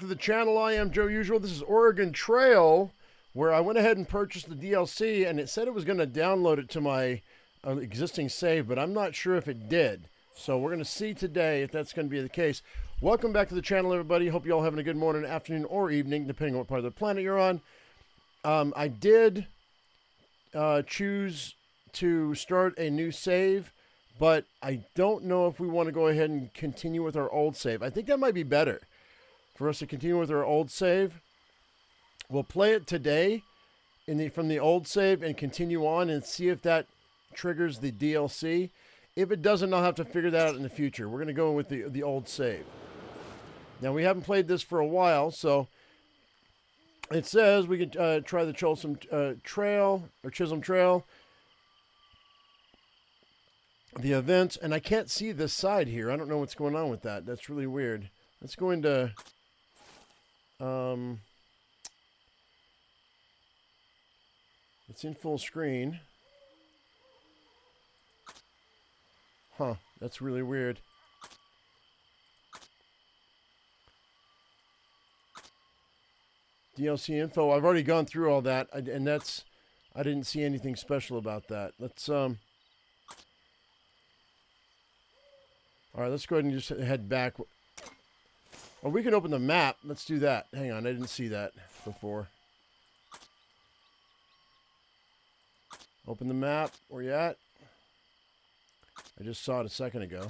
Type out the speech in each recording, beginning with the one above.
to the channel. I am Joe Usual. This is Oregon Trail, where I went ahead and purchased the DLC, and it said it was going to download it to my existing save, but I'm not sure if it did. So we're going to see today if that's going to be the case. Welcome back to the channel, everybody. Hope you all having a good morning, afternoon, or evening, depending on what part of the planet you're on. I did choose to start a new save, but I don't know if we want to go ahead and continue with our old save. I think that might be better for us to continue with our old save. We'll play it today from the old save and continue on and see if that triggers the DLC. If it doesn't, I'll have to figure that out in the future. We're going to go with the old save. Now, we haven't played this for a while, so it says we can try the Chisholm Trail. The events, and I can't see this side here. I don't know what's going on with that. That's really weird. Let's go into it's in full screen. Huh, that's really weird. DLC info. I've already gone through all that, and I didn't see anything special about that. Let's all right, let's go ahead and just head back. Oh, we can open the map. Let's do that. Hang on, I didn't see that before. Open the map. Where you at? I just saw it a second ago.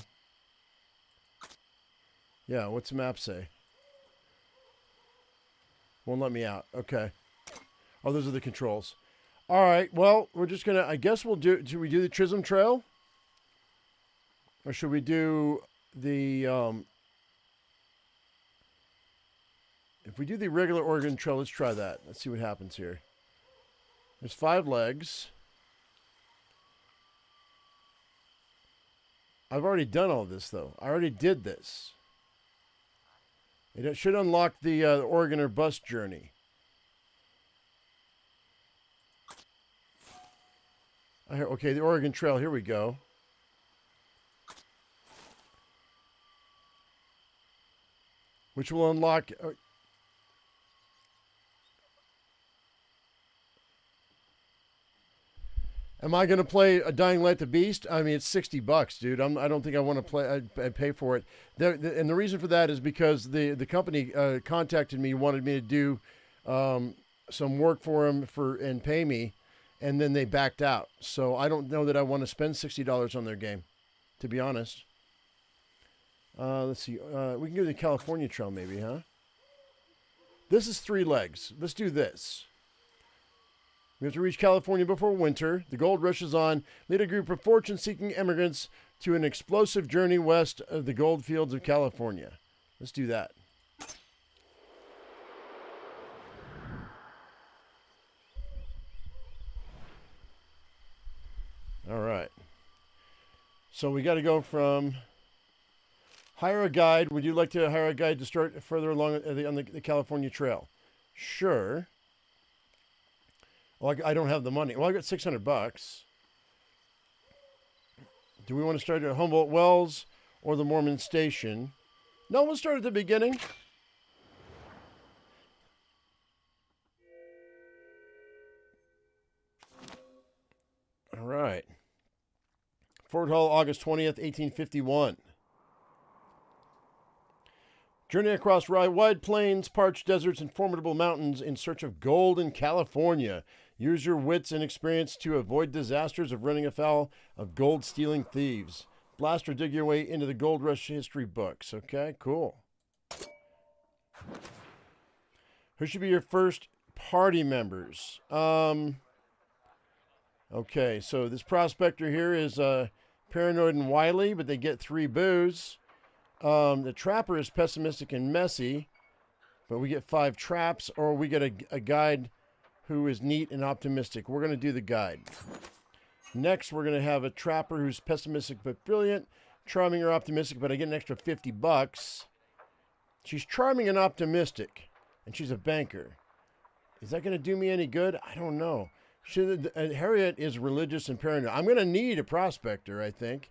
Yeah, what's the map say? Won't let me out. Okay. Oh, those are the controls. All right, well, we're just going to, I guess we'll do, should we do the Chisholm Trail? Or should we do the, if we do the regular Oregon Trail, let's try that. Let's see what happens here. There's 5 legs. I've already done all this, though. I already did this. It should unlock the Oregon or bus journey. Okay, the Oregon Trail. Here we go. Which will unlock... Am I going to play A Dying Light the Beast? I mean, it's $60, dude. I don't think I want to play. I pay for it. And the reason for that is because the company contacted me, wanted me to do some work for them and pay me, and then they backed out. So I don't know that I want to spend $60 on their game, to be honest. Let's see. We can go to the California Trail, maybe, huh? This is 3 legs. Let's do this. We have to reach California before winter. The gold rush is on. Lead a group of fortune-seeking immigrants to an explosive journey west of the gold fields of California. Let's do that. All right. So we got to go from... Hire a guide. Would you like to hire a guide to start further along on the California Trail? Sure. Well, I don't have the money. Well, I got $600. Do we want to start at Humboldt Wells or the Mormon station? No, we'll start at the beginning. All right. Fort Hall, August 20th, 1851. Journey across wide plains, parched deserts, and formidable mountains in search of gold in California. Use your wits and experience to avoid disasters of running afoul of gold-stealing thieves. Blast or dig your way into the Gold Rush history books. Okay, cool. Who should be your first party members? Okay, so this prospector here is paranoid and wily, but they get 3 boos. The trapper is pessimistic and messy, but we get 5 traps, or we get a guide who is neat and optimistic. We're going to do the guide. Next, we're going to have a trapper who's pessimistic but brilliant, charming or optimistic, but I get an extra $50. She's charming and optimistic, and she's a banker. Is that going to do me any good? I don't know. Harriet is religious and paranoid. I'm going to need a prospector, I think.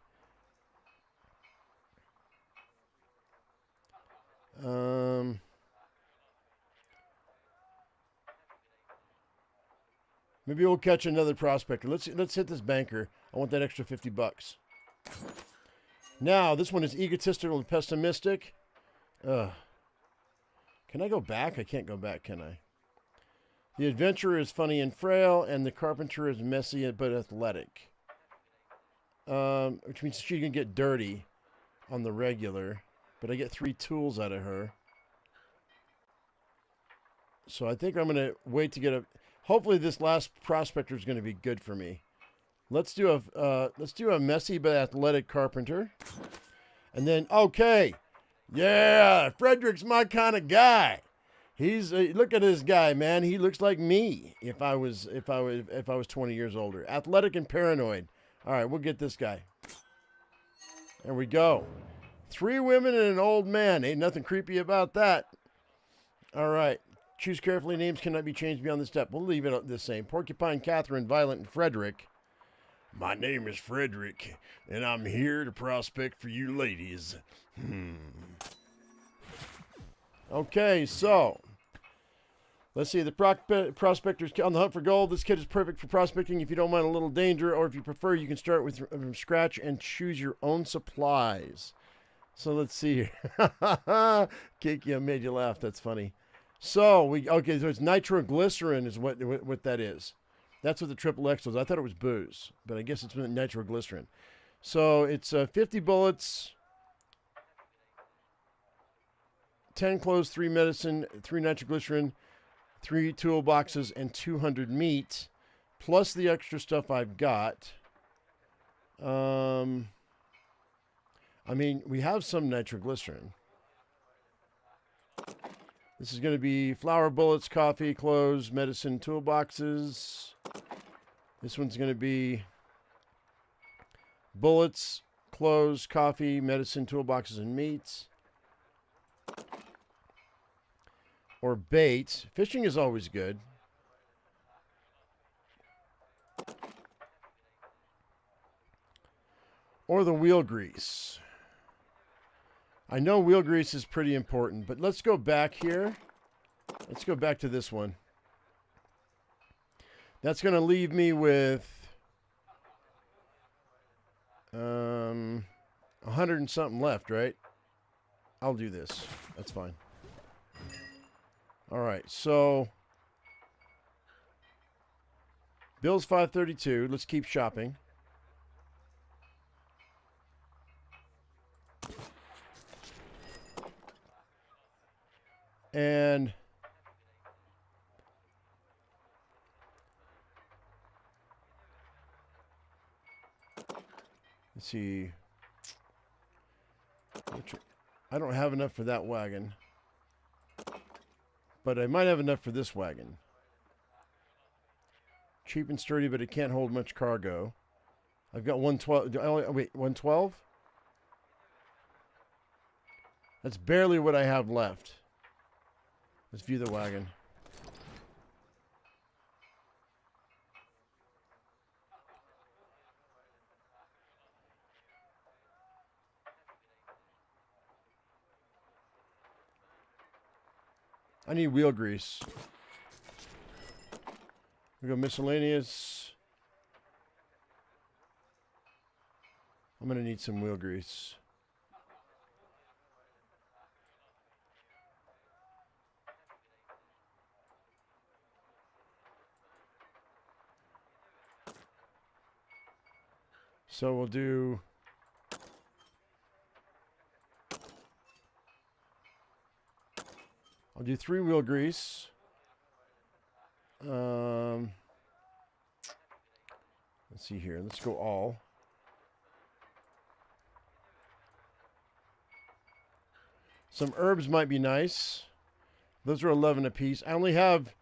Maybe we'll catch another prospector. Let's hit this banker. I want that extra $50. Now, this one is egotistical and pessimistic. Ugh. Can I go back? I can't go back, can I? The adventurer is funny and frail, and the carpenter is messy but athletic. Which means she can get dirty on the regular. But I get 3 tools out of her. So I think I'm going to wait to get a... Hopefully this last prospector is going to be good for me. Let's do a messy but athletic carpenter. And then, okay. Yeah, Frederick's my kind of guy. He's look at this guy, man. He looks like me if I was 20 years older. Athletic and paranoid. All right, we'll get this guy. There we go. 3 women and an old man. Ain't nothing creepy about that. All right. Choose carefully. Names cannot be changed beyond this step. We'll leave it the same. Porcupine, Catherine, Violet, and Frederick. My name is Frederick, and I'm here to prospect for you ladies. Okay, so let's see. The prospector's on the hunt for gold. This kit is perfect for prospecting if you don't mind a little danger, or if you prefer, you can start from scratch and choose your own supplies. So let's see here. Kiki, I made you laugh. That's funny. So so it's nitroglycerin is what that is. That's what the triple X was. I thought it was booze, but I guess it's nitroglycerin. So it's 50 bullets, 10 clothes, 3 medicine, 3 nitroglycerin, 3 toolboxes, and 200 meat, plus the extra stuff I've got. I mean, we have some nitroglycerin. This is going to be flour, bullets, coffee, clothes, medicine, toolboxes. This one's going to be bullets, clothes, coffee, medicine, toolboxes, and meats. Or bait. Fishing is always good. Or the wheel grease. I know wheel grease is pretty important, but let's go back here. Let's go back to this one. That's going to leave me with 100 and something left, right? I'll do this. That's fine. All right, so bill's $532. Let's keep shopping. And let's see. I don't have enough for that wagon, but I might have enough for this wagon. Cheap and sturdy, but it can't hold much cargo. I've got 112. Wait, 112? That's barely what I have left. Let's view the wagon. I need wheel grease. We go miscellaneous. I'm going to need some wheel grease. So we'll do I'll do 3 wheel grease. Let's see here. Let's go all. Some herbs might be nice. Those are 11 a piece. I only have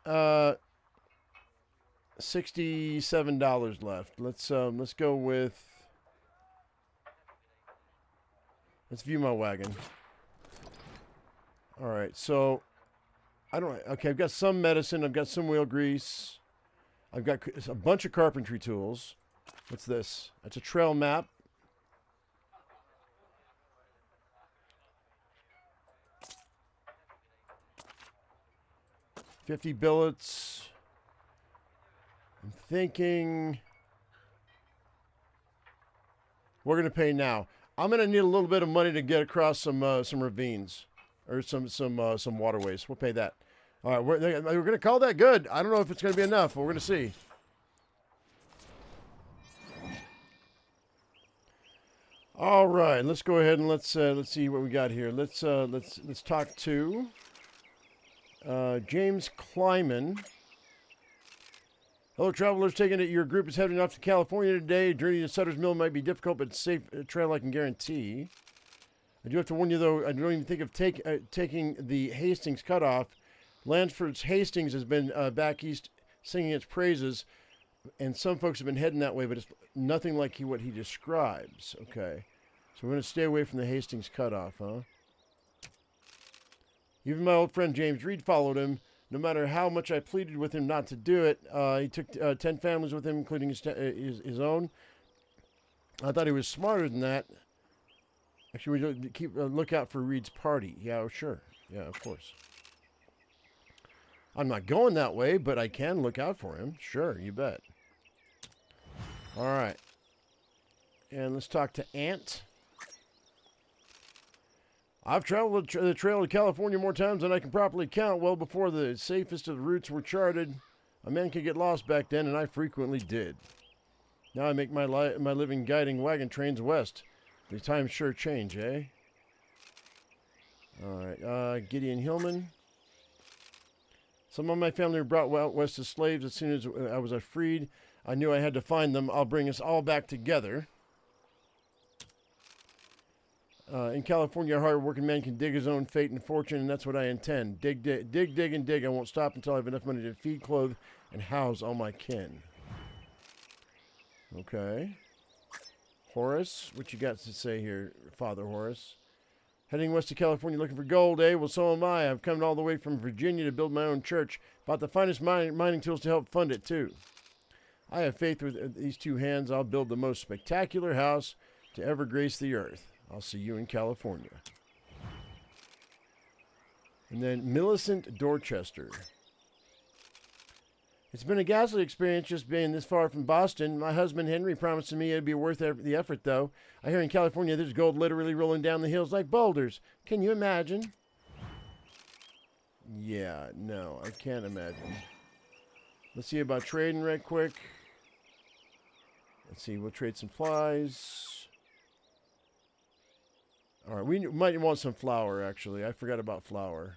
$67 left. Let's go with. Let's view my wagon. All right, so okay, I've got some medicine, I've got some wheel grease, I've got a bunch of carpentry tools. What's this? It's a trail map. $50 billets. thinking we're going to pay now. I'm going to need a little bit of money to get across some ravines or some waterways. We'll pay that. All right, we're going to call that good. I don't know if it's going to be enough, but we're going to see. All right, let's go ahead and let's see what we got here. Let's talk to James Kleiman. Hello, travelers. Taking it your group is heading off to California today. Journey to Sutter's Mill might be difficult, but safe trail I can guarantee. I do have to warn you, though, I don't even think of taking the Hastings cutoff. Lansford's Hastings has been back east singing its praises, and some folks have been heading that way, but it's nothing like what he describes. Okay, so we're going to stay away from the Hastings cutoff, huh? Even my old friend James Reed followed him. No matter how much I pleaded with him not to do it, he took 10 families with him, including his own. I thought he was smarter than that. Actually, we keep a lookout for Reed's party. Yeah, sure. Yeah, of course. I'm not going that way, but I can look out for him. Sure, you bet. All right. And let's talk to Ant. I've traveled the trail to California more times than I can properly count. Well before the safest of the routes were charted, a man could get lost back then, and I frequently did. Now I make my living guiding wagon trains west. The times sure change, eh? All right, Gideon Hillman. Some of my family were brought out west as slaves. As soon as I was freed, I knew I had to find them. I'll bring us all back together. In California, a hard-working man can dig his own fate and fortune, and that's what I intend. Dig, dig, dig, dig, and dig. I won't stop until I have enough money to feed, clothe, and house all my kin. Okay. Horace, what you got to say here, Father Horace? Heading west to California looking for gold, eh? Well, so am I. I've come all the way from Virginia to build my own church. Bought the finest mining tools to help fund it, too. I have faith with these two hands. I'll build the most spectacular house to ever grace the earth. I'll see you in California. And then Millicent Dorchester. It's been a ghastly experience just being this far from Boston. My husband Henry promised me it'd be worth the effort, though. I hear in California there's gold literally rolling down the hills like boulders. Can you imagine? Yeah, no, I can't imagine. Let's see about trading right quick. Let's see, we'll trade some flies. All right, we might want some flour, actually. I forgot about flour.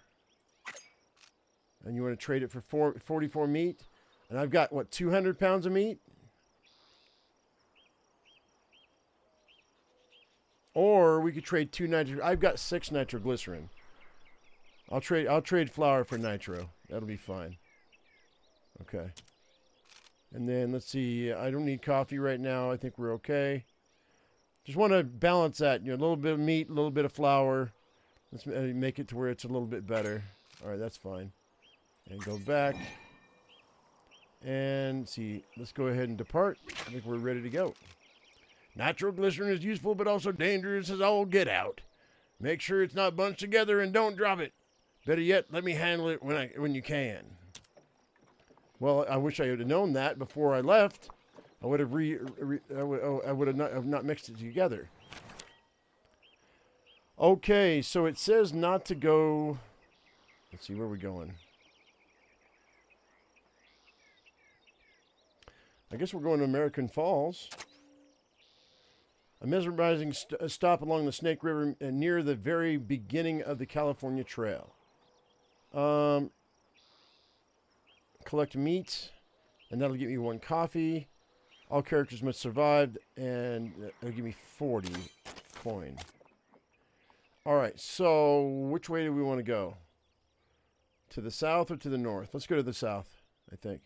And you want to trade it for 44 meat? And I've got, what, 200 pounds of meat? Or we could trade 2 nitro. I've got 6 nitroglycerin. I'll trade flour for nitro. That'll be fine. Okay. And then, let's see. I don't need coffee right now. I think we're okay. Just want to balance that, you know, a little bit of meat, a little bit of flour. Let's make it to where it's a little bit better. All right, that's fine. And go back. And see, let's go ahead and depart. I think we're ready to go. Nitroglycerin is useful, but also dangerous as all get out. Make sure it's not bunched together and don't drop it. Better yet, let me handle it when you can. Well, I wish I had known that before I left. I would have I would have not mixed it together. Okay, so it says not to go. Let's see, where are we going? I guess we're going to American Falls. A mesmerizing stop along the Snake River near the very beginning of the California Trail. Collect meat, and that'll get me 1 coffee. All characters must survive, and it'll give me 40 coin. All right, so which way do we want to go? To the south or to the north? Let's go to the south, I think.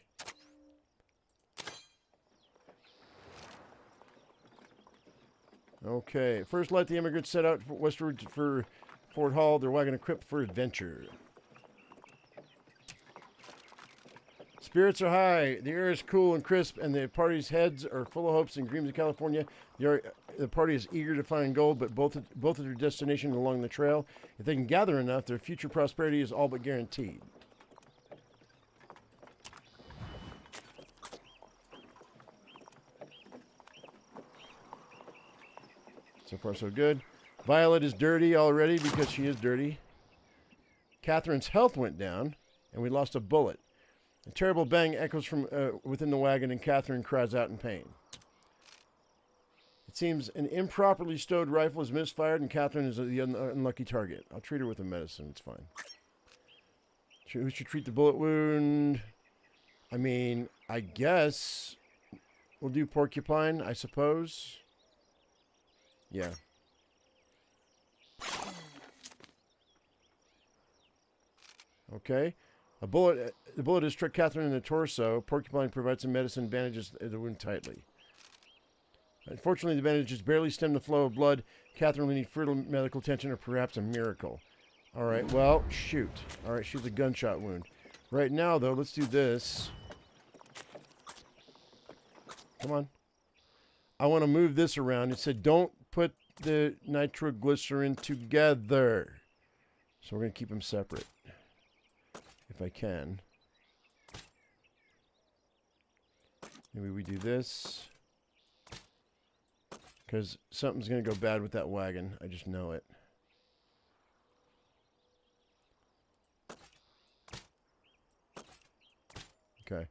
Okay, first let the immigrants set out westward for Fort Hall, their wagon equipped for adventure. Spirits are high, the air is cool and crisp, and the party's heads are full of hopes and dreams of California. The party is eager to find gold, but both of their destinations along the trail. If they can gather enough, their future prosperity is all but guaranteed. So far, so good. Violet is dirty already because she is dirty. Catherine's health went down, and we lost a bullet. A terrible bang echoes from within the wagon, and Catherine cries out in pain. It seems an improperly stowed rifle is misfired, and Catherine is the unlucky target. I'll treat her with a medicine. It's fine. Who should treat the bullet wound? I mean, I guess we'll do Porcupine, I suppose. Yeah. Okay. The bullet has struck Catherine in the torso. Porcupine provides some medicine and bandages the wound tightly. Unfortunately, the bandages barely stem the flow of blood. Catherine will need further medical attention or perhaps a miracle. All right, well, shoot. All right, she's a gunshot wound. Right now, though, let's do this. Come on. I want to move this around. It said don't put the nitroglycerin together. So we're going to keep them separate. If I can. Maybe we do this. Because something's going to go bad with that wagon. I just know it. Okay.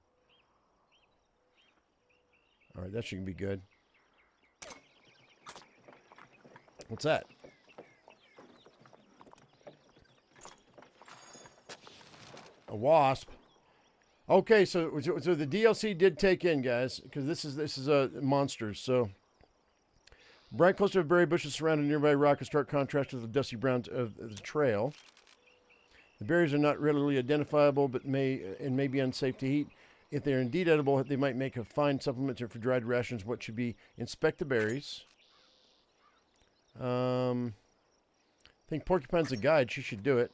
Alright, that should be good. What's that? A wasp. Okay, so the DLC did take in, guys, because this is a monsters. So bright cluster of berry bushes surround a nearby rock in stark contrast to the dusty brown of the trail. The berries are not readily identifiable, but may be unsafe to eat. If they are indeed edible, they might make a fine supplement for dried rations. What should be? Inspect the berries. I think Porcupine's a guide. She should do it.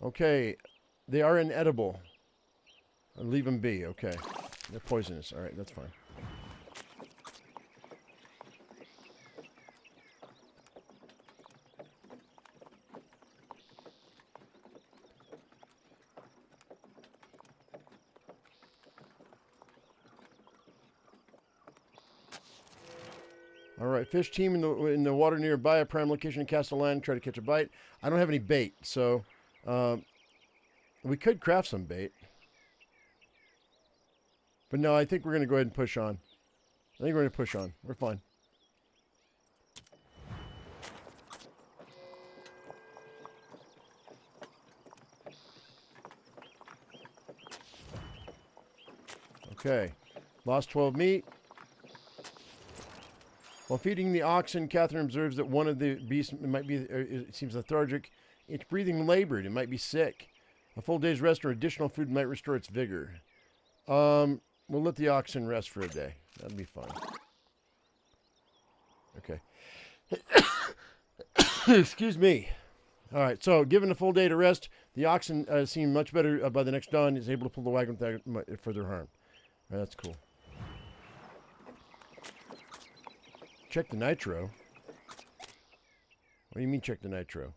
Okay, they are inedible. I'll leave them be. Okay, they're poisonous. All right, that's fine. All right, fish team in the water nearby, a prime location, cast a line, try to catch a bite. I don't have any bait, so we could craft some bait. But no, I think we're going to go ahead and push on. I think we're going to push on. We're fine. Okay, lost 12 meat. While feeding the oxen, Catherine observes that one of the beasts might be, it seems lethargic. It's breathing labored. It might be sick. A full day's rest or additional food might restore its vigor. We'll let the oxen rest for a day. That'd be fine. Okay. Excuse me. All right, so given a full day to rest, the oxen seem much better by the next dawn. Is able to pull the wagon without further harm. All right, that's cool. Check the nitro. What do you mean check the nitro?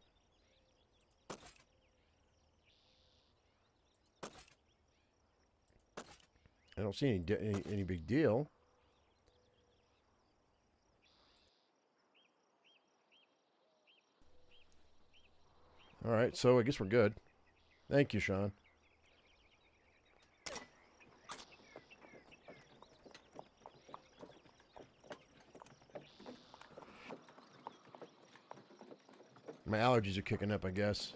I don't see any big deal. All right, so I guess we're good. Thank you, Sean. My allergies are kicking up, I guess.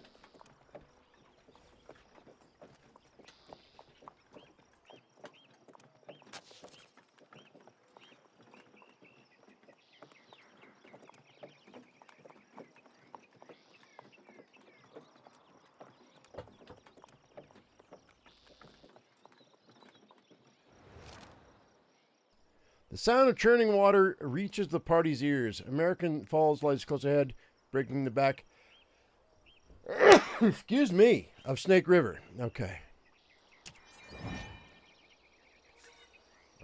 The sound of churning water reaches the party's ears. American Falls lies close ahead, breaking the back, excuse me, of Snake River. Okay.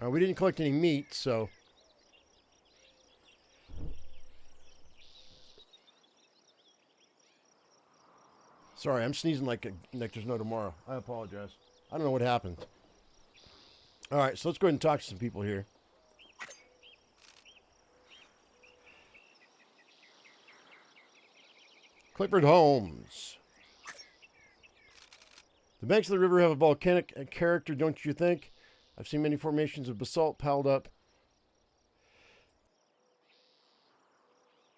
We didn't collect any meat, so. Sorry, I'm sneezing like there's no tomorrow. I apologize. I don't know what happened. All right, so let's go ahead and talk to some people here. Clifford Holmes. The banks of the river have a volcanic character, don't you think? I've seen many formations of basalt piled up.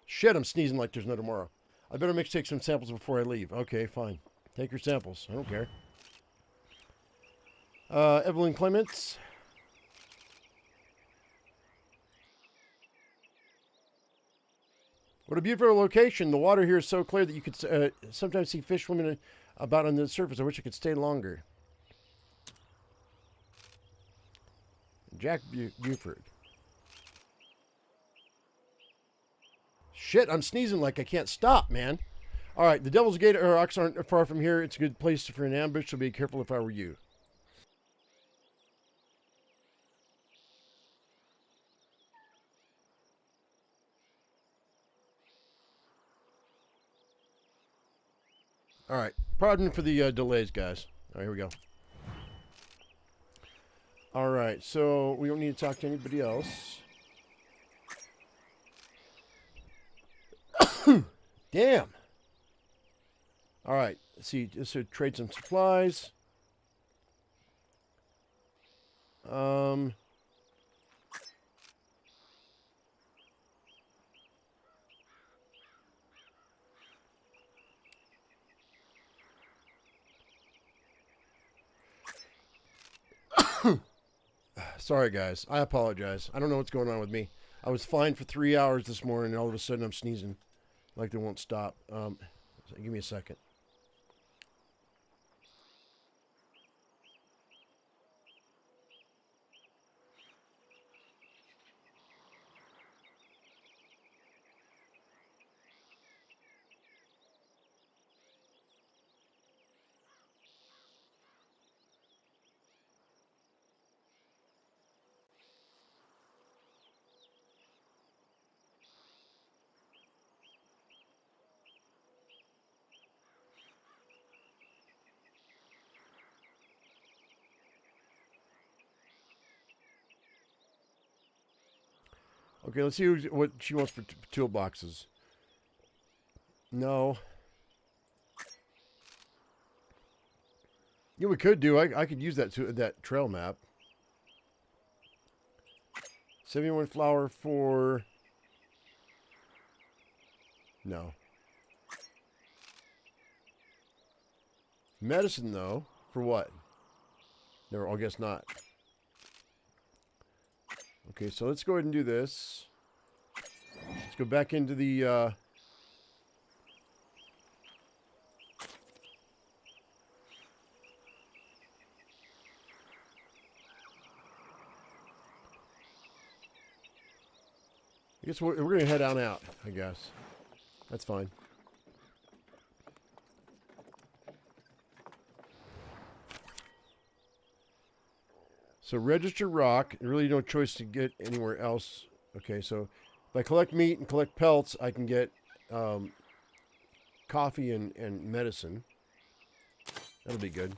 Shit, I'm sneezing like there's no tomorrow. I better take some samples before I leave. Okay, fine. Take your samples. I don't care. Evelyn Clements. What a beautiful location. The water here is so clear that you could sometimes see fish swimming about on the surface. I wish I could stay longer. Jack Buford. Shit, I'm sneezing like I can't stop, man. All right, the Devil's Gate rocks aren't far from here. It's a good place for an ambush, so be careful if I were you. All right, pardon for the delays, guys. All right, here we go. All right, so we don't need to talk to anybody else. Damn. All right, let's see. So trade some supplies. Sorry, guys. I apologize. I don't know what's going on with me. I was fine for 3 hours this morning, and all of a sudden I'm sneezing like they won't stop. Give me a second. Okay, let's see what she wants for toolboxes. No. Yeah, we could do. I could use that trail map. 71 flour for... No. Medicine, though. For what? No, I guess not. Okay, so let's go ahead and do this. Let's go back into the... I guess we're going to head on out, I guess. That's fine. So register rock. Really no choice to get anywhere else. Okay, so if I collect meat and collect pelts, I can get coffee and medicine. That'll be good.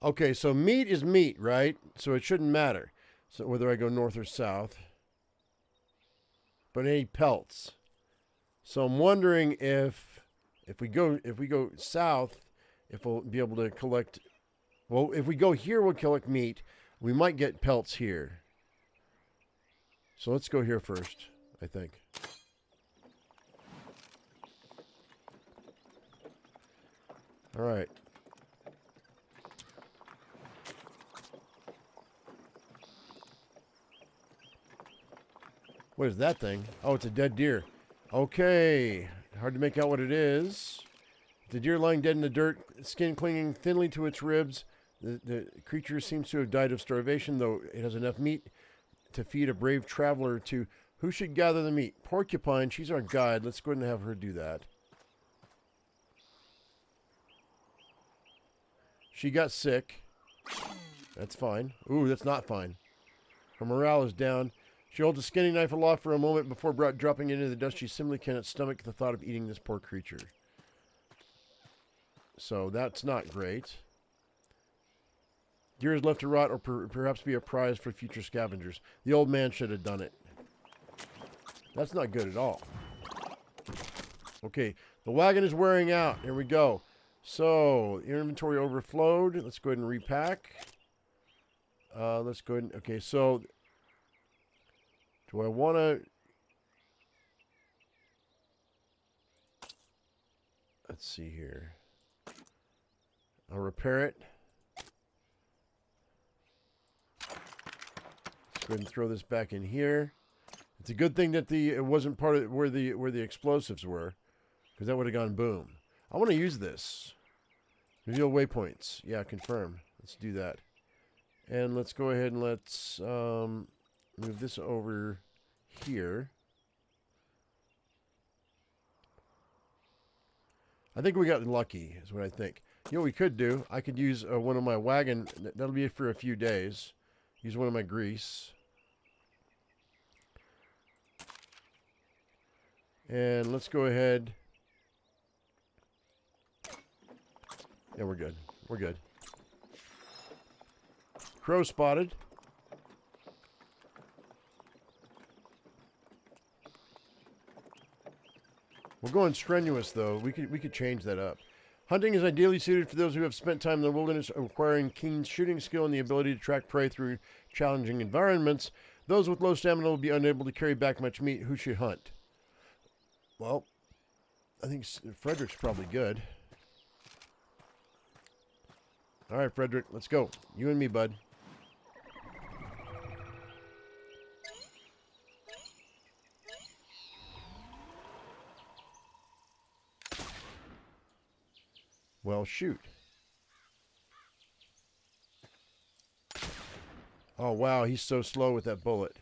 Okay, so meat is meat, right? So it shouldn't matter. So whether I go north or south. But any pelts. So I'm wondering if we go south, if we'll be able to collect. Well, if we go here, we'll collect meat. We might get pelts here. So let's go here first, I think. All right. What is that thing? Oh, it's a dead deer. Okay. Hard to make out what it is. The deer lying dead in the dirt, skin clinging thinly to its ribs. The creature seems to have died of starvation, though it has enough meat to feed a brave traveler to... Who should gather the meat? Porcupine. She's our guide. Let's go ahead and have her do that. She got sick. That's fine. Ooh, that's not fine. Her morale is down. She holds a skinning knife aloft for a moment before dropping it into the dust. She simply cannot stomach the thought of eating this poor creature. So that's not great. Deer is left to rot or perhaps be a prize for future scavengers. The old man should have done it. That's not good at all. Okay, the wagon is wearing out. Here we go. So, inventory overflowed. Let's go ahead and repack. Let's go ahead and... Okay, so... Do I want to... Let's see here. I'll repair it. Let's go ahead and throw this back in here. It's a good thing that it wasn't part of where the explosives were, because that would have gone boom. I want to use this. Reveal waypoints. Yeah, confirm. Let's do that. And let's go ahead and let's move this over here. I think we got lucky, is what I think. You know what we could do? I could use one of my wagon. That'll be for a few days. Use one of my grease. And let's go ahead. Yeah, we're good. We're good. Crow spotted. We're going strenuous, though. We could change that up. Hunting is ideally suited for those who have spent time in the wilderness, acquiring keen shooting skill and the ability to track prey through challenging environments. Those with low stamina will be unable to carry back much meat. Who should hunt? Well, I think Frederick's probably good. All right, Frederick, let's go. You and me, bud. Well, shoot. Oh, wow, he's so slow with that bullet.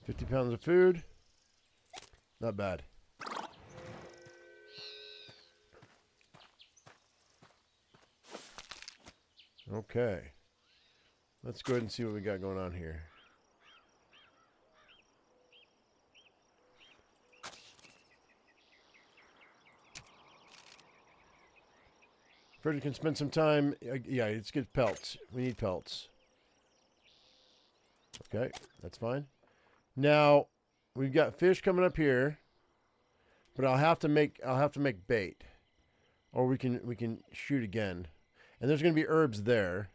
£50 of food. Not bad. Okay. Let's go ahead and see what we got going on here. Frederick can spend some time. Yeah, let's get pelts. We need pelts. Okay, that's fine. Now, we've got fish coming up here, but I'll have to make bait, or we can shoot again. And there's going to be herbs there.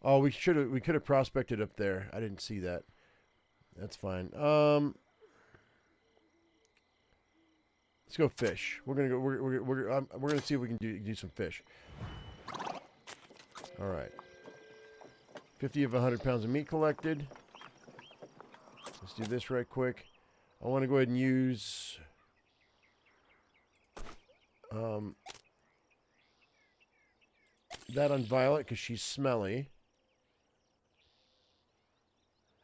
Oh, we could have prospected up there. I didn't see that. That's fine. Let's go fish. We're gonna see if we can do some fish. All right. 50 of 100 pounds of meat collected. Let's do this right quick. I want to go ahead and use that on Violet because she's smelly.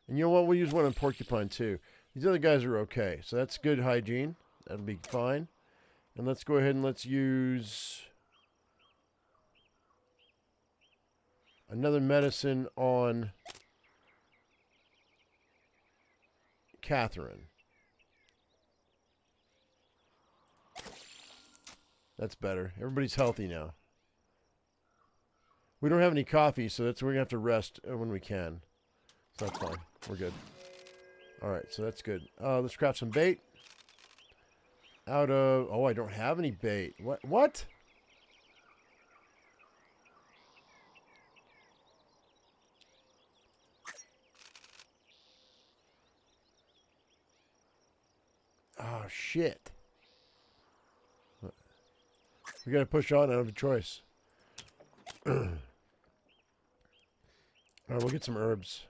And you know what? We'll use one on Porcupine too. These other guys are okay. So that's good hygiene. That'll be fine. And let's go ahead and let's use another medicine on Catherine. That's better. Everybody's healthy now. We don't have any coffee, so we're going to have to rest when we can. So that's fine. We're good. Alright, so that's good. Let's craft some bait. Out of... Oh, I don't have any bait. What? Oh, shit. We gotta push on. I don't have a choice. Alright, we'll get some herbs.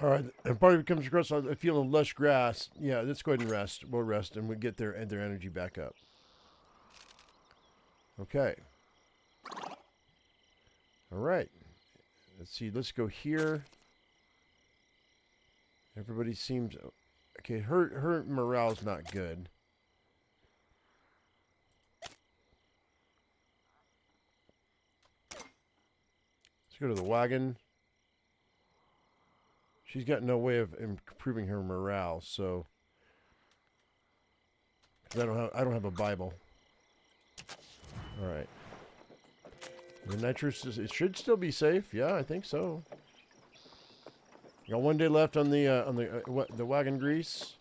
All right, and part of it comes across. I feel a lush grass. Yeah, let's go ahead and rest. We'll rest, and we get their energy back up. Okay, All right. Let's see. Let's go here. Everybody seems okay. Her morale's not good. Let's go to the wagon. She's got no way of improving her morale, so I don't have a Bible. All right. The nitrous it should still be safe. Yeah, I think so. Got 1 day left on the wagon grease.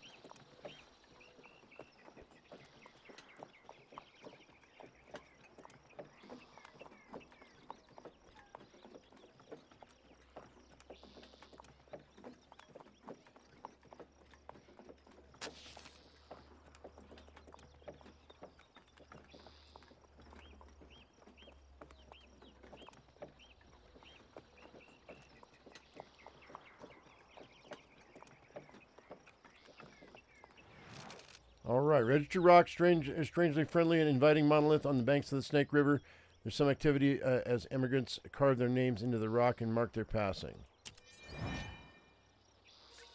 All right, Registered Rock, strangely friendly and inviting monolith on the banks of the Snake River. There's some activity as immigrants carve their names into the rock and mark their passing.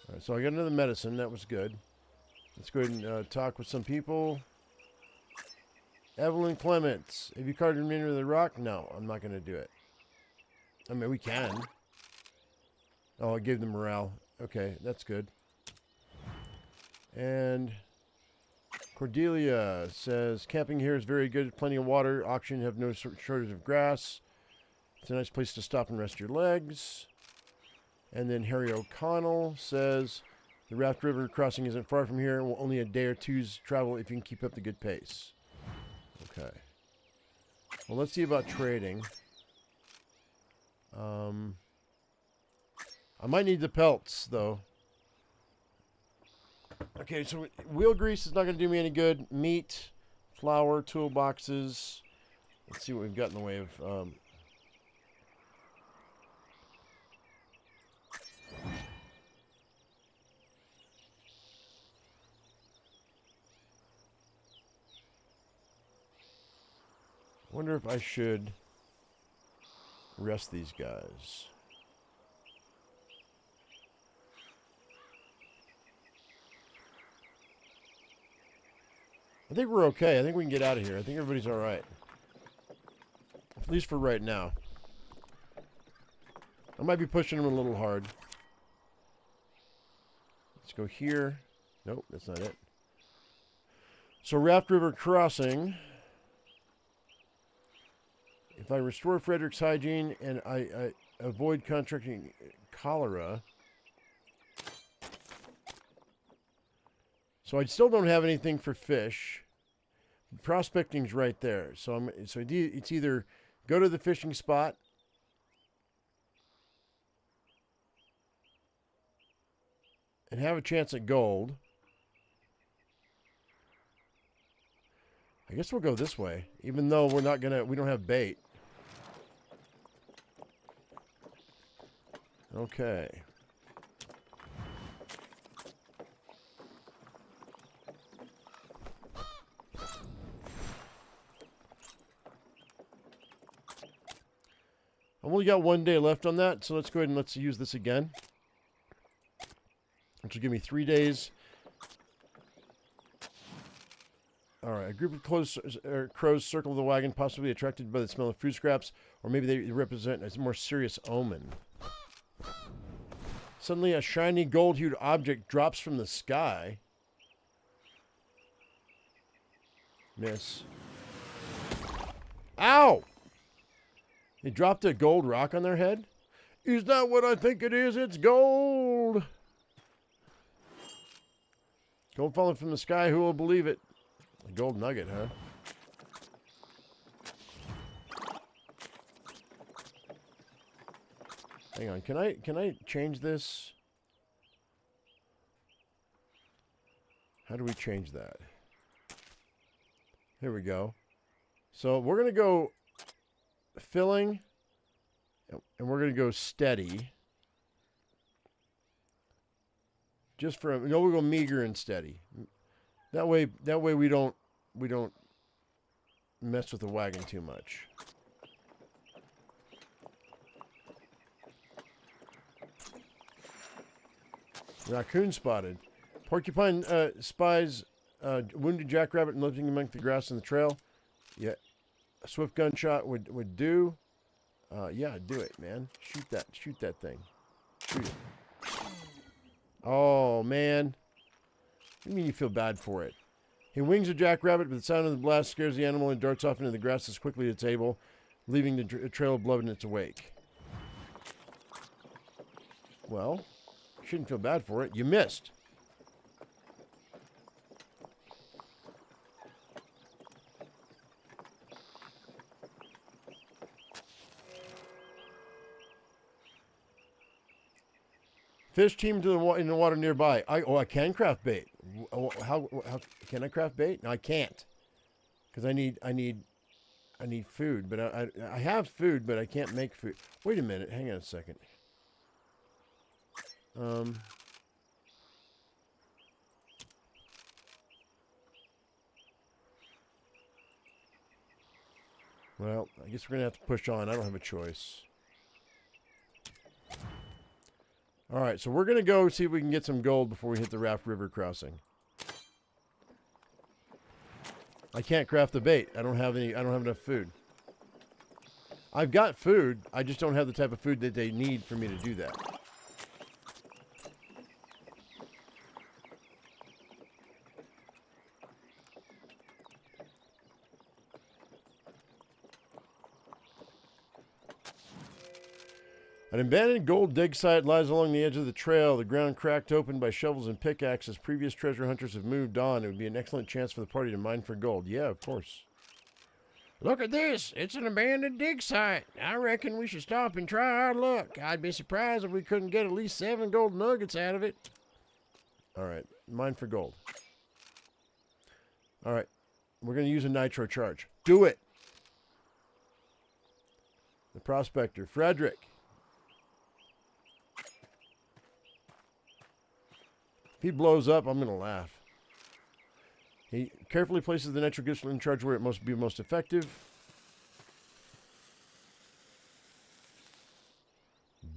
All right, so I got another medicine. That was good. Let's go ahead and talk with some people. Evelyn Clements, have you carved your name into the rock? No, I'm not going to do it. I mean, we can. Oh, I gave them morale. Okay, that's good. And Cordelia says, camping here is very good. Plenty of water. Auction, have no shortage of grass. It's a nice place to stop and rest your legs. And then Harry O'Connell says, the Raft River crossing isn't far from here. Only a day or two's travel if you can keep up the good pace. Okay. Well, let's see about trading. I might need the pelts, though. Okay, so wheel grease is not going to do me any good. Meat, flour, toolboxes. Let's see what we've got in the way of... I wonder if I should rest these guys. I think we're okay. I think we can get out of here. I think everybody's all right. At least for right now. I might be pushing them a little hard. Let's go here. Nope, that's not it. So Raft River crossing. If I restore Frederick's hygiene and I avoid contracting cholera. So I still don't have anything for fish. Prospecting's right there. So it's either go to the fishing spot and have a chance at gold. I guess we'll go this way, even though we don't have bait. Okay. I've only got 1 day left on that, so let's go ahead and let's use this again. Which will give me 3 days. All right, a group of crows circle the wagon, possibly attracted by the smell of food scraps, or maybe they represent a more serious omen. Suddenly, a shiny gold-hued object drops from the sky. Miss. Ow! They dropped a gold rock on their head? Is that what I think it is? It's gold! Gold falling from the sky, who will believe it? A gold nugget, huh? Hang on, can I change this? How do we change that? Here we go. So we're going to go filling, and we're going to go steady. Just for no, we'll go meager and steady. That way we don't mess with the wagon too much. Raccoon spotted. Porcupine spies wounded jackrabbit and lifting among the grass in the trail. Yeah, a swift gunshot would do. Yeah, do it, man. Shoot that thing. Shoot it. Oh, man. What do you mean you feel bad for it? He wings a jackrabbit, but the sound of the blast scares the animal and darts off into the grass as quickly as it's able, leaving the trail of blood in its wake. Well, you shouldn't feel bad for it. You missed. Fish team to in the water nearby. I can craft bait. How can I craft bait? No, I can't, because I need food. But I have food, but I can't make food. Wait a minute. Hang on a second. Well, I guess we're gonna have to push on. I don't have a choice. All right, so we're gonna go see if we can get some gold before we hit the Raft River crossing. I can't craft the bait. I don't have enough food. I've got food. I just don't have the type of food that they need for me to do that. An abandoned gold dig site lies along the edge of the trail, the ground cracked open by shovels and pickaxes. Previous treasure hunters have moved on. It would be an excellent chance for the party to mine for gold. Yeah, of course. Look at this. It's an abandoned dig site. I reckon we should stop and try our luck. I'd be surprised if we couldn't get at least 7 gold nuggets out of it. All right, mine for gold. All right, we're going to use a nitro charge. Do it. The prospector, Frederick. If he blows up, I'm going to laugh. He carefully places the nitroglycerin charge where it must be most effective.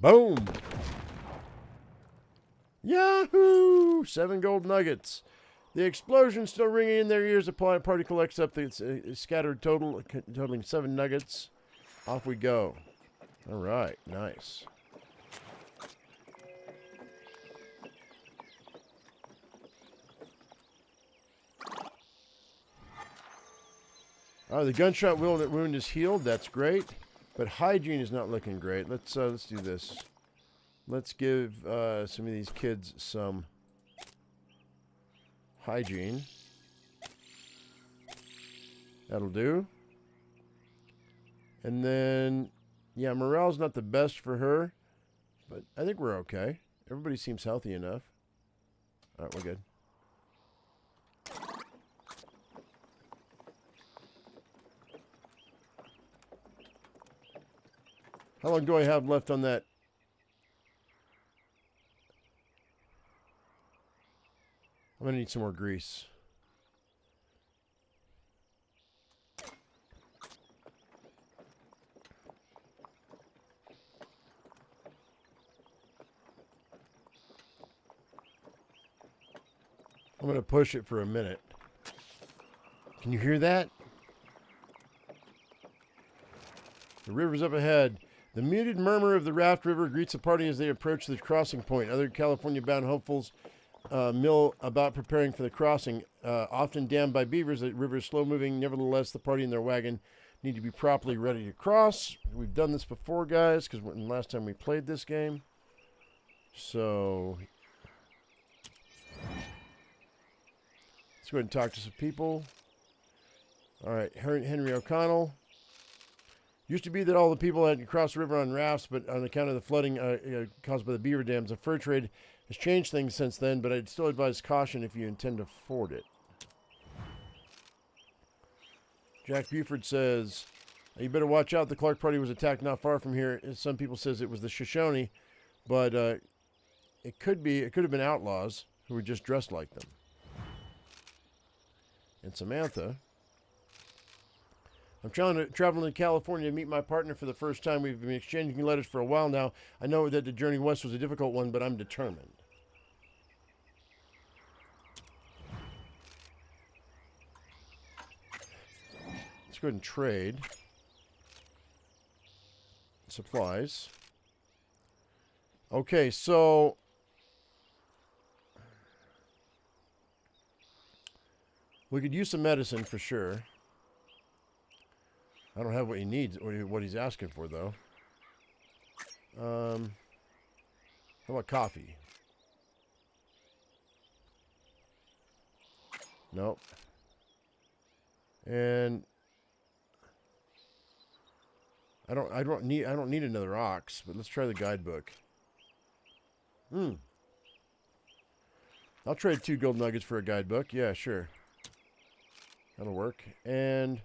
Boom! Yahoo! 7 gold nuggets. The explosion still ringing in their ears. The party collects up the scattered totaling 7 nuggets. Off we go. All right, nice. The gunshot wound is healed. That's great, but hygiene is not looking great. Let's do this. Let's give some of these kids some hygiene. That'll do. And then, yeah, morale's not the best for her, but I think we're okay. Everybody seems healthy enough. All right, we're good. How long do I have left on that? I'm going to need some more grease. I'm going to push it for a minute. Can you hear that? The river's up ahead. The muted murmur of the Raft River greets the party as they approach the crossing point. Other California-bound hopefuls mill about preparing for the crossing. Often dammed by beavers, the river is slow-moving. Nevertheless, the party and their wagon need to be properly ready to cross. We've done this before, guys, because last time we played this game. So let's go ahead and talk to some people. All right, Henry O'Connell. Used to be that all the people had to cross the river on rafts, but on account of the flooding caused by the beaver dams, the fur trade has changed things since then, but I'd still advise caution if you intend to ford it. Jack Buford says, you better watch out. The Clark party was attacked not far from here. Some people says it was the Shoshone, but it could have been outlaws who were just dressed like them. And Samantha, I'm traveling to California to meet my partner for the first time. We've been exchanging letters for a while now. I know that the journey west was a difficult one, but I'm determined. Let's go ahead and trade. Supplies. Okay, so we could use some medicine for sure. I don't have what he needs, or what he's asking for, though. How about coffee? Nope. And I don't need another ox, but let's try the guidebook. I'll trade 2 gold nuggets for a guidebook. Yeah, sure. That'll work. And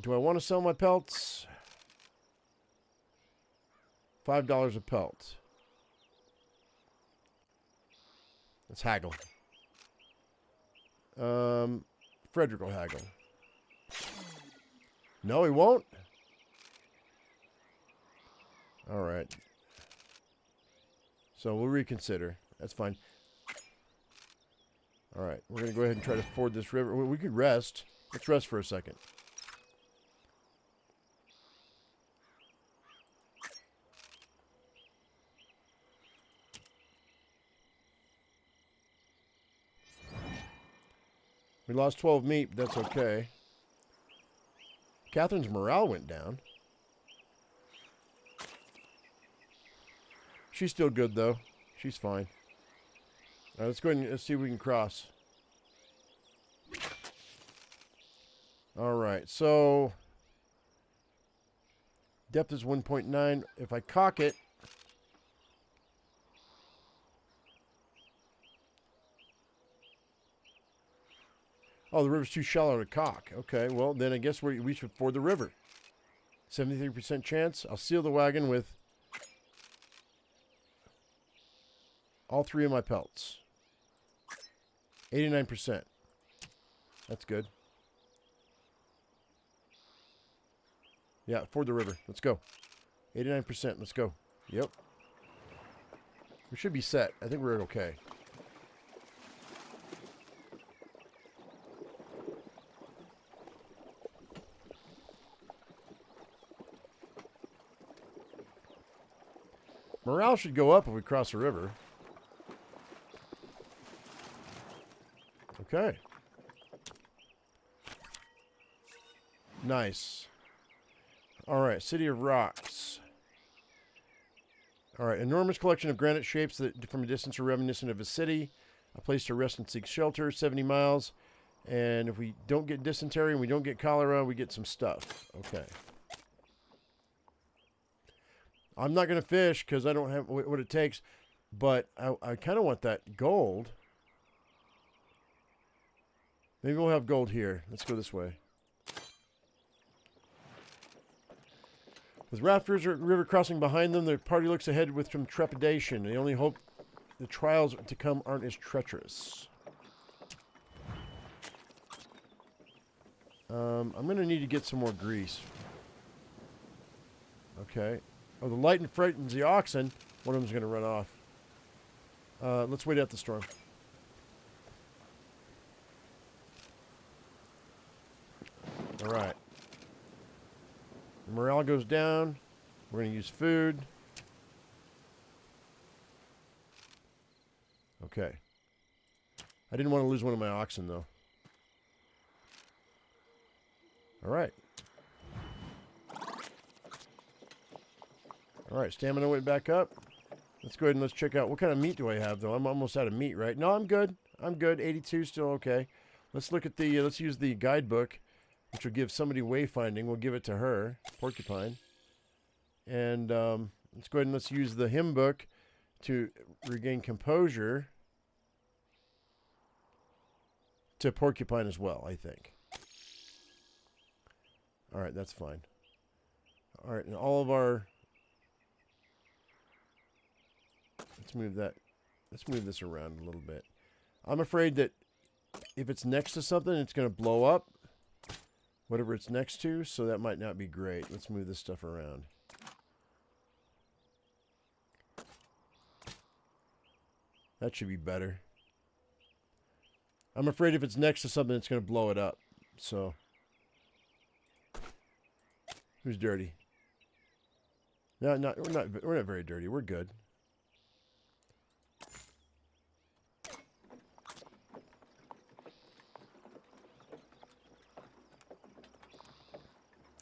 do I want to sell my pelts? $5 a pelt. Let's haggle. Frederick will haggle. No, he won't? Alright. So we'll reconsider. That's fine. Alright, we're going to go ahead and try to ford this river. We could rest. Let's rest for a second. We lost 12 meat, but that's okay. Catherine's morale went down. She's still good, though. She's fine. All right, let's go ahead and let's see if we can cross. All right, so depth is 1.9. If I cock it, oh, the river's too shallow to cock. Okay, well, then I guess we should ford the river. 73% chance. I'll seal the wagon with all 3 of my pelts. 89%. That's good. Yeah, ford the river. Let's go. 89%. Let's go. Yep. We should be set. I think we're okay. Morale should go up if we cross the river. Okay. Nice. All right, City of Rocks. All right, enormous collection of granite shapes that from a distance are reminiscent of a city. A place to rest and seek shelter, 70 miles. And if we don't get dysentery and we don't get cholera, we get some stuff. Okay. I'm not going to fish because I don't have what it takes, but I kind of want that gold. Maybe we'll have gold here. Let's go this way. With Raft River crossing behind them, the party looks ahead with some trepidation. They only hope the trials to come aren't as treacherous. I'm going to need to get some more grease. Okay. Oh, the lightning frightens the oxen. One of them's going to run off. Let's wait out the storm. All right. Morale goes down. We're going to use food. Okay. I didn't want to lose one of my oxen, though. All right. All right, stamina went back up. Let's go ahead and let's check out. What kind of meat do I have, though? I'm almost out of meat, right? No, I'm good. I'm good. 82, still okay. Let's look at the, let's use the guidebook, which will give somebody wayfinding. We'll give it to her, Porcupine. And let's go ahead and let's use the hymn book to regain composure to Porcupine as well, I think. All right, that's fine. All right, and all of our... Let's move that. Let's move this around a little bit. I'm afraid that if it's next to something, it's going to blow up. Whatever it's next to, so that might not be great. Let's move this stuff around. That should be better. I'm afraid if it's next to something, it's going to blow it up. So, who's dirty? No, we're not very dirty. We're good.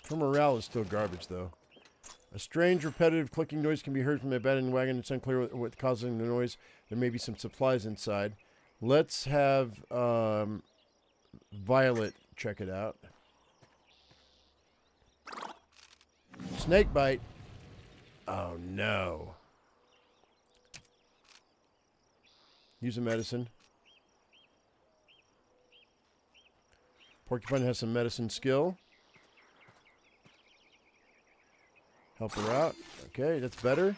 Her morale is still garbage, though. A strange, repetitive clicking noise can be heard from the abandoned wagon. It's unclear what's causing the noise. There may be some supplies inside. Let's have Violet check it out. Snake bite. Oh, no. Use a medicine. Porcupine has some medicine skill. Help her out. Okay, that's better.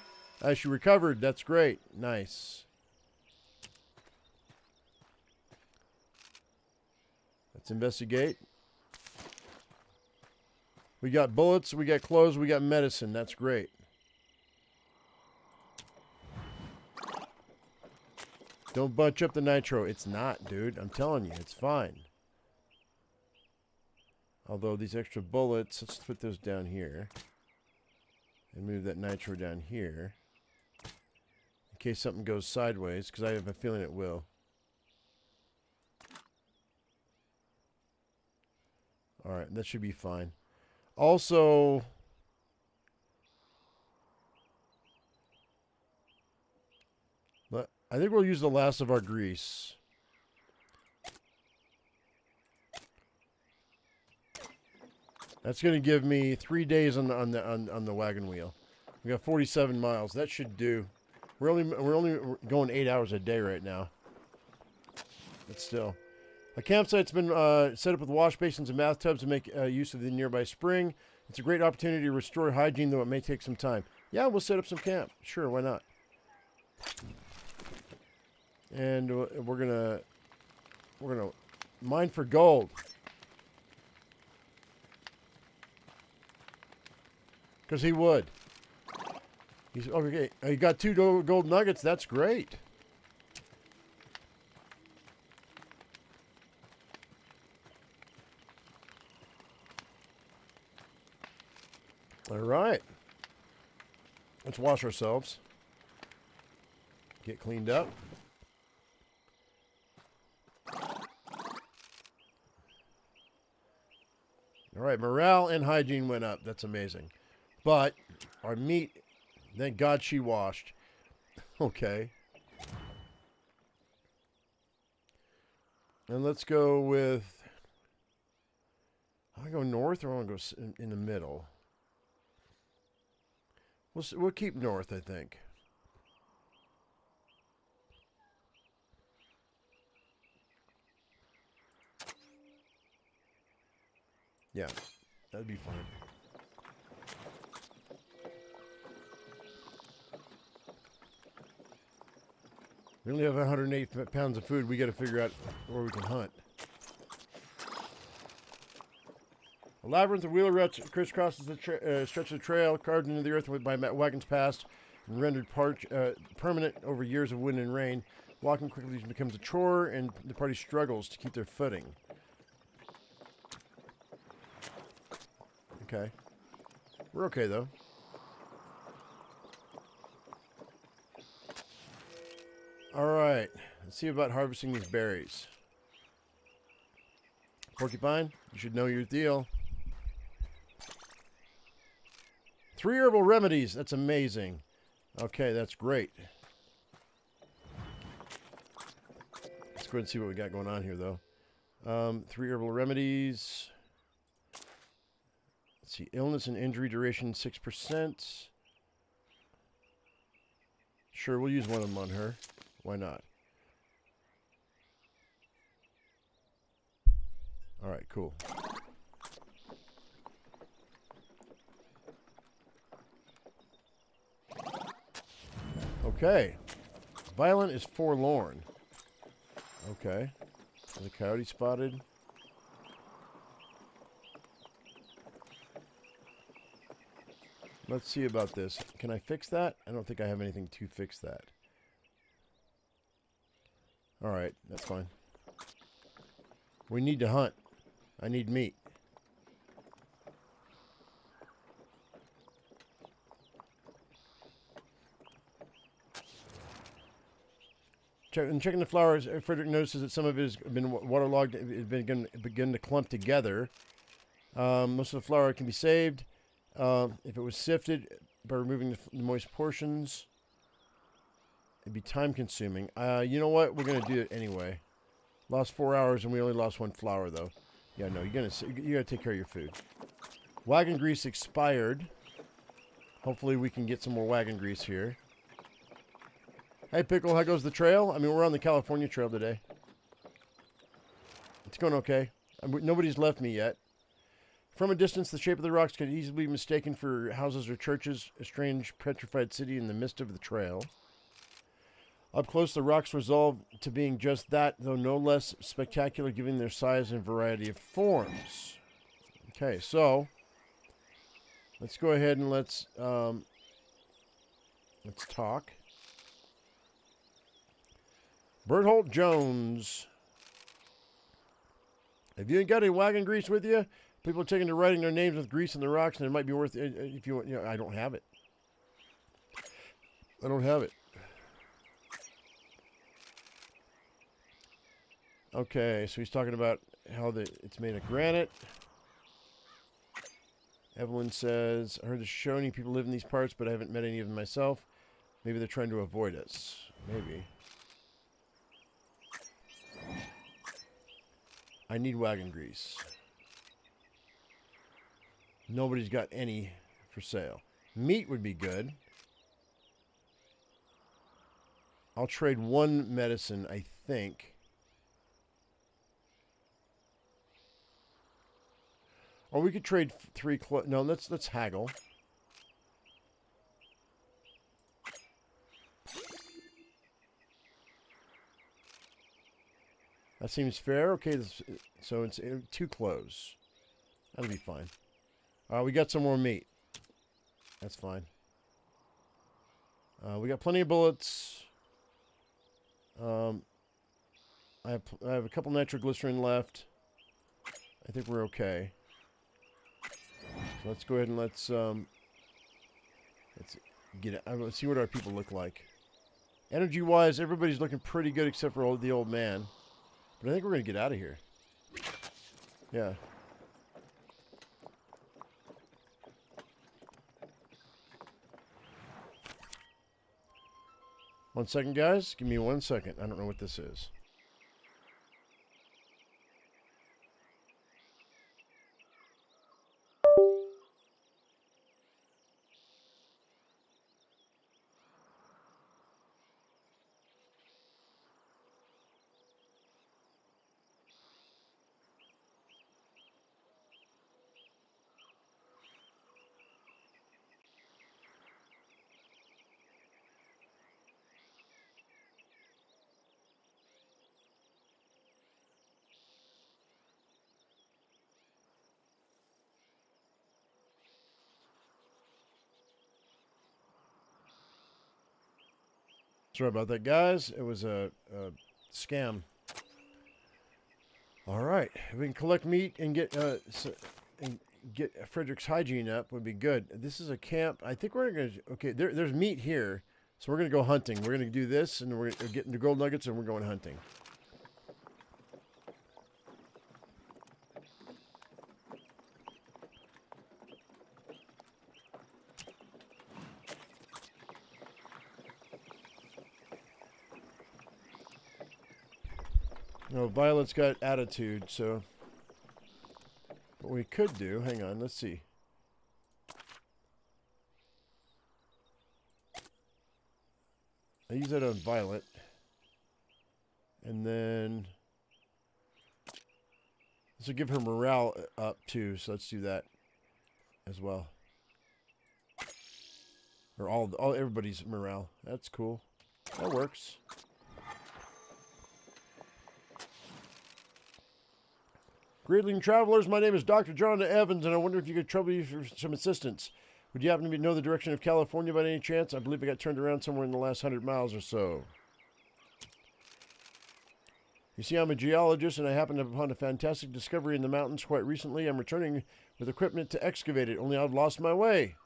She recovered. That's great. Nice. Let's investigate. We got bullets, we got clothes, we got medicine. That's great. Don't bunch up the nitro. It's not, dude. I'm telling you, it's fine. Although these extra bullets, let's put those down here. And move that nitro down here. In case something goes sideways, because I have a feeling it will. Alright, that should be fine. Also, I think we'll use the last of our grease. That's going to give me 3 days on the wagon wheel. We got 47 miles. That should do. We're only going 8 hours a day right now. But still, a campsite's been set up with wash basins and bathtubs to make use of the nearby spring. It's a great opportunity to restore hygiene, though it may take some time. Yeah, we'll set up some camp. Sure, why not? And we're gonna mine for gold. Because he would. He's okay. He got 2 gold nuggets. That's great. All right. Let's wash ourselves. Get cleaned up. All right. Morale and hygiene went up. That's amazing. But our meat, thank God she washed. Okay. And let's go with, I want to go north or I want to go in the middle? We'll keep north, I think. Yeah, that'd be fine. We only have 108 pounds of food. We got to figure out where we can hunt. A labyrinth of wheel routes crisscrosses the stretch of the trail, carved into the earth by wagons past and rendered permanent over years of wind and rain. Walking quickly becomes a chore, and the party struggles to keep their footing. Okay. We're okay, though. Alright. Let's see about harvesting these berries. Porcupine, you should know your deal. 3 herbal remedies. That's amazing. Okay, that's great. Let's go ahead and see what we got going on here, though. 3 herbal remedies. Let's see. Illness and injury duration, 6%. Sure, we'll use one of them on her. Why not? Alright, cool. Okay. Violent is forlorn. Okay. The coyote spotted. Let's see about this. Can I fix that? I don't think I have anything to fix that. Alright, that's fine. We need to hunt. I need meat. Checking the flowers, Frederick notices that some of it has been waterlogged. It's begun to clump together. Most of the flour can be saved if it was sifted by removing the moist portions. It'd be time consuming. You know what? We're gonna do it anyway. Lost 4 hours and we only lost 1 flour though. Yeah, no, you gotta take care of your food. Wagon grease expired. Hopefully we can get some more wagon grease here. Hey, Pickle, how goes the trail? I mean, we're on the California Trail today. It's going okay. Nobody's left me yet. From a distance, the shape of the rocks could easily be mistaken for houses or churches, a strange petrified city in the midst of the trail. Up close, the rocks resolve to being just that, though no less spectacular given their size and variety of forms. Okay, so let's go ahead and let's talk. Berthold Jones. If you ain't got any wagon grease with you, people are taking to writing their names with grease on the rocks, and it might be worth it if you want. You know, I don't have it. I don't have it. Okay, so he's talking about how it's made of granite. Evelyn says, I heard the Shoshone people live in these parts, but I haven't met any of them myself. Maybe they're trying to avoid us. Maybe. I need wagon grease. Nobody's got any for sale. Meat would be good. I'll trade 1 medicine, I think. Or we could trade 3 no, let's haggle. That seems fair. Okay, so it's 2 clothes. That'll be fine. We got some more meat. That's fine. We got plenty of bullets. I have a couple nitroglycerin left. I think we're okay. So let's go ahead and let's get it. Let's see what our people look like. Energy-wise, everybody's looking pretty good except for the old man. But I think we're going to get out of here. Yeah. One second, guys. Give me 1 second. I don't know what this is. Sorry about that, guys. It was a scam. All right, if we can collect meat and get Frederick's hygiene up, would be good. This is a camp. I think we're gonna. Okay, there's meat here, so we're gonna go hunting. We're gonna do this, and we're getting the gold nuggets, and we're going hunting. No, Violet's got attitude, so what we could do, hang on, let's see. I use that on Violet. And then this will give her morale up too, so let's do that as well. Or everybody's morale. That's cool. That works. Greetings, travelers. My name is Dr. John Evans, and I wonder if you could trouble me for some assistance. Would you happen to know the direction of California by any chance? I believe I got turned around somewhere in the last 100 miles or so. You see, I'm a geologist, and I happened upon a fantastic discovery in the mountains quite recently. I'm returning with equipment to excavate it, only I've lost my way.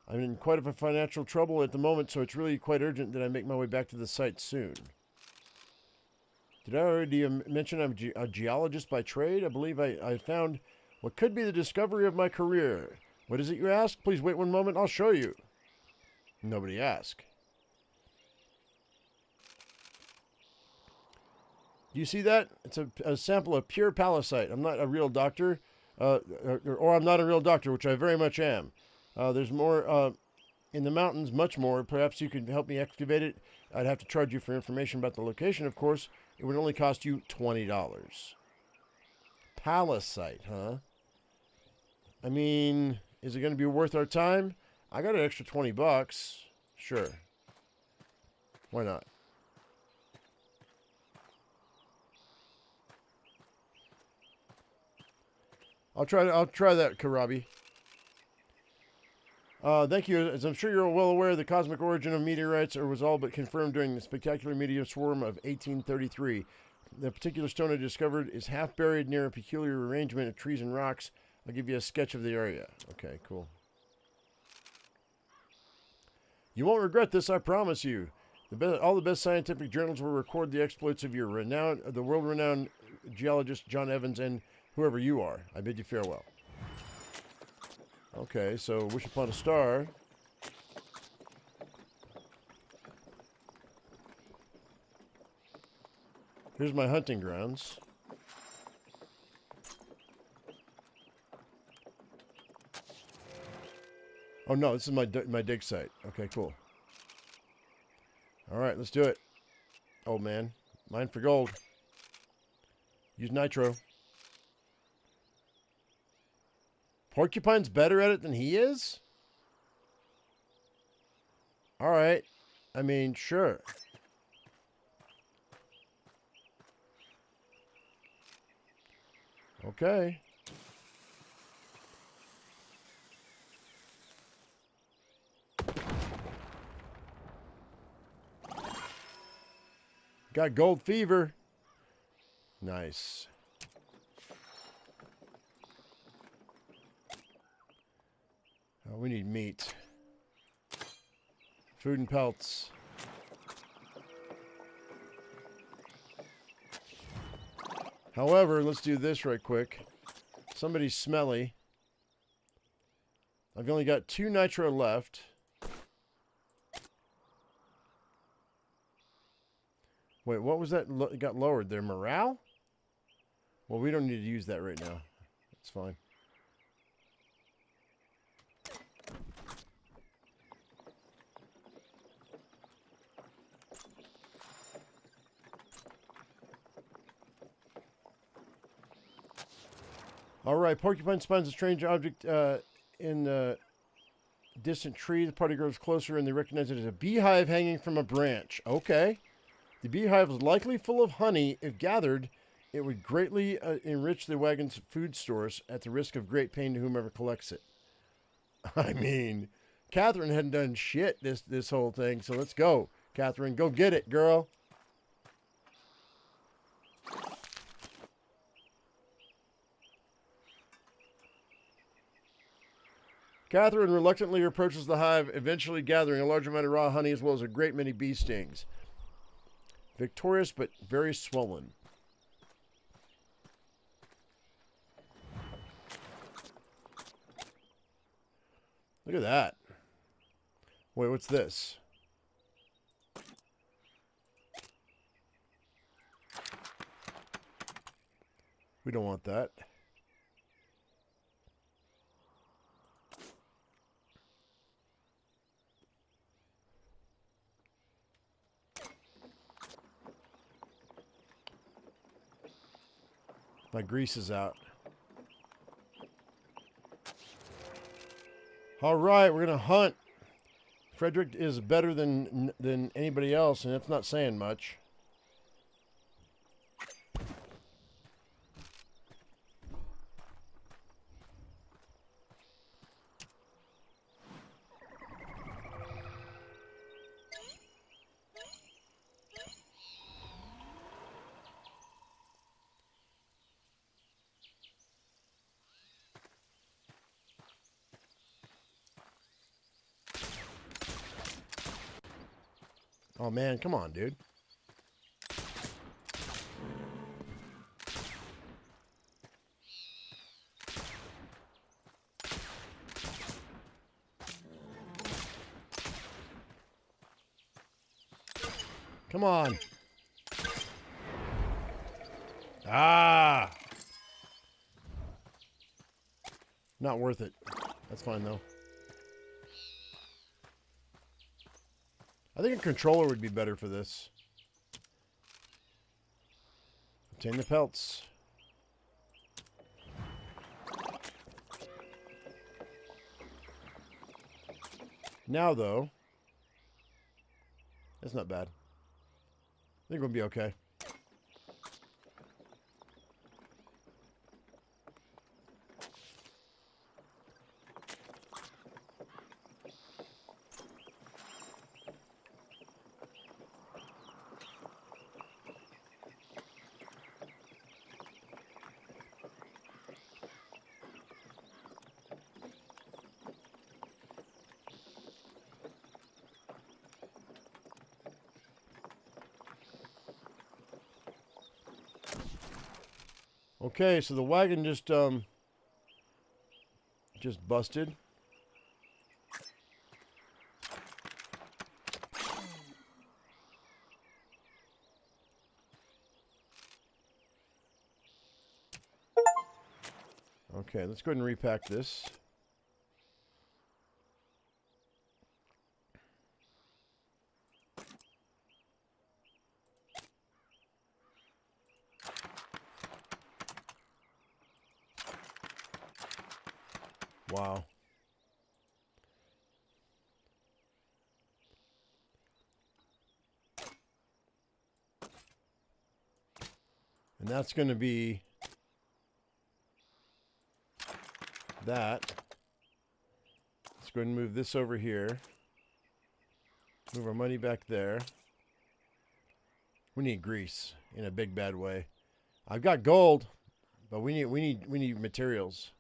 I'm in quite a financial trouble at the moment, so it's really quite urgent that I make my way back to the site soon. Did I already mention I'm a geologist by trade? I believe I found what could be the discovery of my career. What is it, you ask? Please wait one moment, I'll show you. Nobody asked. Do you see that? It's a sample of pure palisite. I'm not a real doctor, or I'm not a real doctor, which I very much am. There's more in the mountains, much more. Perhaps you could help me excavate it. I'd have to charge you for information about the location, of course. It would only cost you $20. Palisite, huh? I mean, is it going to be worth our time? I got an extra $20. Sure. Why not? I'll try that, Karabi. Thank you. As I'm sure you're well aware, the cosmic origin of meteorites was all but confirmed during the spectacular meteor swarm of 1833. The particular stone I discovered is half buried near a peculiar arrangement of trees and rocks. I'll give you a sketch of the area. Okay, cool. You won't regret this, I promise you. All the best scientific journals will record the exploits of the world-renowned geologist John Evans and whoever you are. I bid you farewell. Okay, so wish upon a star. Here's my hunting grounds. Oh no, this is my dig site. Okay, cool. All right, let's do it. Oh man, mine for gold. Use nitro. Porcupine's better at it than he is? All right. I mean, sure. Okay. Got gold fever. Nice. Oh, we need meat. Food and pelts. However, let's do this right quick. Somebody's smelly. I've only got 2 nitro left. Wait, what was that? It got lowered there. Morale? Well, we don't need to use that right now. It's fine. All right, porcupine finds a strange object in the distant tree. The party grows closer and they recognize it as a beehive hanging from a branch. Okay. The beehive is likely full of honey. If gathered, it would greatly enrich the wagon's food stores at the risk of great pain to whomever collects it. I mean, Catherine hadn't done shit this whole thing, so let's go. Catherine, go get it, girl. Catherine reluctantly approaches the hive, eventually gathering a large amount of raw honey as well as a great many bee stings. Victorious but very swollen. Look at that. Wait, what's this? We don't want that. My grease is out. All right, we're gonna hunt. Frederick is better than anybody else, and that's not saying much. Oh, man. Come on, dude. Come on. Ah! Not worth it. That's fine, though. I think a controller would be better for this. Obtain the pelts. Now, though, that's not bad. I think we'll be okay. Okay, so the wagon just busted. Okay, let's go ahead and repack this. Wow. And that's going to be that. Let's go ahead and move this over here. Move our money back there. We need grease in a big bad way. I've got gold, but we need materials.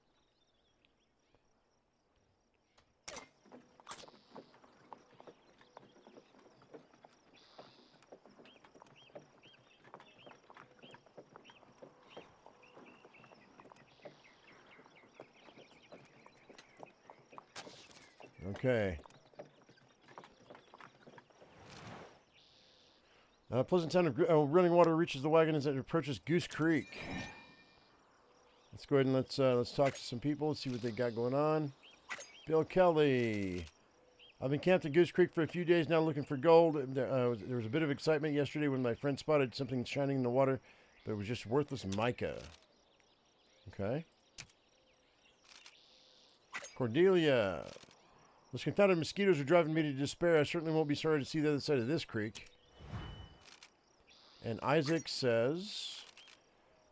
Okay. Pleasant town of running water reaches the wagon as it approaches Goose Creek. Let's go ahead and let's talk to some people. Let's see what they got going on. Bill Kelly. I've been camped at Goose Creek for a few days now looking for gold. There was a bit of excitement yesterday when my friend spotted something shining in the water, but it was just worthless mica. Okay. Cordelia. Those confounded mosquitoes are driving me to despair. I certainly won't be sorry to see the other side of this creek. And Isaac says,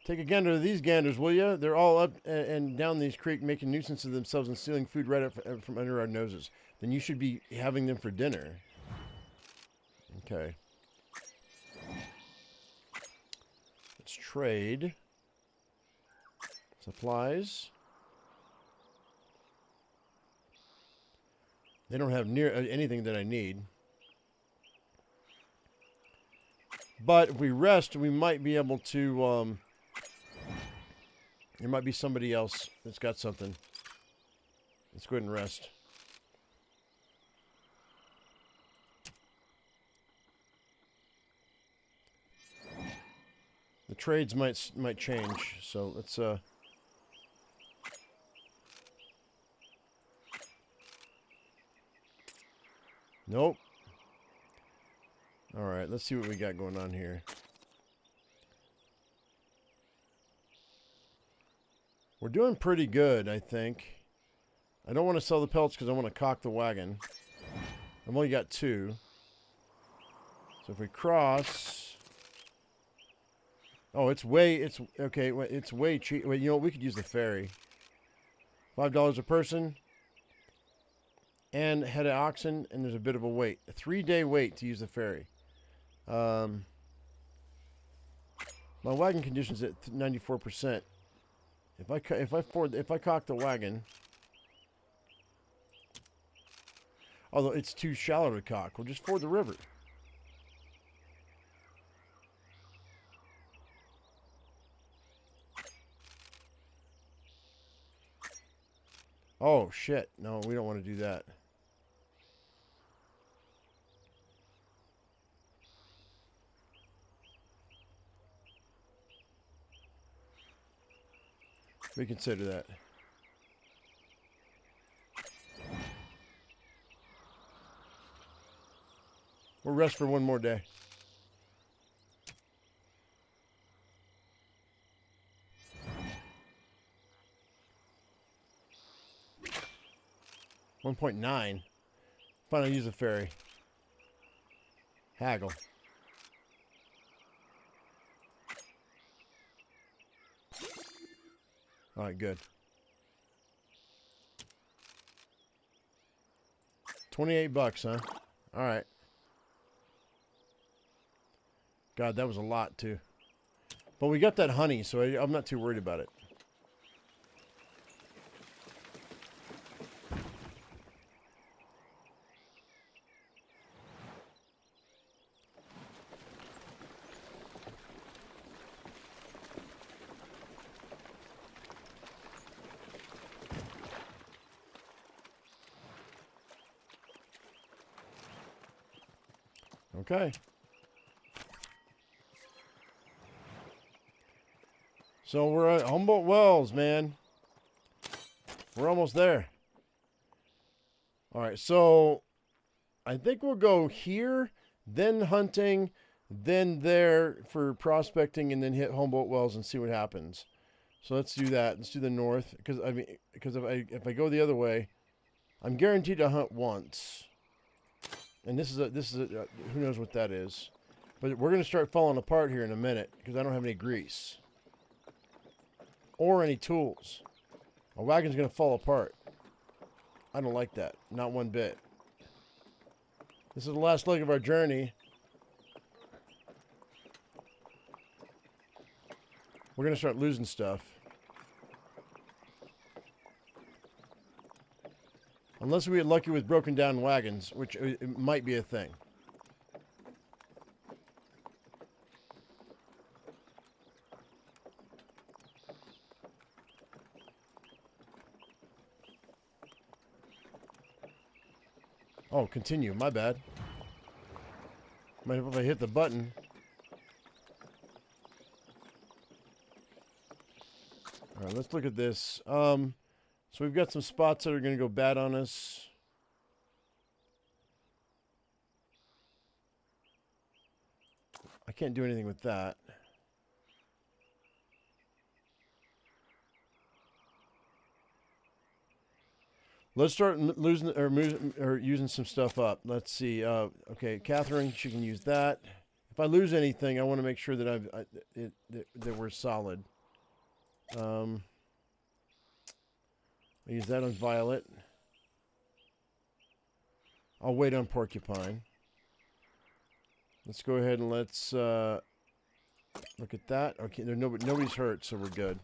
take a gander at these ganders, will you? They're all up and down these creek making nuisance of themselves and stealing food right up from under our noses. Then you should be having them for dinner. Okay. Let's trade. Supplies. They don't have near anything that I need. But if we rest, we might be able to, there might be somebody else that's got something. Let's go ahead and rest. The trades might change, so let's, nope. All right, let's see what we got going on here. We're doing pretty good, I think. I don't want to sell the pelts because I want to cock the wagon. I've only got 2. So if we cross... Oh, it's way cheap. Wait, you know what? We could use the ferry. $5 a person. And head of oxen, and there's a bit of a wait. A 3-day wait to use the ferry. My wagon condition's at 94%. If I cock the wagon, although it's too shallow to cock, we'll just ford the river. Oh, shit. No, we don't want to do that. Reconsider that. We'll rest for one more day. $1.9. Finally use a ferry. Haggle. All right, good. 28 bucks, huh? All right. God, that was a lot, too. But we got that honey, so I'm not too worried about it. Okay. So we're at Humboldt Wells, man. We're almost there. All right, so I think we'll go here, then hunting, then there for prospecting, and then hit Humboldt Wells and see what happens. So let's do that. Let's do the north, because if I go the other way, I'm guaranteed to hunt once. And this is who knows what that is. But we're going to start falling apart here in a minute because I don't have any grease. Or any tools. My wagon's going to fall apart. I don't like that. Not one bit. This is the last leg of our journey. We're going to start losing stuff. Unless we get lucky with broken down wagons, which it might be a thing. Oh, continue. My bad. Might have if I hit the button. All right, let's look at this. So we've got some spots that are going to go bad on us. I can't do anything with that. Let's start losing or using some stuff up. Let's see. Okay, Catherine, she can use that. If I lose anything, I want to make sure that that we're solid. I use that on Violet. I'll wait on Porcupine. Let's go ahead and let's look at that. Okay, nobody's hurt, so we're good.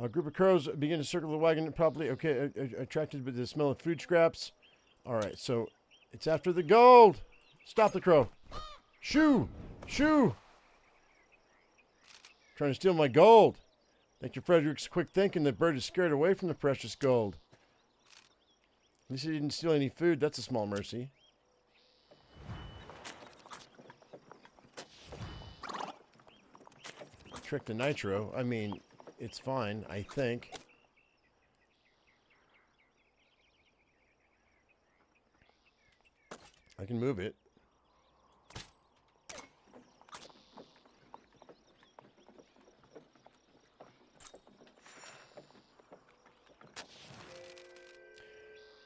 A group of crows begin to circle the wagon properly. Okay, attracted by the smell of food scraps. All right, so it's after the gold. Stop the crow. Shoo! Shoo! Trying to steal my gold. Thank you, Frederick's quick thinking. The bird is scared away from the precious gold. At least he didn't steal any food. That's a small mercy. Trick the nitro. I mean, it's fine, I think. I can move it.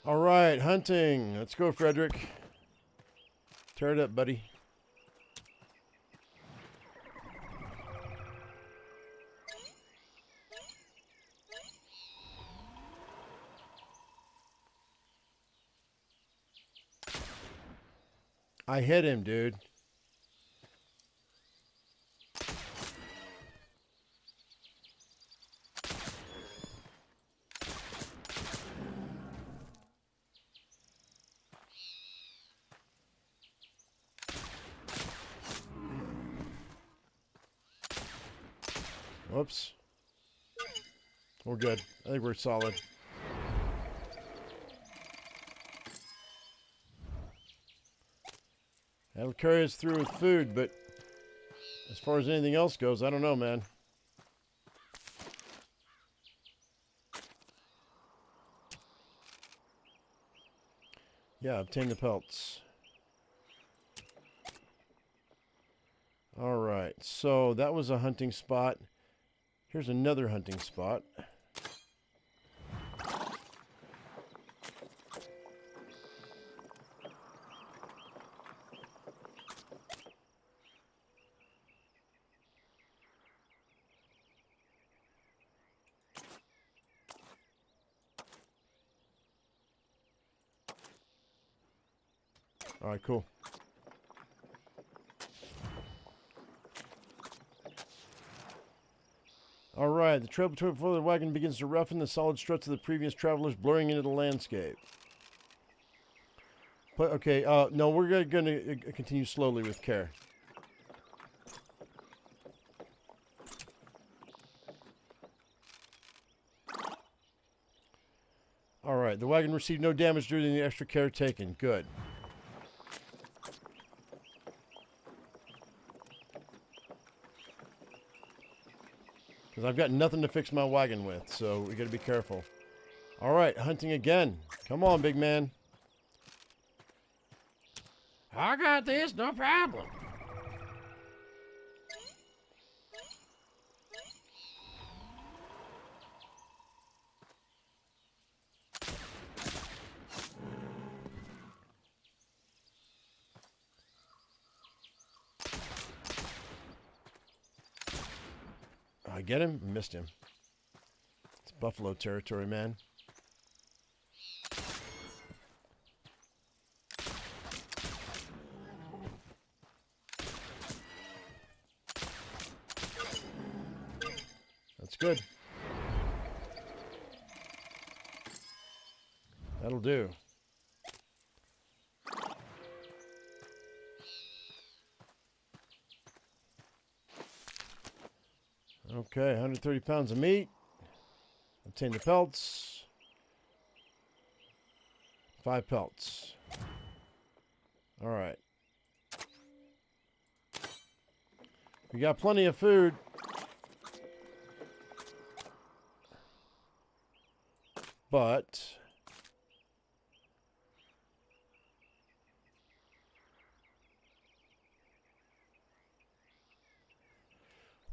All right, hunting. Let's go, Frederick. Tear it up, buddy. I hit him, dude. Whoops. We're good. I think we're solid. That'll carry us through with food, but as far as anything else goes, I don't know, man. Yeah, obtain the pelts. Alright, so that was a hunting spot. Here's another hunting spot. Alright, cool. Alright, the trail before the wagon begins to roughen the solid struts of the previous travelers, blurring into the landscape. But, okay, no, we're going to continue slowly with care. Alright, the wagon received no damage during the extra care taken. Good. Because I've got nothing to fix my wagon with, so we got to be careful. Alright, hunting again. Come on, big man. I got this, no problem. I get him? Missed him. It's buffalo territory, man. That's good. That'll do. Okay, 130 pounds of meat. Obtain the pelts. 5 pelts. All right. We got plenty of food. But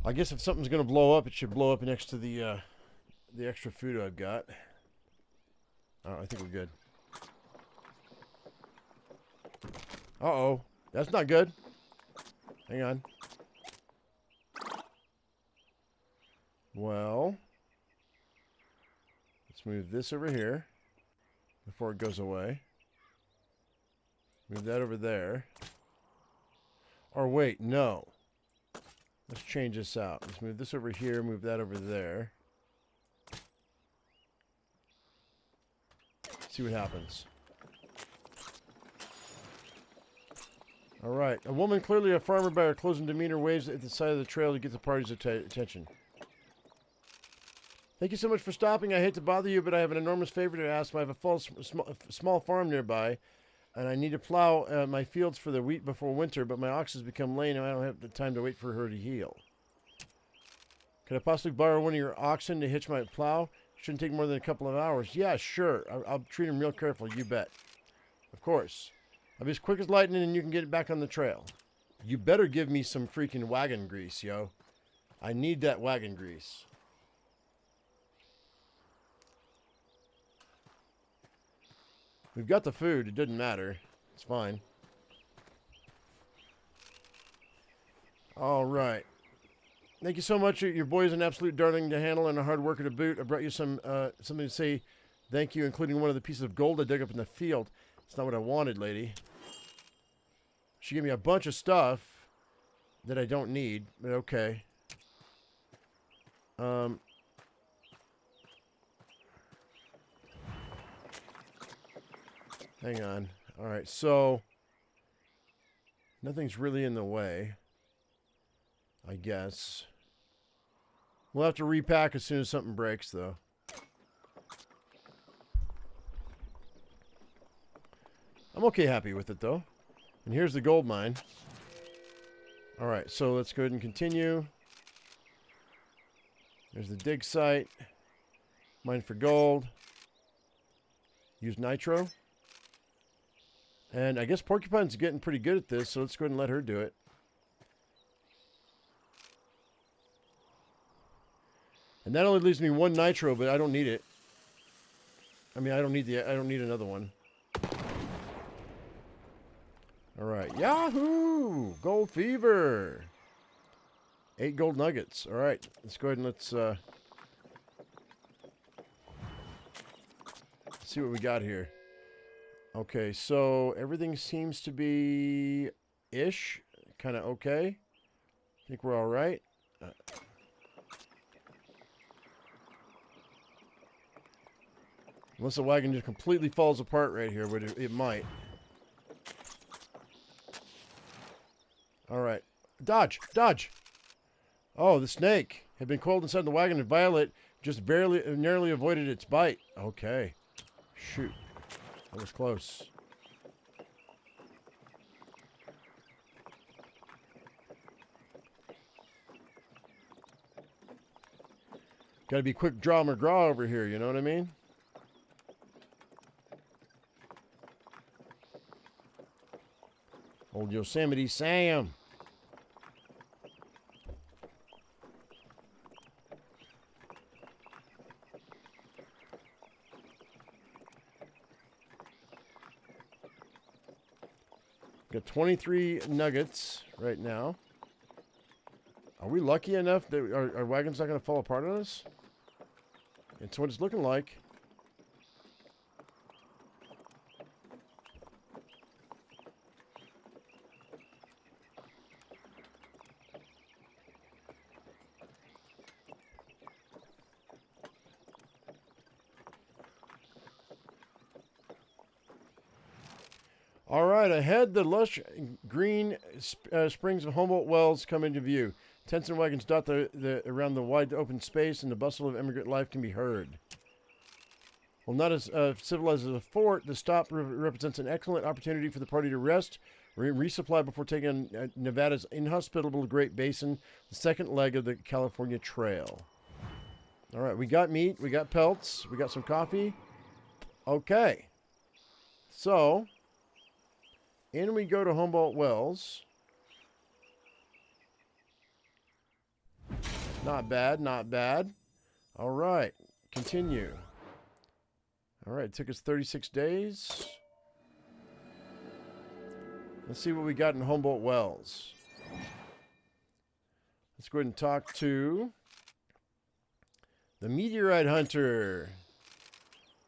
I guess if something's going to blow up, it should blow up next to the extra food I've got. I think we're good. Uh-oh. That's not good. Hang on. Well, let's move this over here before it goes away. Move that over there. Or wait, no. Let's change this out. Let's move this over here, move that over there. See what happens. Alright. A woman, clearly a farmer by her clothes and demeanor, waves at the side of the trail to get the party's attention. Thank you so much for stopping. I hate to bother you, but I have an enormous favor to ask. I have a small farm nearby, and I need to plow my fields for the wheat before winter, but my ox has become lame, and I don't have the time to wait for her to heal. Could I possibly borrow one of your oxen to hitch my plow? Shouldn't take more than a couple of hours. Yeah, sure. I'll treat him real careful, you bet. Of course. I'll be as quick as lightning, and you can get it back on the trail. You better give me some freaking wagon grease, yo. I need that wagon grease. We've got the food. It doesn't matter. It's fine. All right. Thank you so much. Your boy is an absolute darling to handle and a hard worker to boot. I brought you something to say thank you, including one of the pieces of gold I dug up in the field. It's not what I wanted, lady. She gave me a bunch of stuff that I don't need, but okay. Hang on. All right, so nothing's really in the way, I guess. We'll have to repack as soon as something breaks, though. I'm okay happy with it, though. And here's the gold mine. All right, so let's go ahead and continue. There's the dig site. Mine for gold. Use nitro. And I guess Porcupine's getting pretty good at this, so let's go ahead and let her do it. And that only leaves me one nitro, but I don't need it. I mean, I don't need another one. All right, Yahoo! Gold fever. 8 gold nuggets. All right, let's go ahead and let's see what we got here. Okay, so everything seems to be ish, kind of okay. I think we're all right. Unless the wagon just completely falls apart right here, but it might. All right. Dodge! Dodge! Oh, the snake had been coiled inside the wagon, and Violet just narrowly avoided its bite. Okay. Shoot. That was close. Gotta be quick draw McGraw over here, you know what I mean? Old Yosemite Sam. Got 23 nuggets right now. Are we lucky enough that our wagon's not going to fall apart on us? It's what it's looking like. All right, ahead, the lush green springs of Humboldt Wells come into view. Tents and wagons dot around the wide open space, and the bustle of immigrant life can be heard. While not as civilized as a fort, the stop represents an excellent opportunity for the party to rest, resupply before taking on Nevada's inhospitable Great Basin, the second leg of the California Trail. All right, we got meat, we got pelts, we got some coffee. Okay. So, in we go to Humboldt Wells. Not bad, not bad. All right, continue. All right, it took us 36 days. Let's see what we got in Humboldt Wells. Let's go ahead and talk to the meteorite hunter.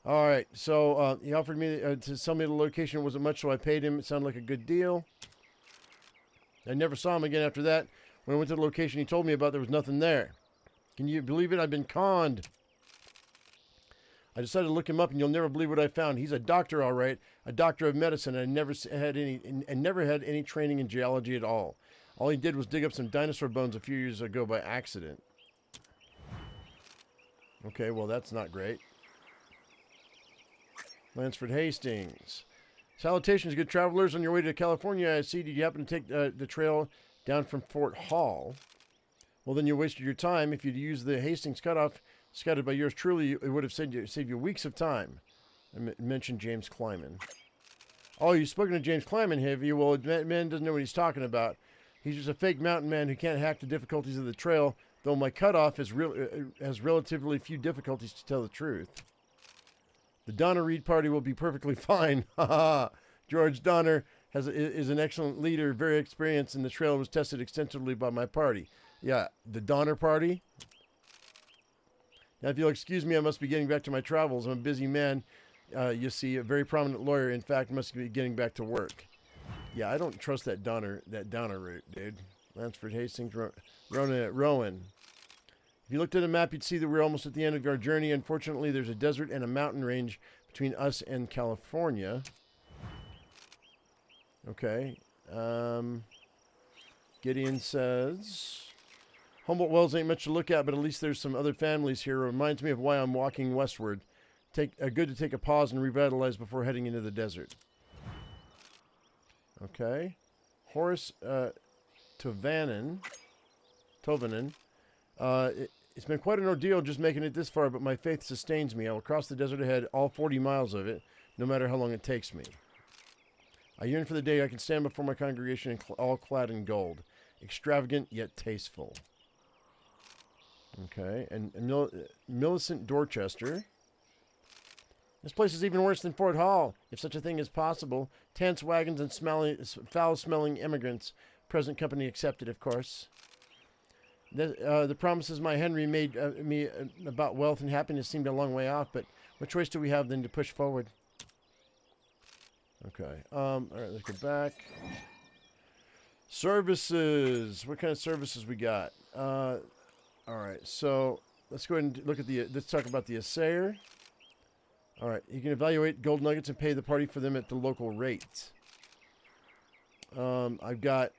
All right, so he offered me to sell me the location. It wasn't much, so I paid him. It sounded like a good deal. I never saw him again after that. When I went to the location he told me about, there was nothing there. Can you believe it? I've been conned. I decided to look him up, and you'll never believe what I found. He's a doctor, all right, a doctor of medicine, and never had any training in geology at all. All he did was dig up some dinosaur bones a few years ago by accident. Okay, well, that's not great. Lansford Hastings. Salutations, good travelers. On your way to California, I see. Did you happen to take the trail down from Fort Hall? Well, then you wasted your time. If you'd used the Hastings cutoff scouted by yours truly, it would have saved you weeks of time. I mentioned James Kleiman. Oh, you've spoken to James Kleiman, have you? Well, man doesn't know what he's talking about. He's just a fake mountain man who can't hack the difficulties of the trail, though my cutoff has relatively few difficulties, to tell the truth. The Donner Reed party will be perfectly fine. George Donner is an excellent leader, very experienced, and the trail was tested extensively by my party. Yeah, the Donner party. Now, if you'll excuse me, I must be getting back to my travels. I'm a busy man. You see, a very prominent lawyer, in fact, must be getting back to work. Yeah, I don't trust that Donner route, dude. Lansford Hastings, Rowan. If you looked at a map, you'd see that we're almost at the end of our journey. Unfortunately, there's a desert and a mountain range between us and California. Okay. Gideon says, Humboldt Wells ain't much to look at, but at least there's some other families here. It reminds me of why I'm walking westward. Good to take a pause and revitalize before heading into the desert. Okay. Horace Tovanen. It's been quite an ordeal just making it this far, but my faith sustains me. I will cross the desert ahead, all 40 miles of it, no matter how long it takes me. I yearn for the day I can stand before my congregation all clad in gold. Extravagant, yet tasteful. Okay, and Millicent Dorchester. This place is even worse than Fort Hall, if such a thing is possible. Tents, wagons, and foul-smelling immigrants. Present company accepted, of course. The promises my Henry made me about wealth and happiness seemed a long way off, but what choice do we have then to push forward? Okay, all right, let's go back. Services. What kind of services we got? All right, so let's go ahead and look at let's talk about the assayer. All right, you can evaluate gold nuggets and pay the party for them at the local rate. I've got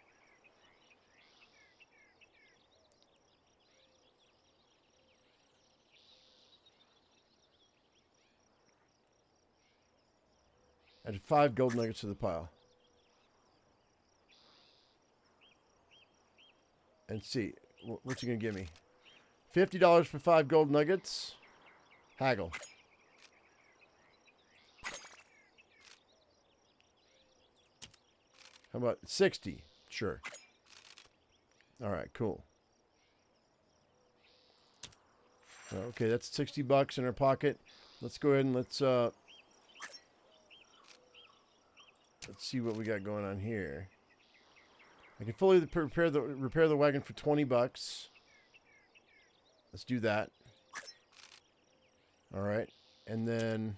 add 5 gold nuggets to the pile. And see, what's he going to give me? $50 for 5 gold nuggets. Haggle. How about 60? Sure. All right, cool. Okay, that's $60 in our pocket. Let's go ahead and let's see what we got going on here. I can fully repair the wagon for $20. Let's do that. All right, and then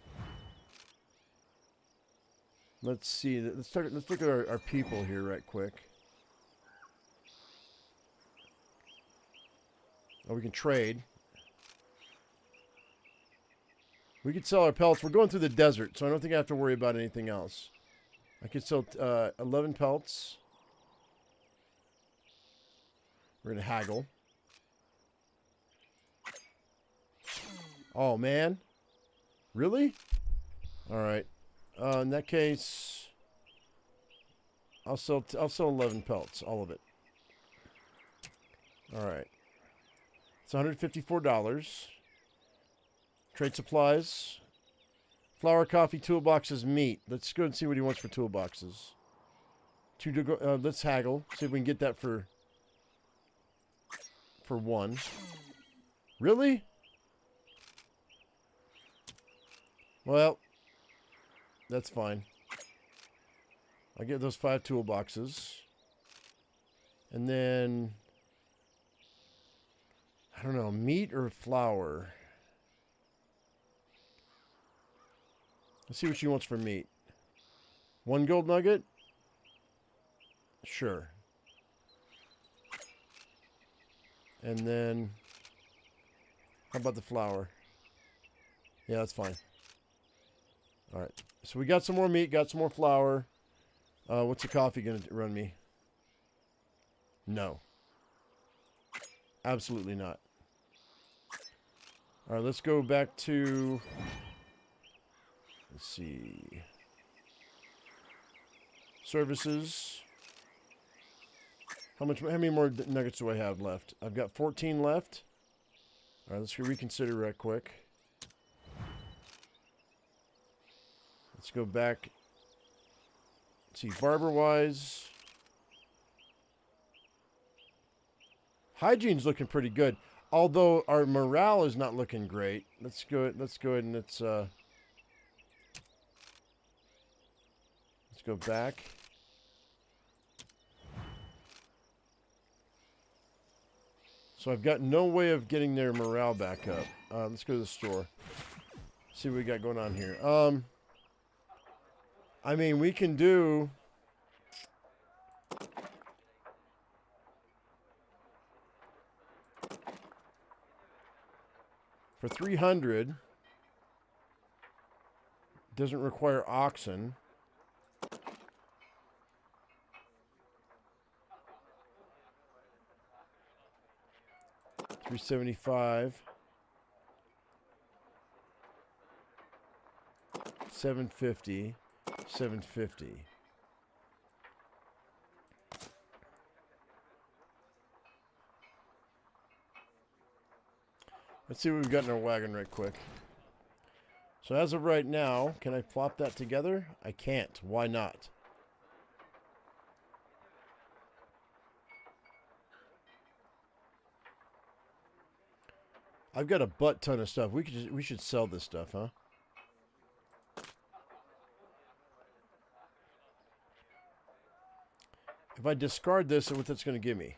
let's see. Let's look at our people here right quick. Oh, we can trade. We could sell our pelts. We're going through the desert, so I don't think I have to worry about anything else. I could sell 11 pelts. We're going to haggle. Oh, man. Really? All right. In that case, I'll sell 11 pelts, all of it. All right. It's $154. Trade supplies. Flour, coffee, toolboxes, meat. Let's go and see what he wants for toolboxes. Let's haggle. See if we can get that for 1. Really? Well, that's fine. I'll get those 5 toolboxes. And then, I don't know, meat or flour? Let's see what she wants for meat. 1 gold nugget? Sure. And then, how about the flour? Yeah, that's fine. All right. So we got some more meat, got some more flour. What's the coffee going to run me? No. Absolutely not. All right, let's go back to... Let's see. Services. How many more nuggets do I have left? I've got 14 left. All right, let's reconsider right quick. Let's go back. Let's see, barber-wise. Hygiene's looking pretty good. Although our morale is not looking great. Let's go ahead and let's go back. So I've got no way of getting their morale back up. Let's go to the store. See what we got going on here. I mean, we can do... For 300, doesn't require oxen. 375. 750. 750. Let's see what we've got in our wagon right quick. So as of right now, can I plop that together? I can't. Why not? I've got a butt ton of stuff. We should sell this stuff, huh? If I discard this, what that's going to give me?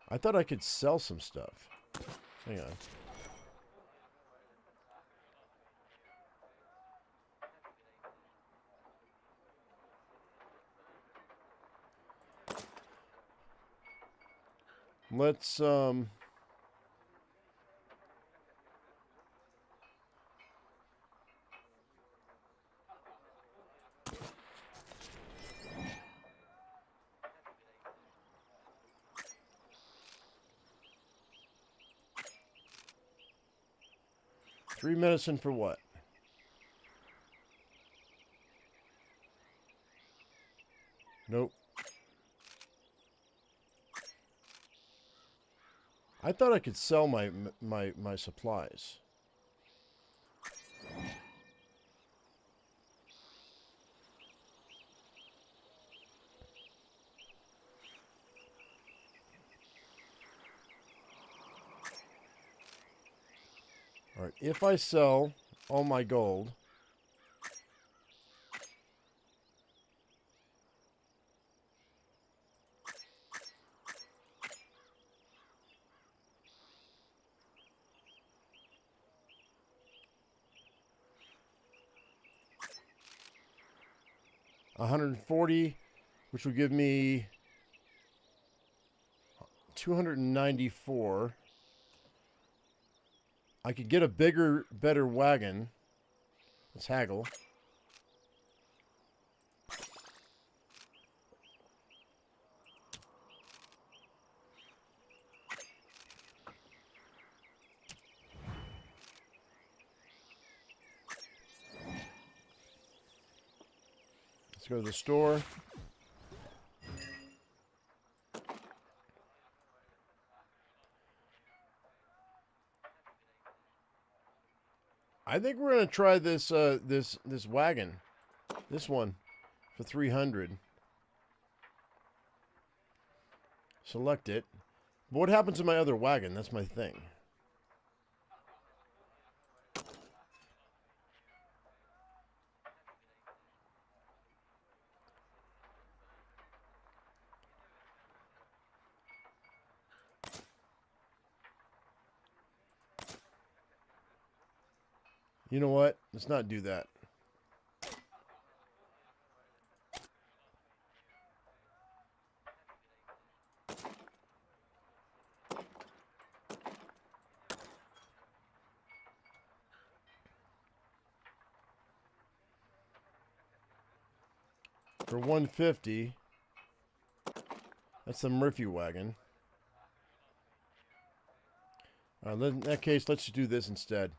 I thought I could sell some stuff. Hang on. Let's 3 medicine for what? Nope. I thought I could sell my supplies. All right, if I sell all my gold, $140, which will give me 294. I could get a bigger, better wagon. Let's haggle. Let's go to the store. I think we're gonna try this this wagon, this one, for 300. Select it. But what happens to my other wagon? That's my thing. You know what? Let's not do that. For 150, that's the Murphy wagon. In that case, let's just do this instead.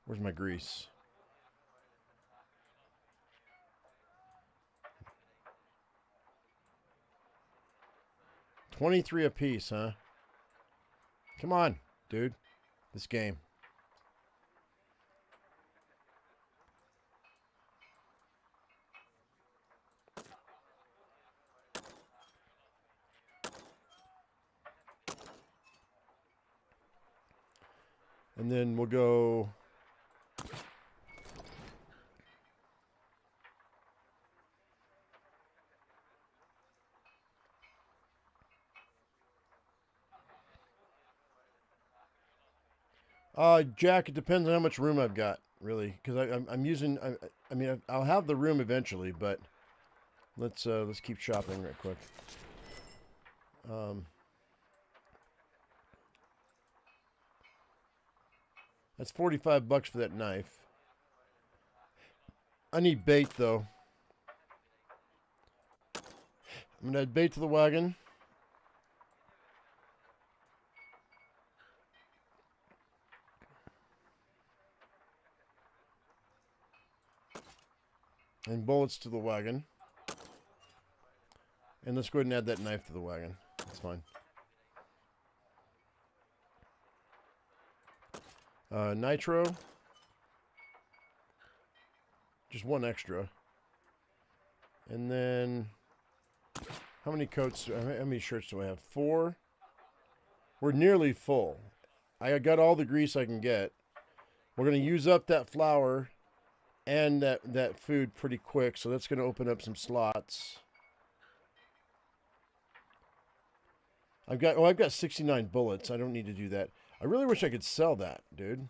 Where's my grease? $23 a piece, huh? Come on, dude. This game. And then we'll go... Jack, it depends on how much room I've got, really. Because I'm using... I mean, I'll have the room eventually, but... Let's keep shopping right quick. That's $45 for that knife. I need bait though. I'm gonna add bait to the wagon. And bullets to the wagon. And let's go ahead and add that knife to the wagon. That's fine. Nitro. Just one extra. And then, how many coats, how many shirts do I have? 4. We're nearly full. I got all the grease I can get. We're going to use up that flour and that food pretty quick, so that's going to open up some slots. I've got 69 bullets. I don't need to do that. I really wish I could sell that, dude.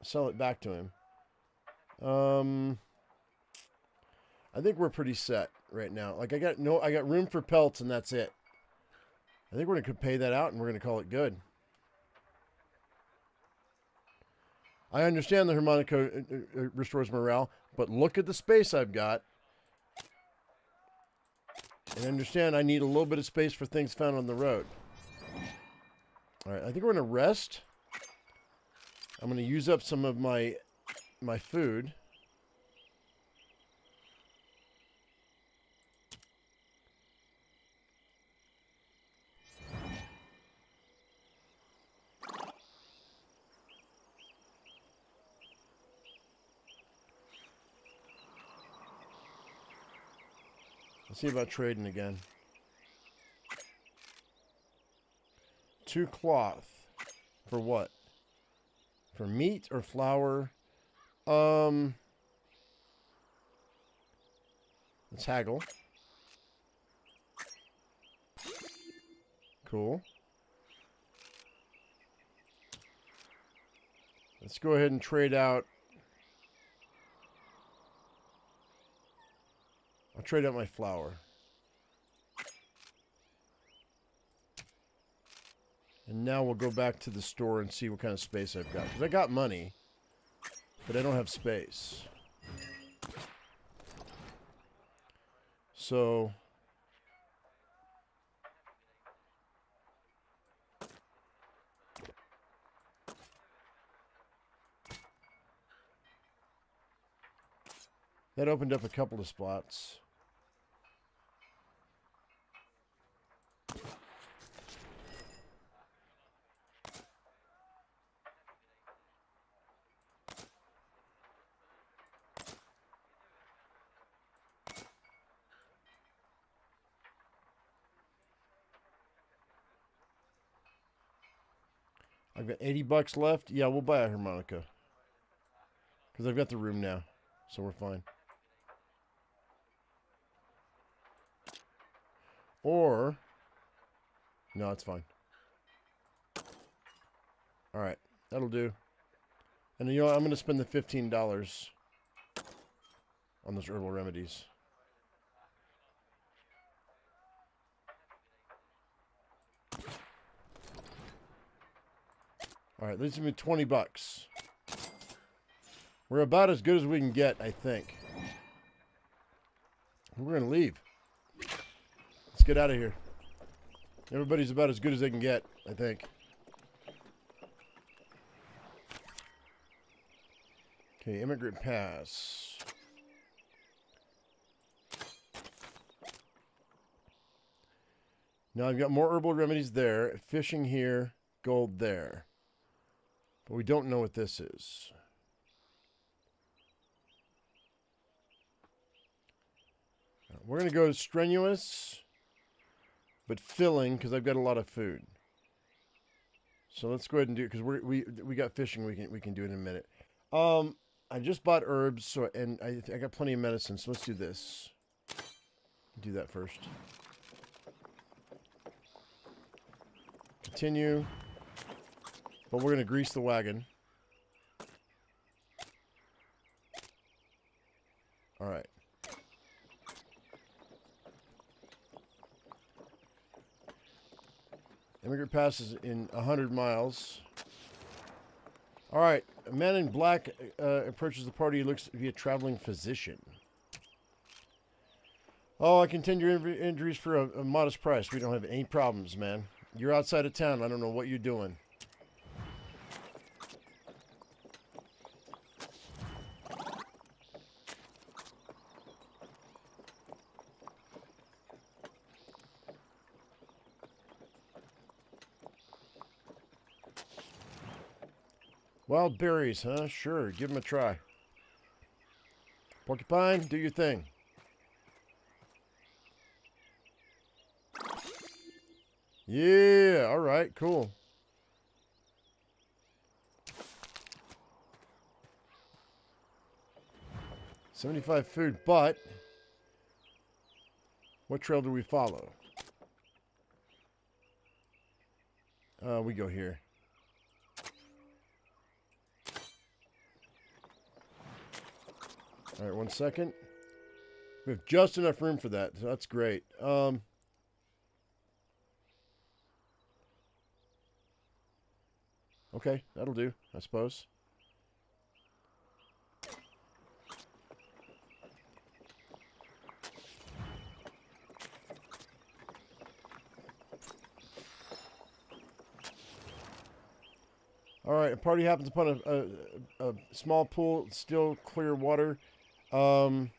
Sell it back to him. I think we're pretty set right now. Like I got room for pelts and that's it. I think we're going to pay that out and we're going to call it good. I understand the harmonica restores morale, but look at the space I've got. And understand I need a little bit of space for things found on the road. All right, I think we're going to rest. I'm going to use up some of my food. Let's see about trading again. 2 cloth. For what? For meat or flour? Let's haggle. Cool. Let's go ahead and trade out. I'll trade out my flour. And now we'll go back to the store and see what kind of space I've got. Because I got money, but I don't have space. So that opened up a couple of spots. I've got $80 left. Yeah, we'll buy a harmonica. Because I've got the room now. So we're fine. Or, no, it's fine. All right, that'll do. And you know what? I'm going to spend the $15 on those herbal remedies. All right, leaves me $20. We're about as good as we can get, I think. We're going to leave. Let's get out of here. Everybody's about as good as they can get, I think. Okay, immigrant pass. Now I've got more herbal remedies there. Fishing here, gold there. But we don't know what this is. We're going to go strenuous, but filling, because I've got a lot of food. So let's go ahead and do it, because we got fishing. We can do it in a minute. I just bought herbs, so and I got plenty of medicine. So let's do this. Do that first. Continue. But we're going to grease the wagon. All right. Immigrant Pass is in 100 miles. All right. A man in black approaches the party. He looks to be a traveling physician. Oh, I can tend your injuries for a modest price. We don't have any problems, man. You're outside of town. I don't know what you're doing. Wild berries, huh? Sure, give them a try. Porcupine, do your thing. Yeah, all right, cool. $75 food, but what trail do we follow? We go here. All right, 1 second. We have just enough room for that, so that's great. Okay, that'll do, I suppose. All right, a party happens upon a small pool, still clear water. A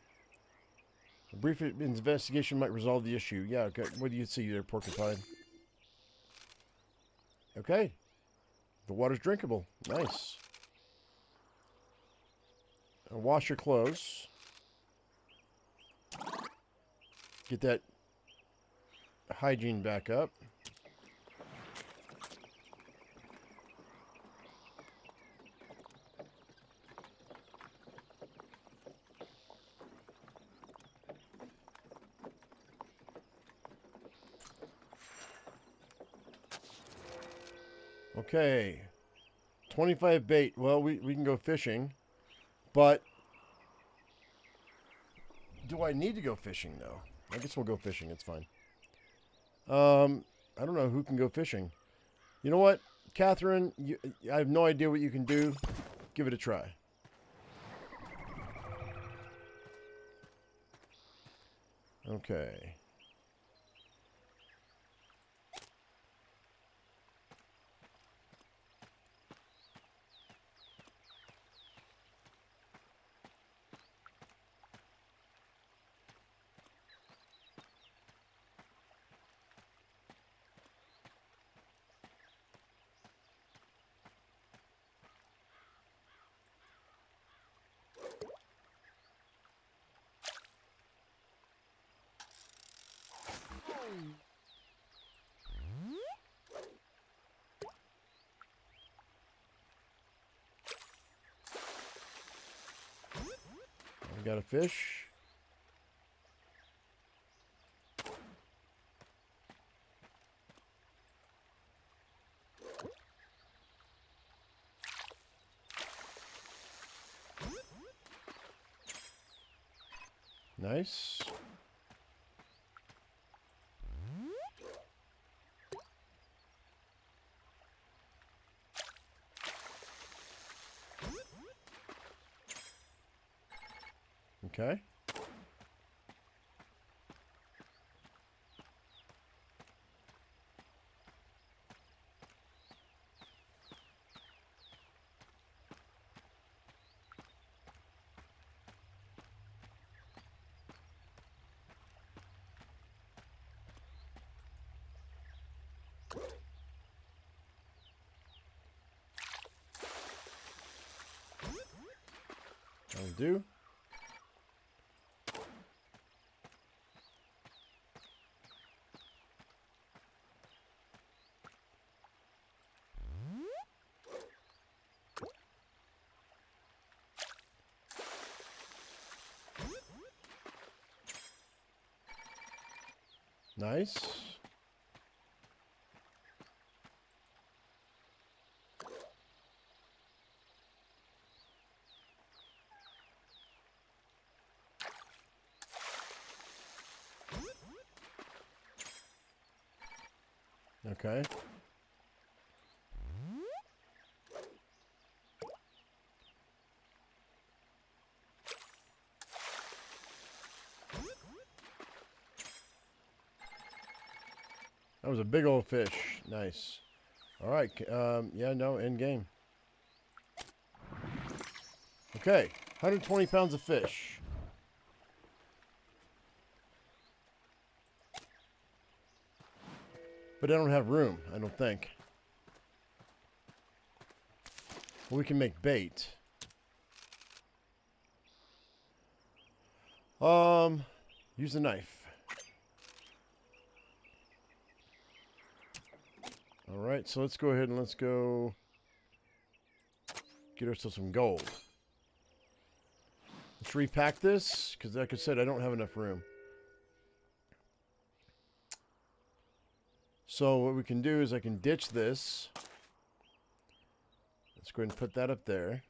brief investigation might resolve the issue. Yeah, okay. What do you see there, Porcupine? Okay. The water's drinkable. Nice. Wash your clothes. Get that hygiene back up. Okay. 25 bait. Well, we can go fishing. But do I need to go fishing, though? I guess we'll go fishing. It's fine. I don't know who can go fishing. You know what, Catherine? I have no idea what you can do. Give it a try. Okay. I got a fish. Nice. Okay. That'll do. Nice. Okay. That was a big old fish. Nice. All right. Yeah, no, end game. Okay. 120 pounds of fish. But I don't have room, I don't think. Well, we can make bait. Use a knife. All right, so let's go ahead and let's go get ourselves some gold. Let's repack this, because like I said, I don't have enough room. So what we can do is I can ditch this. Let's go ahead and put that up there.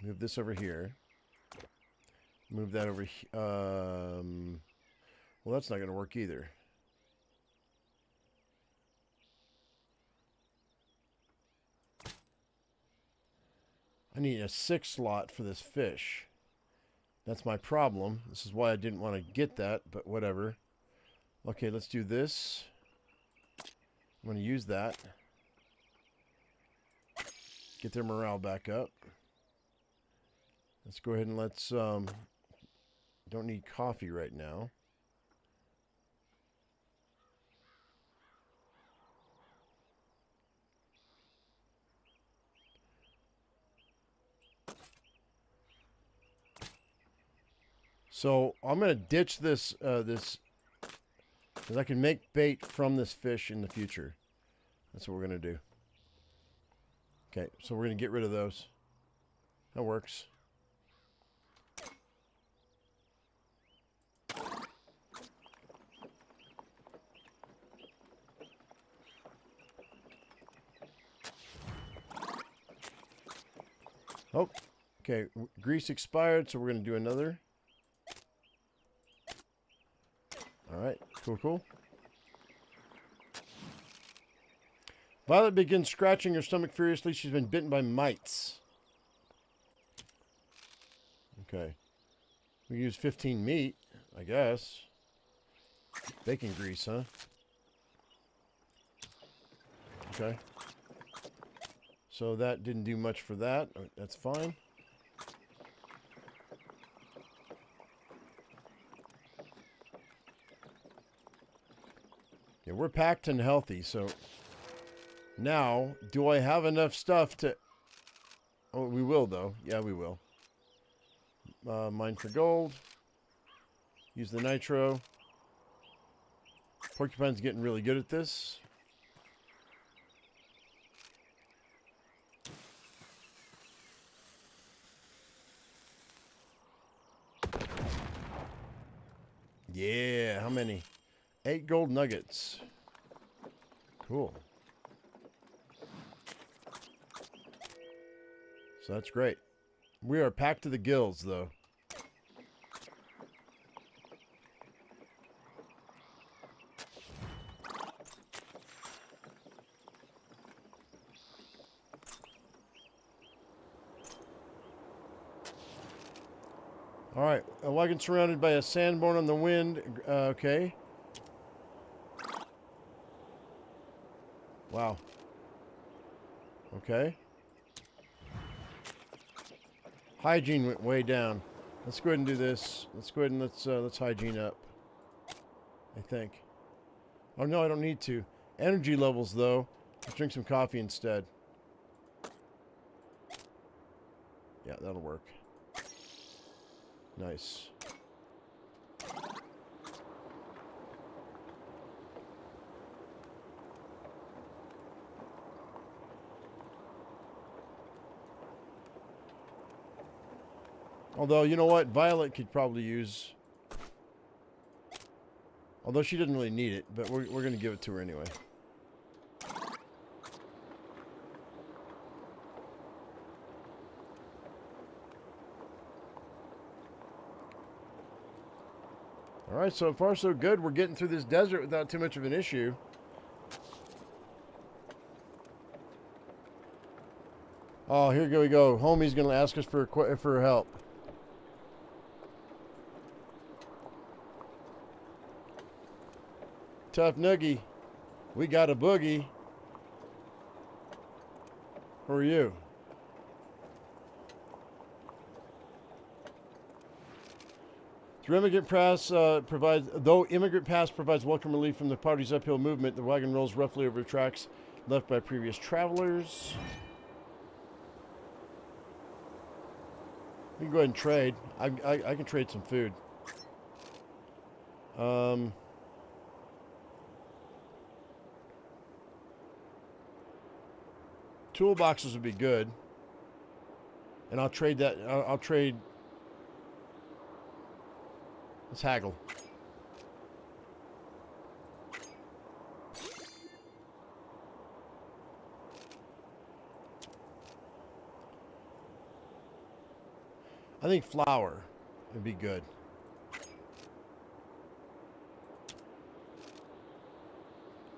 Move this over here. Move that over here. Well, that's not going to work either. I need a 6 slot for this fish. That's my problem. This is why I didn't want to get that, but whatever. Okay, let's do this. I'm going to use that. Get their morale back up. Let's go ahead and let's... don't need coffee right now. So I'm going to ditch this, because I can make bait from this fish in the future. That's what we're going to do. Okay, so we're going to get rid of those. That works. Oh, okay. Grease expired, so we're going to do another. All right, cool, cool. Violet begins scratching her stomach furiously. She's been bitten by mites. Okay. We use 15 meat, I guess. Bacon grease, huh? Okay. So that didn't do much for that. That's fine. Yeah, we're packed and healthy, so... Now, do I have enough stuff to... Oh, we will, though. Yeah, we will. Mine for gold. Use the nitro. Porcupine's getting really good at this. Yeah, how many? 8 gold nuggets. Cool. So that's great. We are packed to the gills, though. All right, a wagon surrounded by a sandborn on the wind. Okay. Wow. Okay. Hygiene went way down. Let's go ahead and do this. Let's go ahead and let's hygiene up. I think. Oh no, I don't need to. Energy levels though. Let's drink some coffee instead. Yeah, that'll work. Nice. Although, you know what? Violet could probably use... Although she didn't really need it, but we're going to give it to her anyway. Alright, so far so good. We're getting through this desert without too much of an issue. Oh, here we go. Homie's gonna ask us for help. Tough noogie. We got a boogie. Who are you? Immigrant Pass Immigrant Pass provides welcome relief from the party's uphill movement, the wagon rolls roughly over tracks left by previous travelers. We can go ahead and trade. I can trade some food. Toolboxes would be good. And I'll trade that. I'll trade. Let's haggle. I think flour would be good.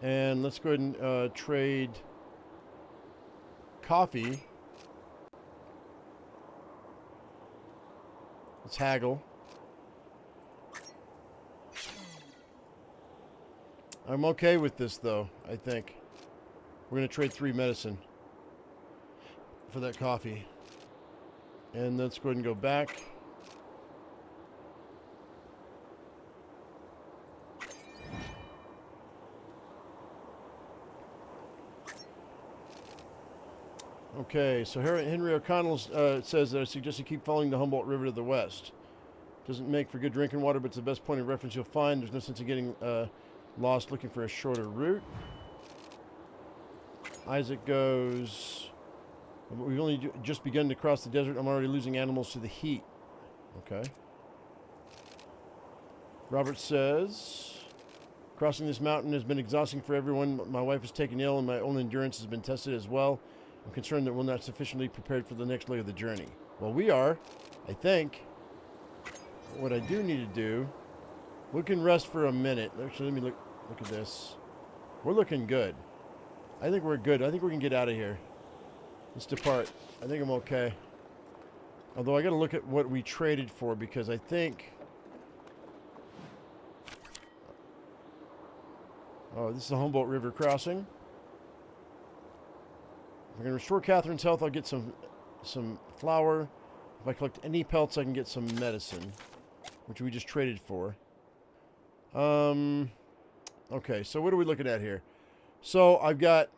And let's go ahead and trade coffee. Let's haggle. I'm okay with this, though, I think. We're going to trade 3 medicine for that coffee. And let's go ahead and go back. Okay, so Henry O'Connell says that I suggest you keep following the Humboldt River to the west. Doesn't make for good drinking water, but it's the best point of reference you'll find. There's no sense in getting lost looking for a shorter route. Isaac goes, we've only just begun to cross the desert. I'm already losing animals to the heat. Okay. Robert says, crossing this mountain has been exhausting for everyone. My wife is taken ill and my own endurance has been tested as well. I'm concerned that we're not sufficiently prepared for the next leg of the journey. Well, we are, I think. What I do need to do, we can rest for a minute. Actually, let me look at this. We're looking good. I think we're good. I think we can get out of here. Let's depart. I think I'm okay. Although I got to look at what we traded for, because I think... Oh, this is the Humboldt River crossing. If we're going to restore Catherine's health, I'll get some flour. If I collect any pelts, I can get some medicine, which we just traded for. Okay, so what are we looking at here? So I've got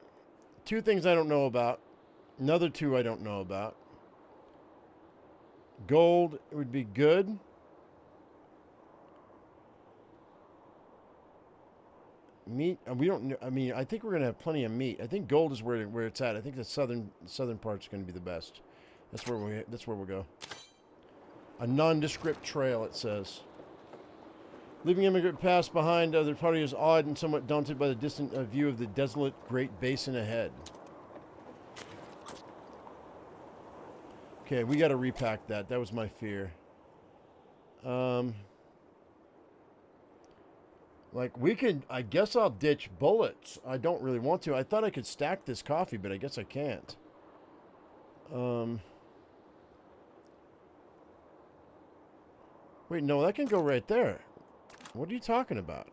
2 things I don't know about. Another 2 I don't know about. Gold would be good. Meat, we don't know. I mean, I think we're going to have plenty of meat. I think gold is where it's at. I think the southern part's going to be the best. That's where we'll go. A nondescript trail, it says. Leaving Immigrant Pass behind, the party is awed and somewhat daunted by the distant view of the desolate Great Basin ahead. Okay, we got to repack that. That was my fear. Like, we can... I guess I'll ditch bullets. I don't really want to. I thought I could stack this coffee, but I guess I can't. Wait, no, that can go right there. What are you talking about?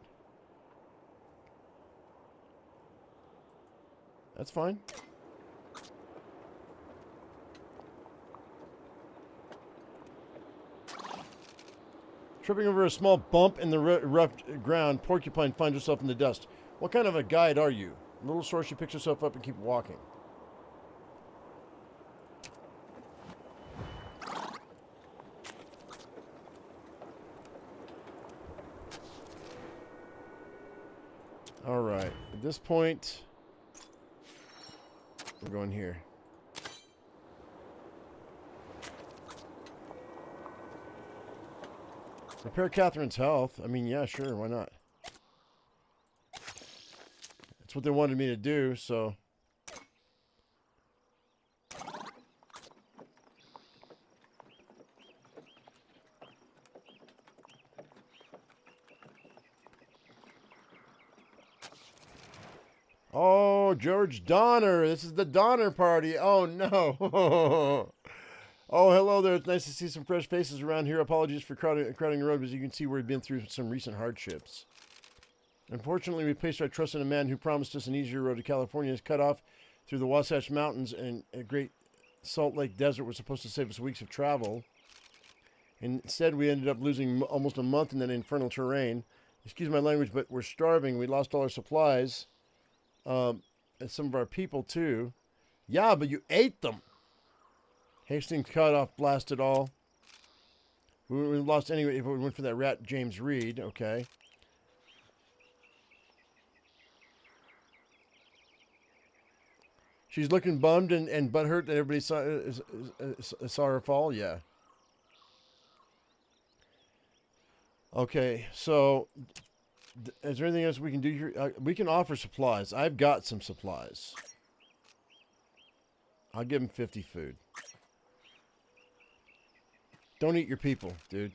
That's fine. Tripping over a small bump in the rough ground, Porcupine finds herself in the dust. What kind of a guide are you? A little sore, she picks herself up and keeps walking. All right. At this point, we're going here. Repair Catherine's health. I mean, yeah, sure, why not? That's what they wanted me to do, so... Oh, George Donner. This is the Donner party. Oh, no. Oh, hello there. It's nice to see some fresh faces around here. Apologies for crowding the road, but as you can see, we've been through some recent hardships. Unfortunately, we placed our trust in a man who promised us an easier road to California. Is cut off through the Wasatch Mountains, and a great Salt Lake Desert was supposed to save us weeks of travel. And instead, we ended up losing almost a month in that infernal terrain. Excuse my language, but we're starving. We lost all our supplies. And some of our people, too. Yeah, but you ate them. Hastings cut off, blasted all. We lost anyway if we went for that rat James Reed. Okay. She's looking bummed and butthurt that everybody saw her fall. Yeah. Okay, so is there anything else we can do here? We can offer supplies. I've got some supplies. I'll give him 50 food. Don't eat your people, dude.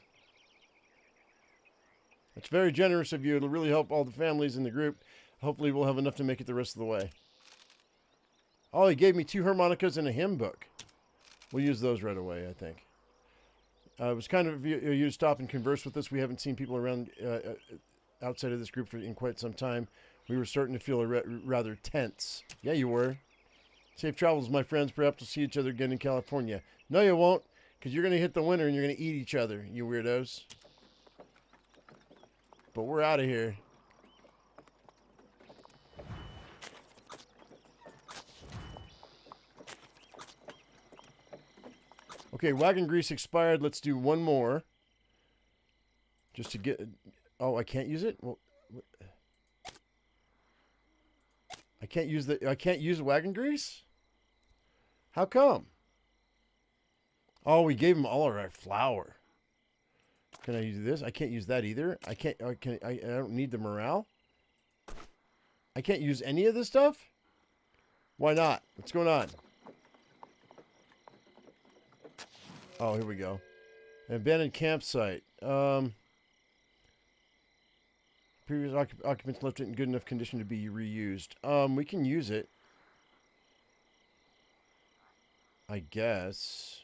It's very generous of you. It'll really help all the families in the group. Hopefully we'll have enough to make it the rest of the way. Oh, he gave me 2 harmonicas and a hymn book. We'll use those right away, I think. It was kind of you to stop and converse with us. We haven't seen people around outside of this group in quite some time. We were starting to feel rather tense. Yeah, you were. Safe travels, my friends. Perhaps we'll see each other again in California. No, you won't, because you're going to hit the winter and you're going to eat each other, you weirdos. But we're out of here. Okay, wagon grease expired. Let's do one more. Just to get... Oh, I can't use it? Well, I can't use wagon grease? How come? Oh, we gave him all of our flour. Can I use this? I can't use that either. I can't... I don't need the morale. I can't use any of this stuff? Why not? What's going on? Oh, here we go. An abandoned campsite. Previous occupants left it in good enough condition to be reused. We can use it. I guess.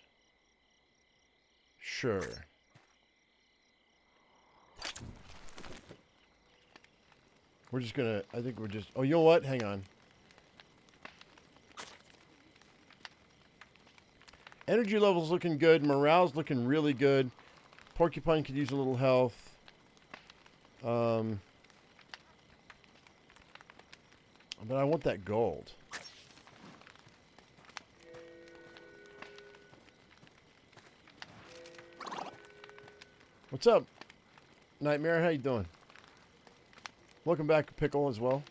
Sure. We're just gonna... I think we're just... Oh, you know what? Hang on. Energy level's looking good. Morale's looking really good. Porcupine could use a little health. But I want that gold. What's up, Nightmare? How you doing? Welcome back, Pickle, as well.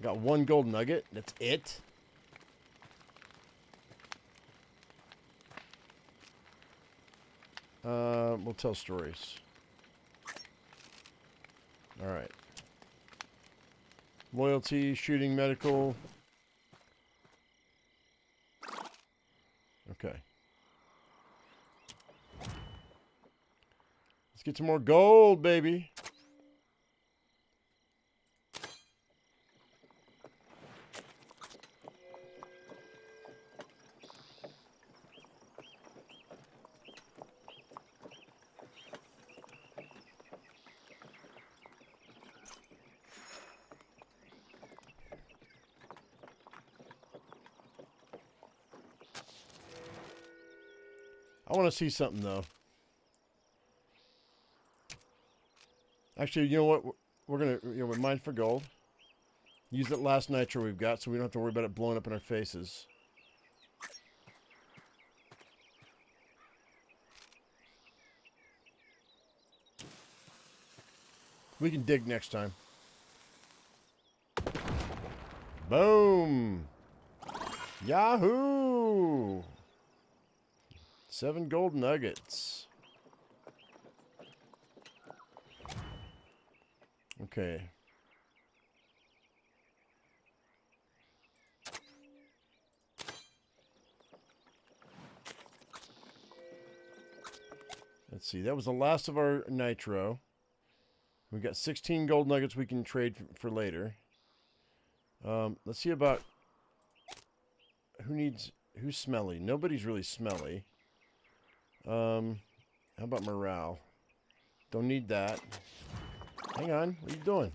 Got 1 gold nugget. That's it. We'll tell stories. All right. Loyalty, shooting, medical. Okay. Let's get some more gold, baby. I want to see something, though. Actually, you know what? We're going to, we're mine for gold. Use that last nitro we've got so we don't have to worry about it blowing up in our faces. We can dig next time. Boom! Yahoo! 7 gold nuggets. Okay. Let's see. That was the last of our nitro. We've got 16 gold nuggets we can trade for later. Let's see about who's smelly. Nobody's really smelly. How about morale? Don't need that. Hang on. What are you doing?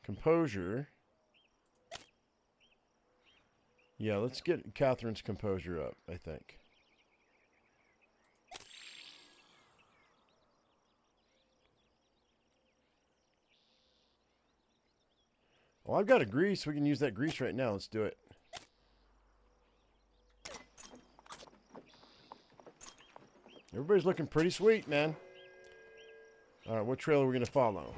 Composure. Yeah, let's get Catherine's composure up, I think. Well, I've got a grease. We can use that grease right now. Let's do it. Everybody's looking pretty sweet, man. All right, what trail are we going to follow?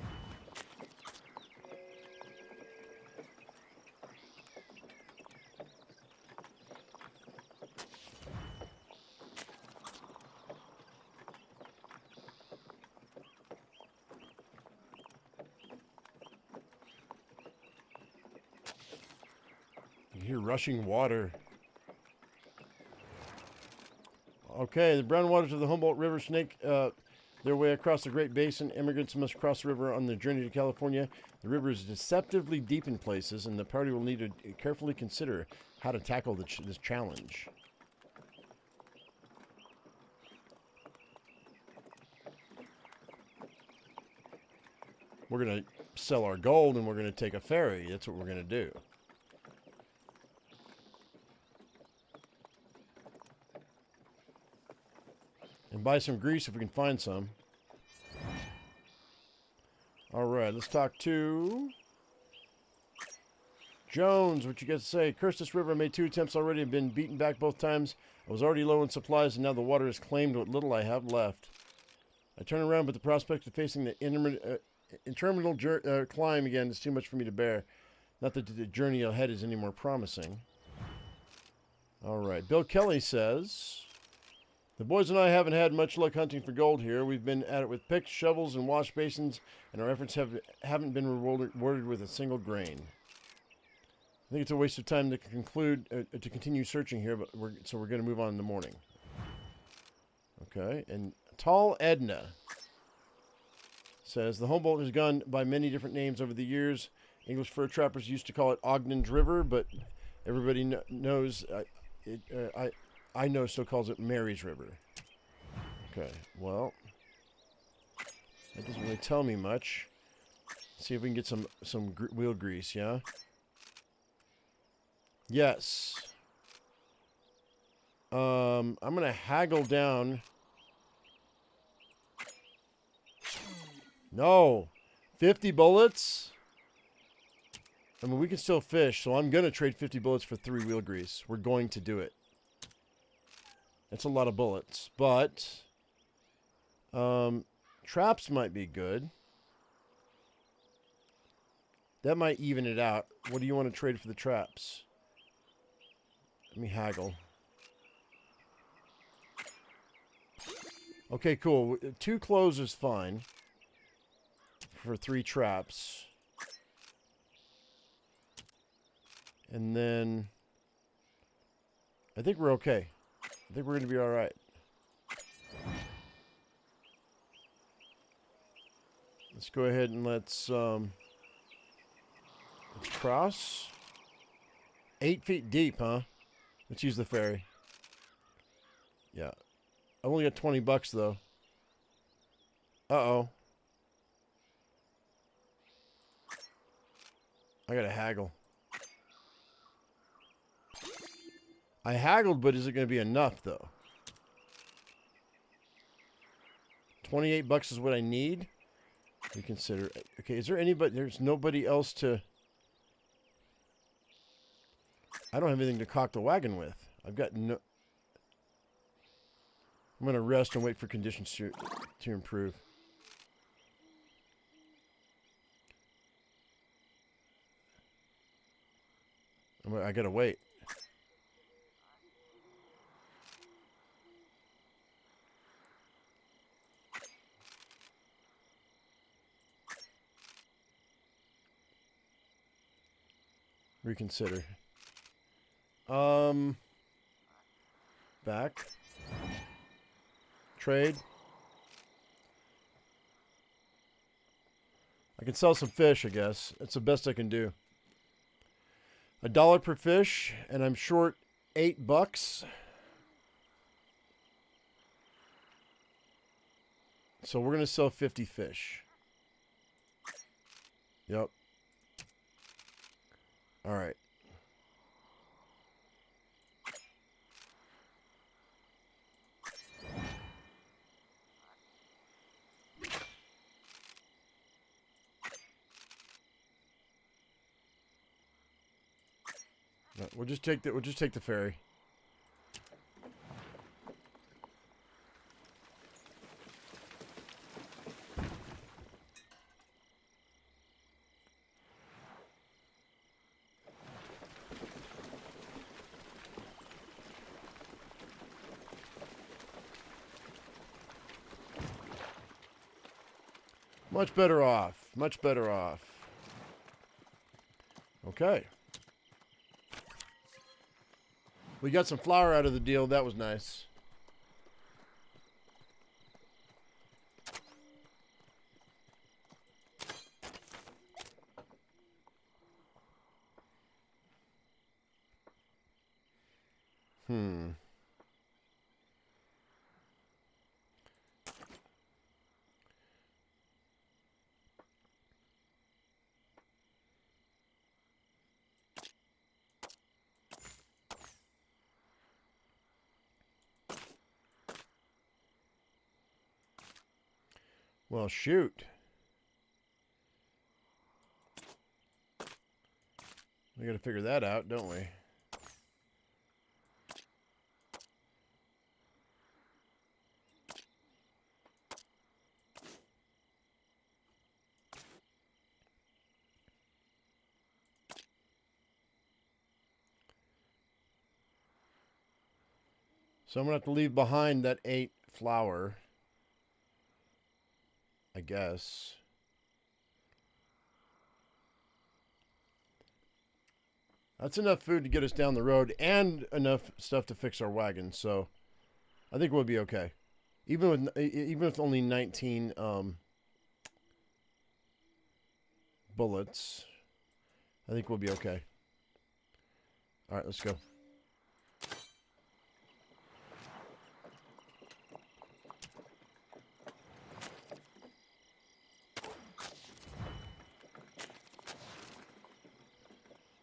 You hear rushing water. Okay, the brown waters of the Humboldt River snake their way across the Great Basin. Immigrants must cross the river on their journey to California. The river is deceptively deep in places, and the party will need to carefully consider how to tackle this challenge. We're going to sell our gold, and we're going to take a ferry. That's what we're going to do. And buy some grease if we can find some. All right, let's talk to Jones. What you got to say? Cursed this river. I made 2 attempts already and been beaten back both times. I was already low in supplies, and now the water has claimed what little I have left. I turn around, but the prospect of facing the interminable climb again is too much for me to bear. Not that the journey ahead is any more promising. All right, Bill Kelly says, the boys and I haven't had much luck hunting for gold here. We've been at it with picks, shovels, and wash basins, and our efforts haven't been rewarded with a single grain. I think it's a waste of time to continue searching here, but we're going to move on in the morning. Okay, and Tall Edna says, the Humboldt has gone by many different names over the years. English fur trappers used to call it Ogden's River, but everybody knows I know still calls it Mary's River. Okay, well, that doesn't really tell me much. Let's see if we can get some wheel grease, yeah? Yes. I'm going to haggle down. No. 50 bullets? I mean, we can still fish, so I'm going to trade 50 bullets for 3 wheel grease. We're going to do it. That's a lot of bullets, but traps might be good. That might even it out. What do you want to trade for the traps? Let me haggle. Okay, cool. 2 clothes is fine for 3 traps. And then I think we're okay. I think we're going to be all right. Let's go ahead and let's cross. 8 feet deep, huh? Let's use the ferry. Yeah. I've only got 20 bucks, though. Uh-oh. I gotta haggle. I haggled, but is it going to be enough, though? 28 bucks is what I need. Reconsider. Okay, is there anybody? There's nobody else to... I don't have anything to cock the wagon with. I've got no... I'm going to rest and wait for conditions to improve. I got to wait. Reconsider. Back. Trade. I can sell some fish, I guess. That's the best I can do. $1 per fish, and I'm short $8. So we're gonna sell 50 fish. Yep. All right. No, we'll just take the ferry. Much better off. Much better off. Okay. We got some flour out of the deal. That was nice. Well, shoot. We got to figure that out, don't we? So I'm going to have to leave behind that 8 flour, I guess. That's enough food to get us down the road and enough stuff to fix our wagon. So I think we'll be okay. Even with only 19 bullets, I think we'll be okay. All right, let's go.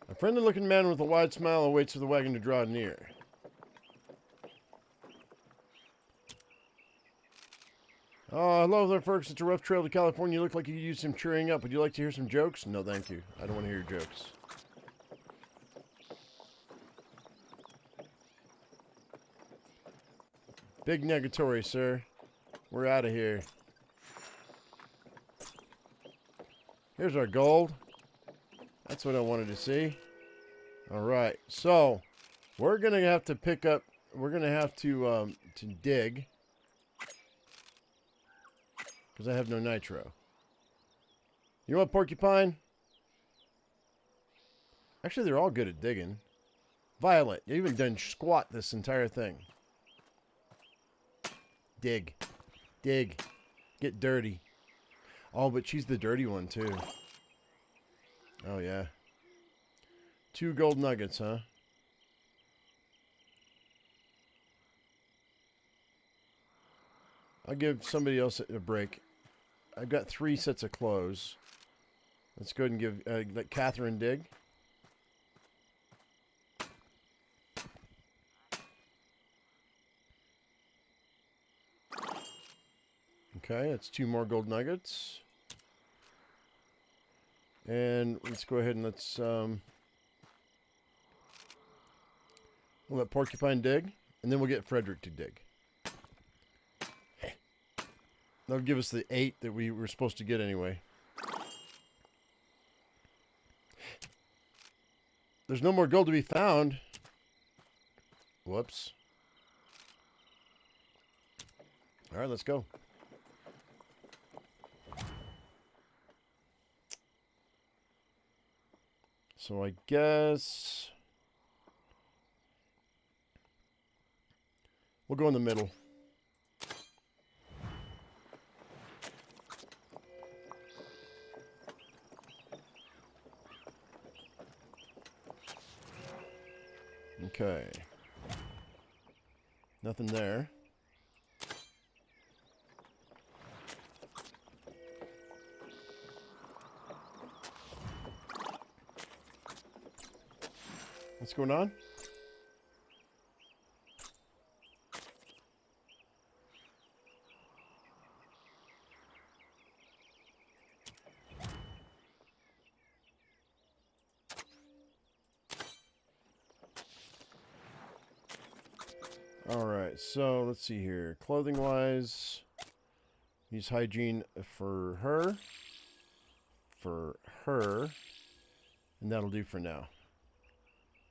A friendly-looking man with a wide smile awaits for the wagon to draw near. Oh, hello there, folks. It's a rough trail to California. You look like you could use some cheering up. Would you like to hear some jokes? No, thank you. I don't want to hear your jokes. Big negatory, sir. We're out of here. Here's our gold. That's what I wanted to see. All right, so we're gonna have to pick up. We're gonna have to dig because I have no nitro. You want porcupine? Actually, they're all good at digging. Violet, you even done squat this entire thing. Dig, dig, get dirty. Oh, but she's the dirty one too. Oh yeah. 2 gold nuggets, huh? I'll give somebody else a break. I've got 3 sets of clothes. Let's go ahead and give let Catherine dig. Okay, that's 2 more gold nuggets. And let's go ahead and let's we'll let Porcupine dig, and then we'll get Frederick to dig. That'll give us the 8 that we were supposed to get anyway. There's no more gold to be found. Whoops. All right, let's go. So I guess we'll go in the middle. Okay. Nothing there. What's going on? Alright, so let's see here. Clothing wise, use hygiene for her. And that'll do for now,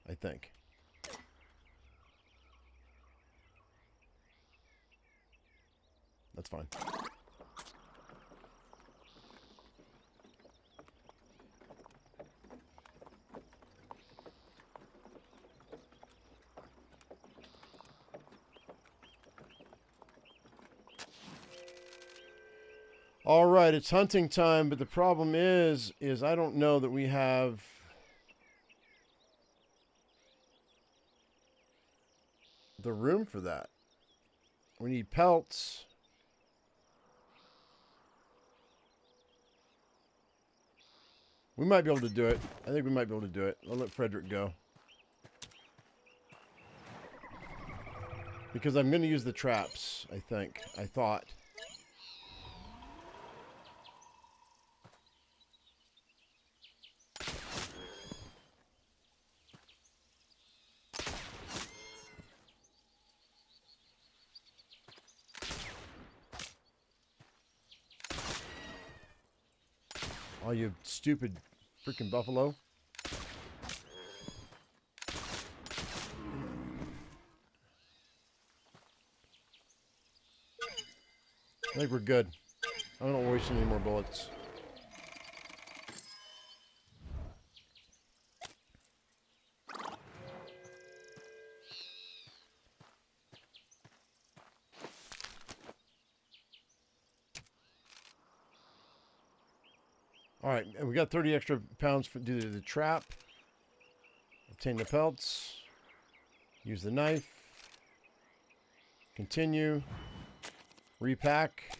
I think. That's fine. All right, it's hunting time, but the problem is I don't know that we have the room for that. We need pelts. We might be able to do it. I think we might be able to do it. I'll let Frederick go. Because I'm going to use the traps, I think. I thought. Oh, you stupid freaking buffalo. I think we're good. I don't waste any more bullets. All right, and we got 30 extra pounds due to the trap. Obtain the pelts. Use the knife. Continue. Repack.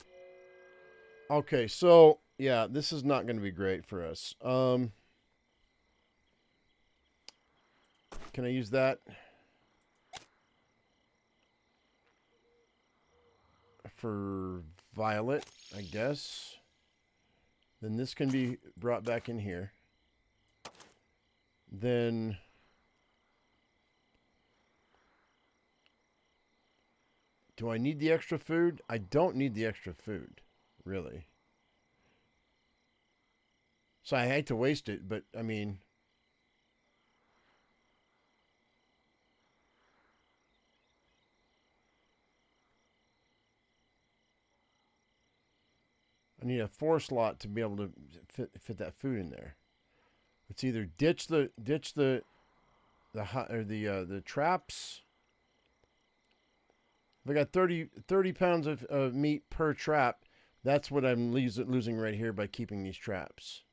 Okay, so yeah, this is not going to be great for us. Can I use that? For Violet, I guess. Then this can be brought back in here. Then do I need the extra food? I don't need the extra food, really. So I hate to waste it, but I mean, I need a 4 slot to be able to fit that food in there. It's either ditch the traps. If I got 30 pounds of meat per trap, that's what I'm losing right here by keeping these traps.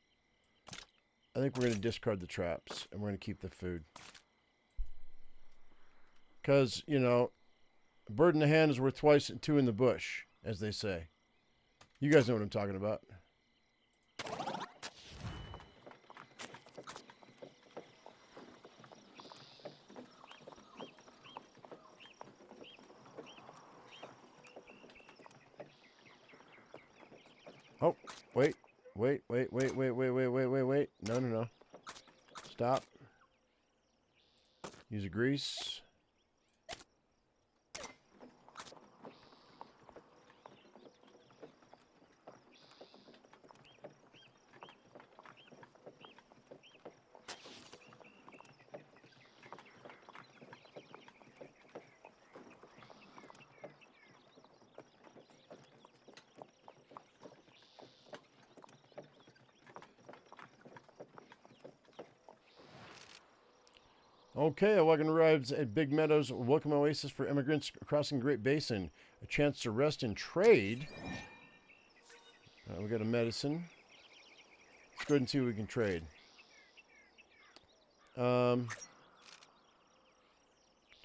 I think we're going to discard the traps and we're going to keep the food. Because, you know, a bird in the hand is worth twice two in the bush, as they say. You guys know what I'm talking about. Oh, wait. Wait. No. Stop. Use a grease. Okay, a wagon arrives at Big Meadows, welcome oasis for immigrants crossing Great Basin. A chance to rest and trade. We got a medicine. Let's go ahead and see what we can trade.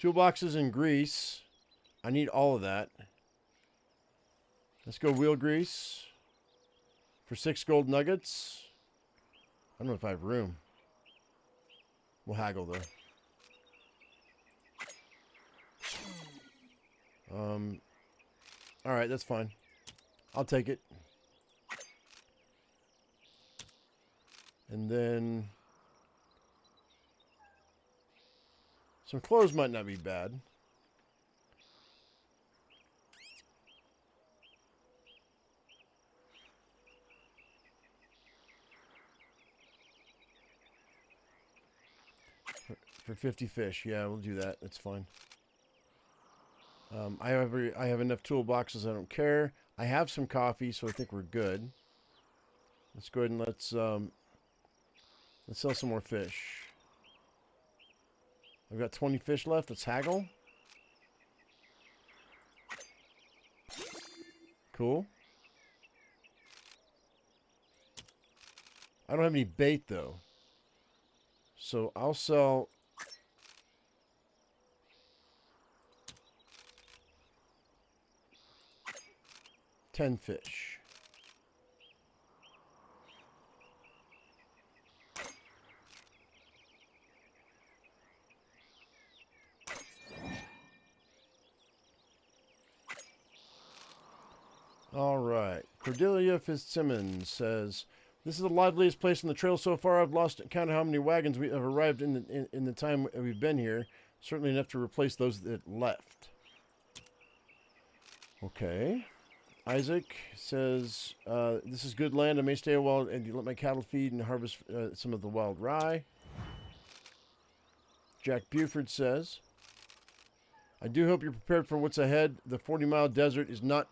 Toolboxes and grease. I need all of that. Let's go wheel grease. For 6 gold nuggets. I don't know if I have room. We'll haggle though. Alright, that's fine. I'll take it. And then some clothes might not be bad. For 50 fish. Yeah, we'll do that. That's fine. I have enough toolboxes. I don't care. I have some coffee, so I think we're good. Let's go ahead and let's sell some more fish. I've got 20 fish left. Let's haggle. Cool. I don't have any bait though, so I'll sell. 10 fish. All right. Cordelia Fitzsimmons says, "This is the liveliest place on the trail so far. I've lost count of how many wagons we have arrived in the time we've been here. Certainly enough to replace those that left." Okay. Isaac says, "This is good land. I may stay a while and let my cattle feed and harvest some of the wild rye." Jack Buford says, "I do hope you're prepared for what's ahead. The 40-mile desert is not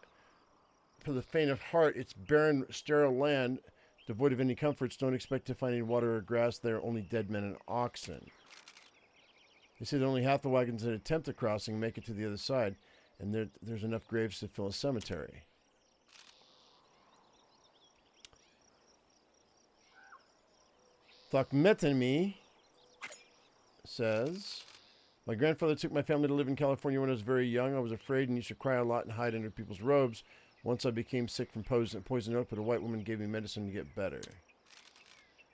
for the faint of heart. It's barren, sterile land, devoid of any comforts. Don't expect to find any water or grass there, only dead men and oxen. They say that only half the wagons that attempt the crossing make it to the other side, and there's enough graves to fill a cemetery." Thokmetami says, "My grandfather took my family to live in California when I was very young. I was afraid and used to cry a lot and hide under people's robes. Once I became sick from poison oak, but a white woman gave me medicine to get better.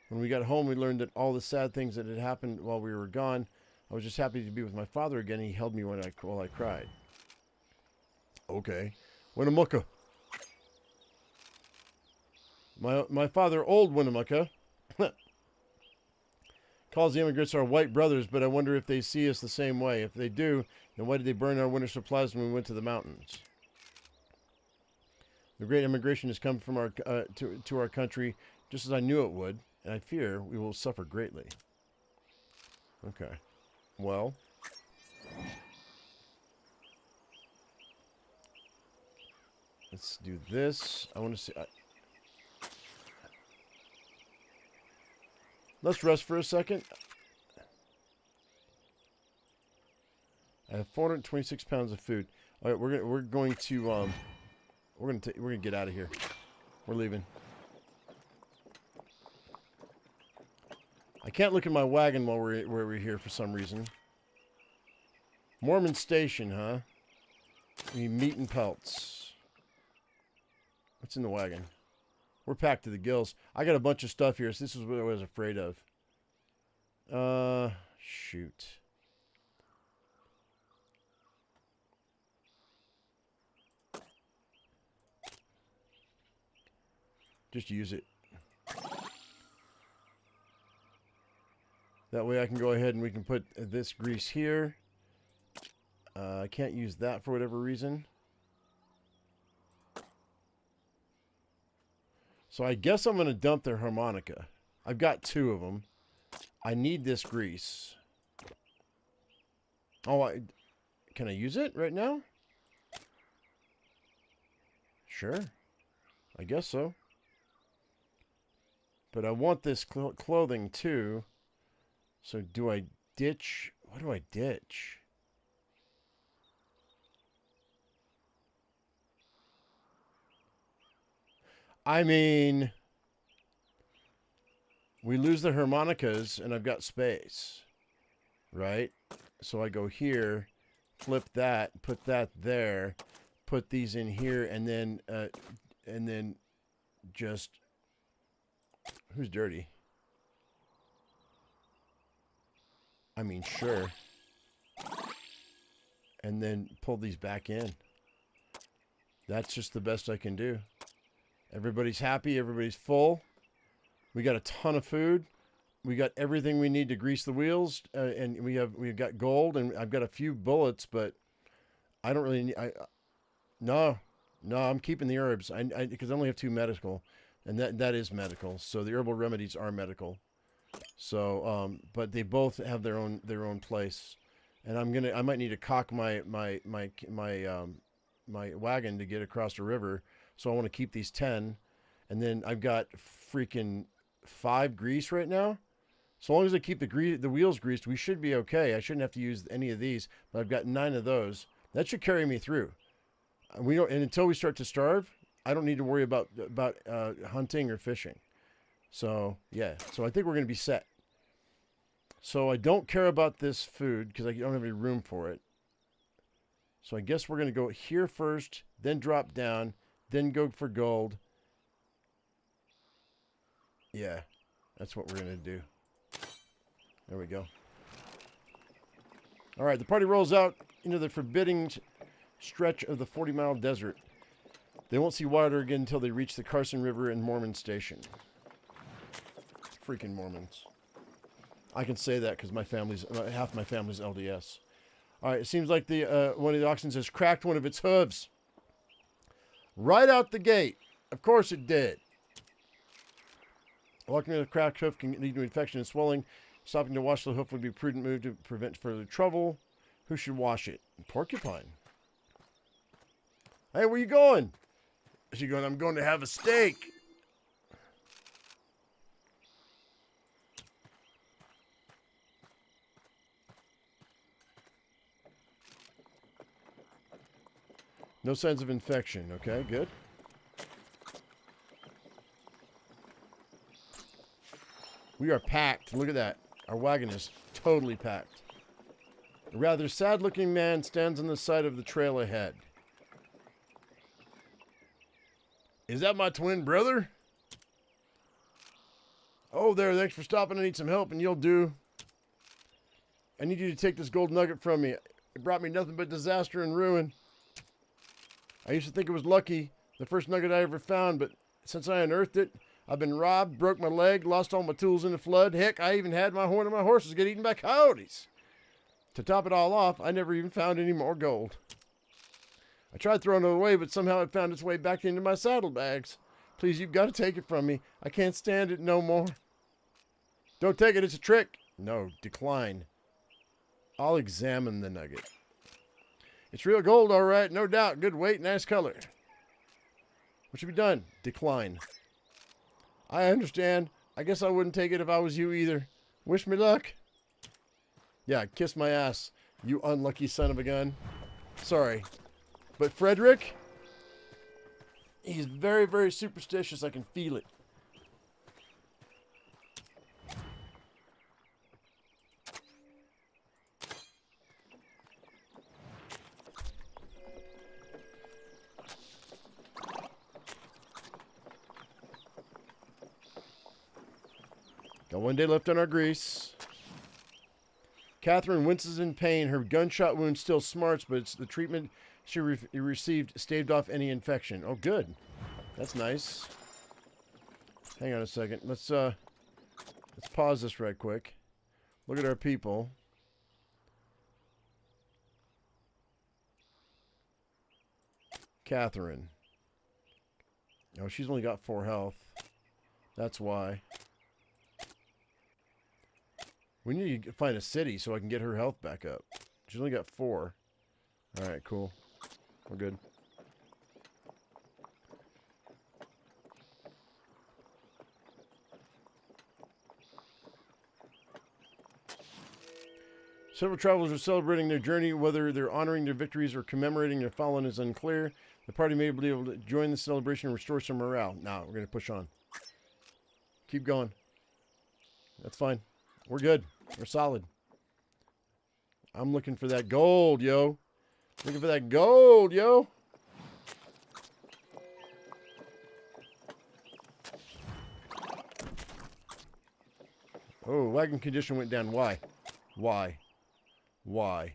When we got home, we learned that all the sad things that had happened while we were gone. I was just happy to be with my father again. He held me while I cried." Okay. Winnemucca. My father, old Winnemucca, calls the immigrants our white brothers, but I wonder if they see us the same way. If they do, then why did they burn our winter supplies when we went to the mountains? The great immigration has come from to our country just as I knew it would, and I fear we will suffer greatly. Okay. Well, let's do this. I want to see. Let's rest for a second. I have 426 pounds of food. All right, we're going to get out of here. We're leaving. I can't look at my wagon while we're here for some reason. Mormon Station, huh? We need meat and pelts. What's in the wagon? We're packed to the gills. I got a bunch of stuff here, so this is what I was afraid of. Shoot. Just use it. That way I can go ahead and we can put this grease here. I can't use that for whatever reason. So I guess I'm going to dump their harmonica. I've got 2 of them. I need this grease. Oh, can I use it right now? Sure. I guess so. But I want this clothing too. So do I ditch? What do I ditch? I mean, we lose the harmonicas and I've got space, right? So I go here, flip that, put that there, put these in here, and then just, who's dirty? I mean, sure. And then pull these back in. That's just the best I can do. Everybody's happy. Everybody's full. We got a ton of food. We got everything we need to grease the wheels, and we've got gold, and I've got a few bullets, but I don't really need. No, I'm keeping the herbs. Because I only have 2 medical, and that is medical. So the herbal remedies are medical. So, but they both have their own place, and I might need to cock my wagon to get across the river. So I want to keep these 10, and then I've got freaking 5 grease right now. So long as I keep the wheels greased, we should be okay. I shouldn't have to use any of these, but I've got 9 of those. That should carry me through. And until we start to starve, I don't need to worry about hunting or fishing. So yeah, so I think we're going to be set. So I don't care about this food because I don't have any room for it. So I guess we're going to go here first, then drop down, then go for gold. Yeah, that's what we're going to do. There we go. All right, the party rolls out into the forbidding stretch of the 40-mile desert. They won't see water again until they reach the Carson River and Mormon Station. Freaking Mormons. I can say that because half my family's LDS. All right, it seems like one of the oxen has cracked one of its hooves. Right out the gate. Of course it did. Walking with a cracked hoof can lead to infection and swelling. Stopping to wash the hoof would be a prudent move to prevent further trouble. Who should wash it? Porcupine. Hey, where you going? Is she going, I'm going to have a steak. No signs of infection. Okay, good. We are packed. Look at that. Our wagon is totally packed. A rather sad-looking man stands on the side of the trail ahead. Is that my twin brother? Oh, there. Thanks for stopping. I need some help, and you'll do. I need you to take this gold nugget from me. It brought me nothing but disaster and ruin. I used to think it was lucky, the first nugget I ever found, but since I unearthed it, I've been robbed, broke my leg, lost all my tools in the flood. Heck, I even had one of my horses get eaten by coyotes. To top it all off, I never even found any more gold. I tried throwing it away, but somehow it found its way back into my saddlebags. Please, you've got to take it from me. I can't stand it no more. Don't take it, it's a trick. No, decline. I'll examine the nugget. It's real gold, all right, no doubt. Good weight, nice color. What should be done? Decline. I understand. I guess I wouldn't take it if I was you either. Wish me luck. Yeah, kiss my ass, you unlucky son of a gun. Sorry. But Frederick, he's very, very superstitious. I can feel it. Got 1 day left on our grease. Catherine winces in pain. Her gunshot wound still smarts, but it's the treatment she received staved off any infection. Oh, good. That's nice. Hang on a second. Let's pause this right quick. Look at our people. Catherine. Oh, she's only got 4 health. That's why. We need to find a city so I can get her health back up. She's only got 4. All right, cool. We're good. Several travelers are celebrating their journey. Whether they're honoring their victories or commemorating their fallen is unclear. The party may be able to join the celebration and restore some morale. Now, we're going to push on. Keep going. That's fine. We're good. We're solid. I'm looking for that gold, yo. Looking for that gold, yo. Oh, wagon condition went down. Why? Why? Why?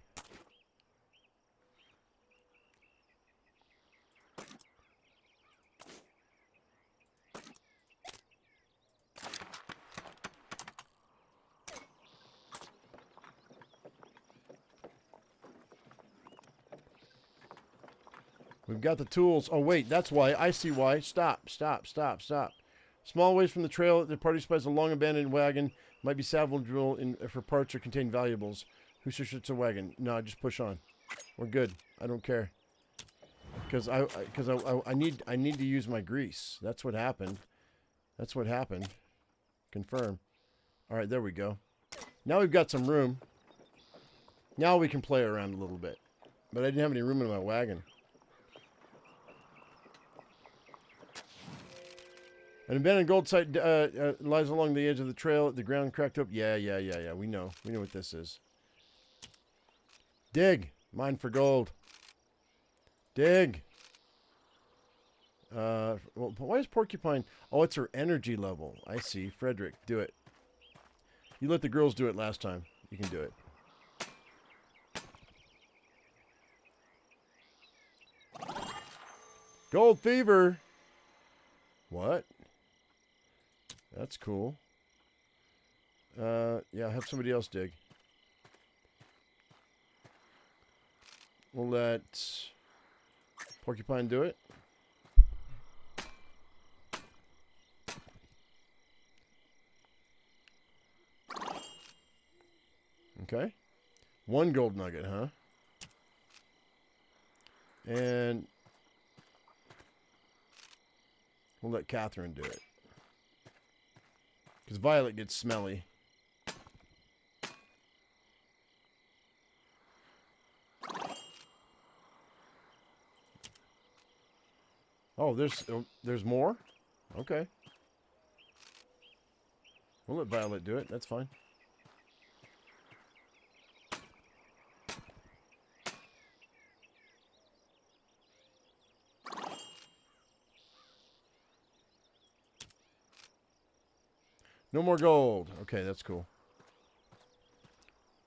We've got the tools. Oh, wait, that's why. I see why. Stop, stop, stop, stop. Small ways from the trail, the party spies a long abandoned wagon. Might be salvageable for parts or contain valuables. Who says it's a wagon? No, just push on. We're good. I don't care. Because I need to use my grease. That's what happened. That's what happened. Confirm. All right, there we go. Now we've got some room. Now we can play around a little bit. But I didn't have any room in my wagon. An abandoned gold site lies along the edge of the trail. The ground cracked up. Yeah. We know. We know what this is. Dig. Mine for gold. Dig. Well, why is Porcupine... Oh, it's her energy level. I see. Frederick, do it. You let the girls do it last time. You can do it. Gold fever. What? That's cool. Yeah, have somebody else dig. We'll let Porcupine do it. Okay. 1 gold nugget, huh? And we'll let Catherine do it. Because Violet gets smelly. Oh, there's more? Okay. We'll let Violet do it. That's fine. No more gold. Okay, that's cool.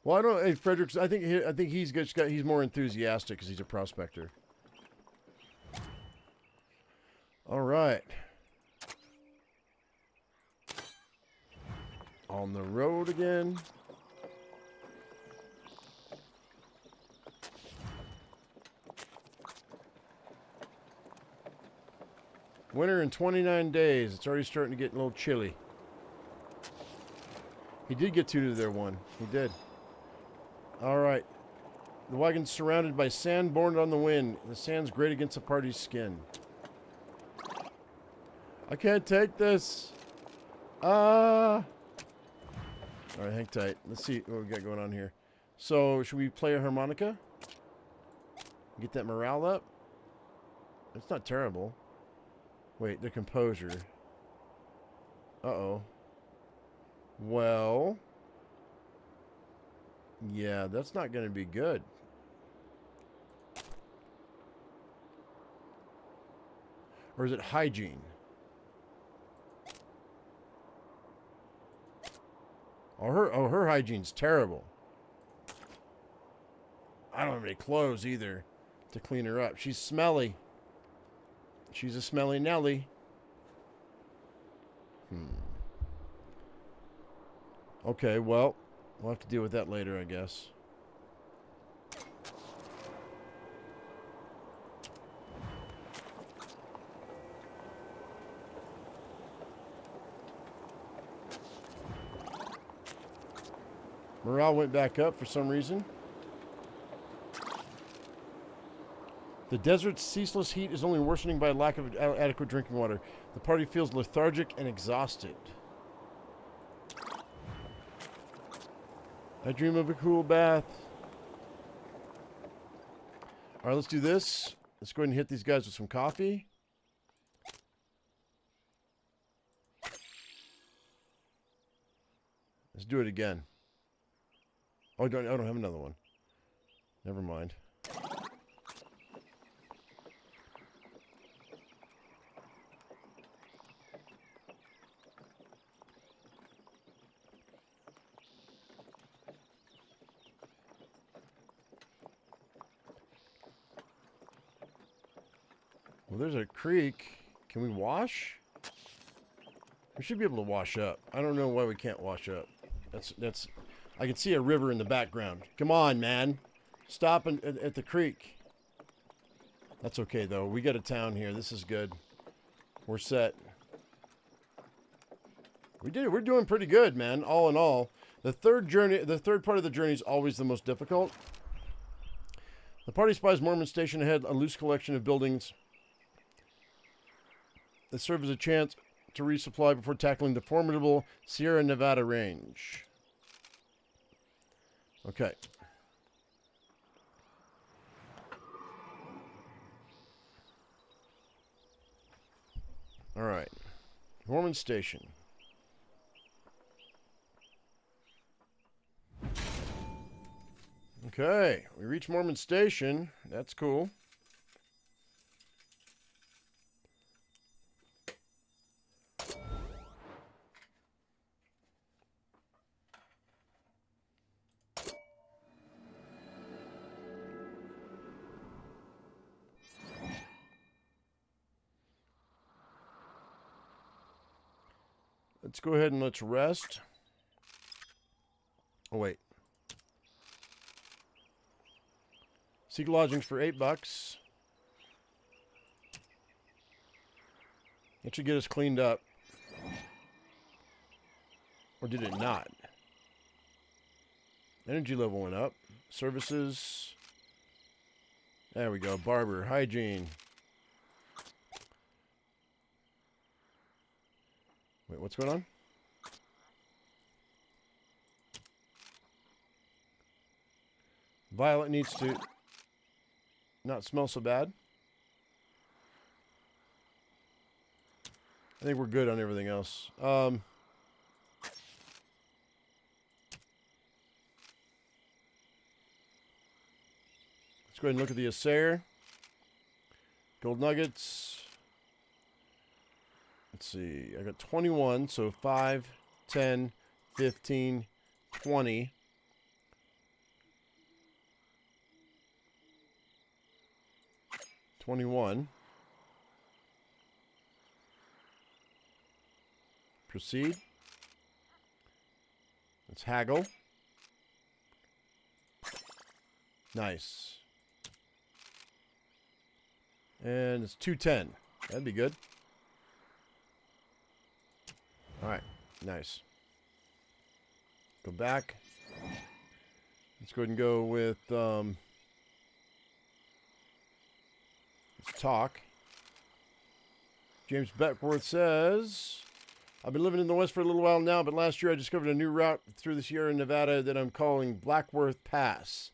Well, I don't. Hey, Frederick's. I think he's got. He's more enthusiastic because he's a prospector. All right. On the road again. Winter in 29 days. It's already starting to get a little chilly. He did get 2 to their 1. He did. All right. The wagon's surrounded by sand borne on the wind. The sand's great against the party's skin. I can't take this. All right, hang tight. Let's see what we got going on here. So, should we play a harmonica? Get that morale up? It's not terrible. Wait, the composure. Uh-oh. Well, yeah, that's not going to be good. Or is it hygiene? Her hygiene's terrible. I don't have any clothes either to clean her up. She's smelly. She's a smelly Nelly. Okay, well, we'll have to deal with that later, I guess. Morale went back up for some reason. The desert's ceaseless heat is only worsening by lack of adequate drinking water. The party feels lethargic and exhausted. I dream of a cool bath. All right, let's do this. Let's go ahead and hit these guys with some coffee. Let's do it again. Oh, I don't have another one. Never mind. Well, there's a creek. Can we wash? We should be able to wash up. I don't know why we can't wash up. That's. I can see a river in the background. Come on, man. Stop at the creek. That's okay, though. We got a town here. This is good. We're set. We did it. We're doing pretty good, man. All in all, the third part of the journey is always the most difficult. The party spies Mormon station ahead, a loose collection of buildings that serve as a chance to resupply before tackling the formidable Sierra Nevada range. Okay. All right. Mormon station. Okay, we reached Mormon station. That's cool. Let's go ahead and let's rest. Oh, wait. Seek lodgings for $8. That should get us cleaned up. Or did it not? Energy level went up. Services. There we go. Barber. Hygiene. Wait, what's going on? Violet needs to not smell so bad. I think we're good on everything else. Let's go ahead and look at the assayer. Gold nuggets. Let's see. I got 21, so 5, 10, 15, 20. $21. Proceed. Let's haggle. Nice. And it's 210. That'd be good. All right. Nice. Go back. Let's go ahead and go with let's talk. James Beckworth says, I've been living in the West for a little while now, but last year I discovered a new route through the Sierra Nevada that I'm calling Blackworth Pass.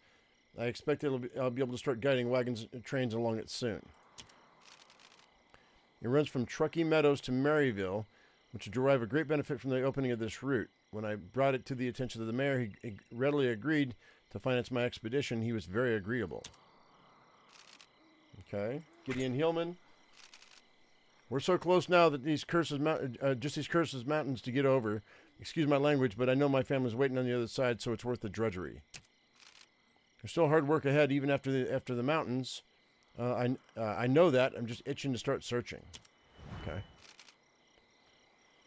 I expect I'll be able to start guiding wagons and trains along it soon. It runs from Truckee Meadows to Maryville, which would derive a great benefit from the opening of this route. When I brought it to the attention of the mayor, he readily agreed to finance my expedition. He was very agreeable. Okay. Gideon Hillman. We're so close now that these curses mountains to get over. Excuse my language, but I know my family's waiting on the other side, so it's worth the drudgery. There's still hard work ahead, even after the mountains. I know that. I'm just itching to start searching. Okay.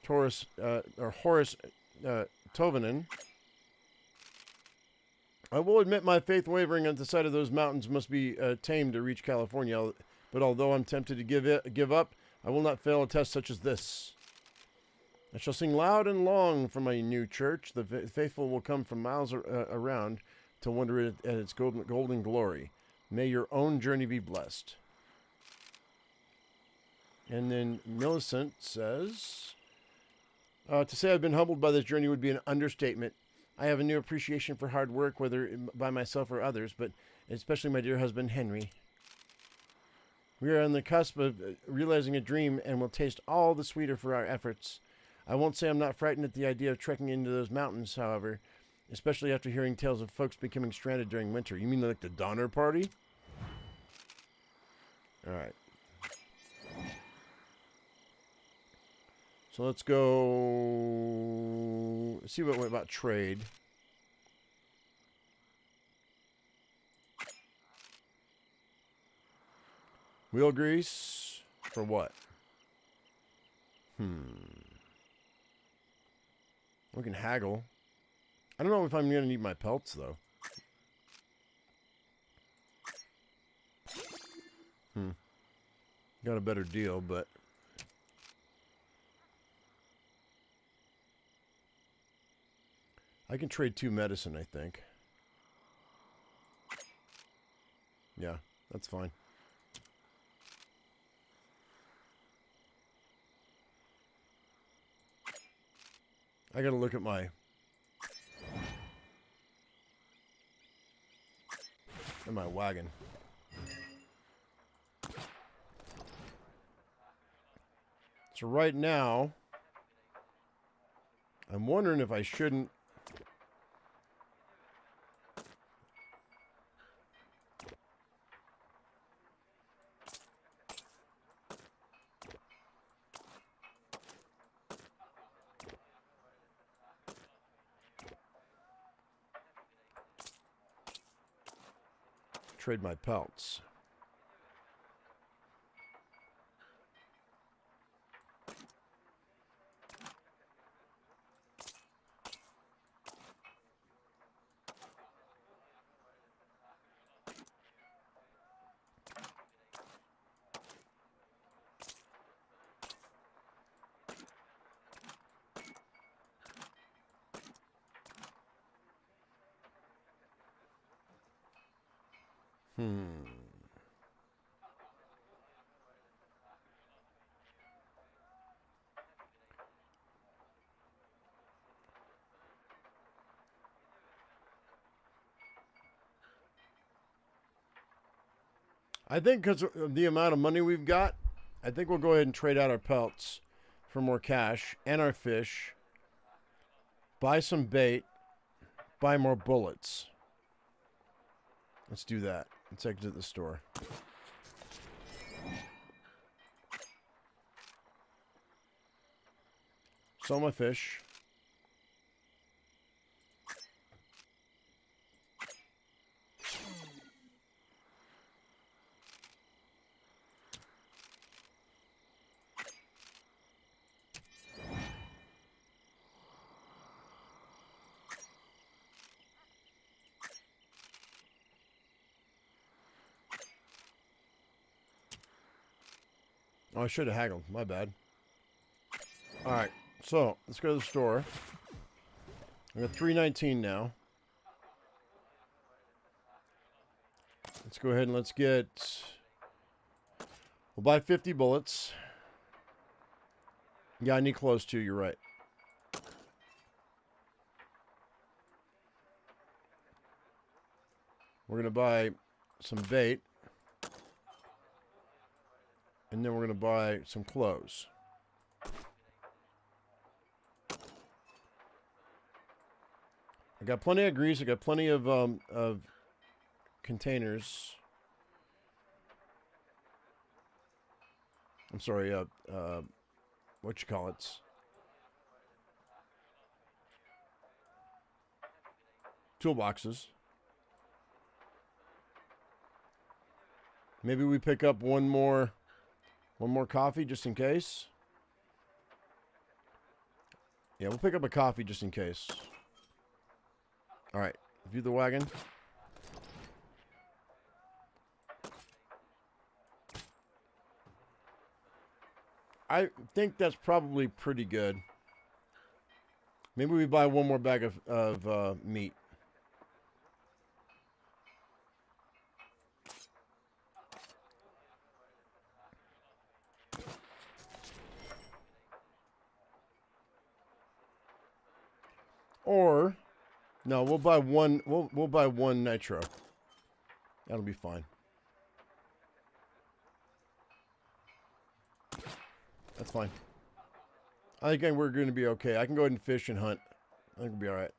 Horace Tovanen. I will admit my faith wavering at the sight of those mountains must be tamed to reach California. But although I'm tempted to give up, I will not fail a test such as this. I shall sing loud and long from my new church. The faithful will come from miles around to wonder at its golden glory. May your own journey be blessed. And then Millicent says, to say I've been humbled by this journey would be an understatement. I have a new appreciation for hard work, whether by myself or others, but especially my dear husband, Henry. We are on the cusp of realizing a dream and will taste all the sweeter for our efforts. I won't say I'm not frightened at the idea of trekking into those mountains, however. Especially after hearing tales of folks becoming stranded during winter. You mean like the Donner Party? Alright. So let's go... see what about trade. Wheel grease? For what? We can haggle. I don't know if I'm going to need my pelts, though. Got a better deal, but... I can trade 2 medicine, I think. Yeah, that's fine. I gotta look at my... wagon. So right now, I'm wondering if I shouldn't... trade my pelts. I think because of the amount of money we've got, I think we'll go ahead and trade out our pelts for more cash and our fish. Buy some bait. Buy more bullets. Let's do that. Let's exit the store. Sell my fish. Oh, I should have haggled. My bad. Alright, so let's go to the store. We got $3.19 now. Let's go ahead and let's get... we'll buy 50 bullets. Yeah, I need close too, you're right. We're going to buy some bait. And then we're going to buy some clothes. I got plenty of grease. I got plenty of containers. I'm sorry, what you call it? Toolboxes. Maybe we pick up one more coffee just in case. Yeah, we'll pick up a coffee just in case. All right, view the wagon. I think that's probably pretty good. Maybe we buy one more bag of meat. Or, no, we'll buy one. We'll buy one nitro. That'll be fine. That's fine. I think we're going to be okay. I can go ahead and fish and hunt. I think we'll be all right.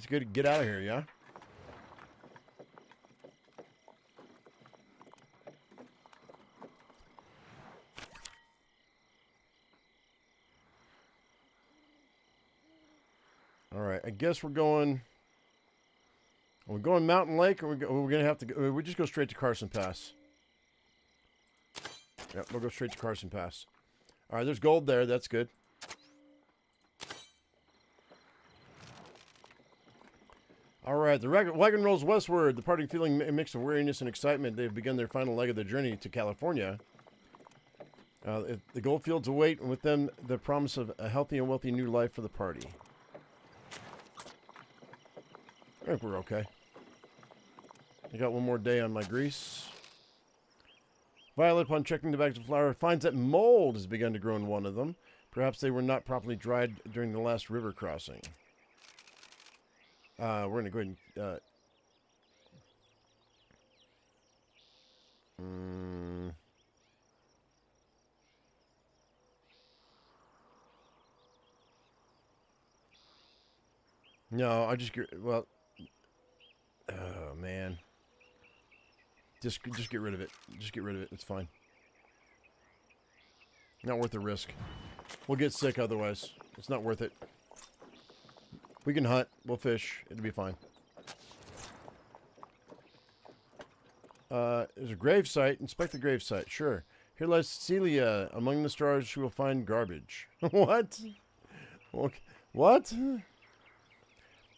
it's good to get out of here, yeah? All right, I guess we're going... Are we going Mountain Lake, or we're going to have to go... We just go straight to Carson Pass. Yep, we'll go straight to Carson Pass. All right, there's gold there. That's good. All right, the wagon rolls westward, the party feeling a mix of weariness and excitement. They've begun their final leg of their journey to California. The gold fields await, and with them, the promise of a healthy and wealthy new life for the party. I think we're okay. I got one more day on my grease. Violet, upon checking the bags of flour, finds that mold has begun to grow in one of them. Perhaps they were not properly dried during the last river crossing. We're going to go ahead and... No, I just get... Well... Oh, man. Just get rid of it. Just get rid of it. It's fine. Not worth the risk. We'll get sick otherwise. It's not worth it. We can hunt. We'll fish. It'll be fine. There's a grave site. Inspect the grave site. Sure. Here lies Celia. Among the stars, she will find garbage. What? Okay. What?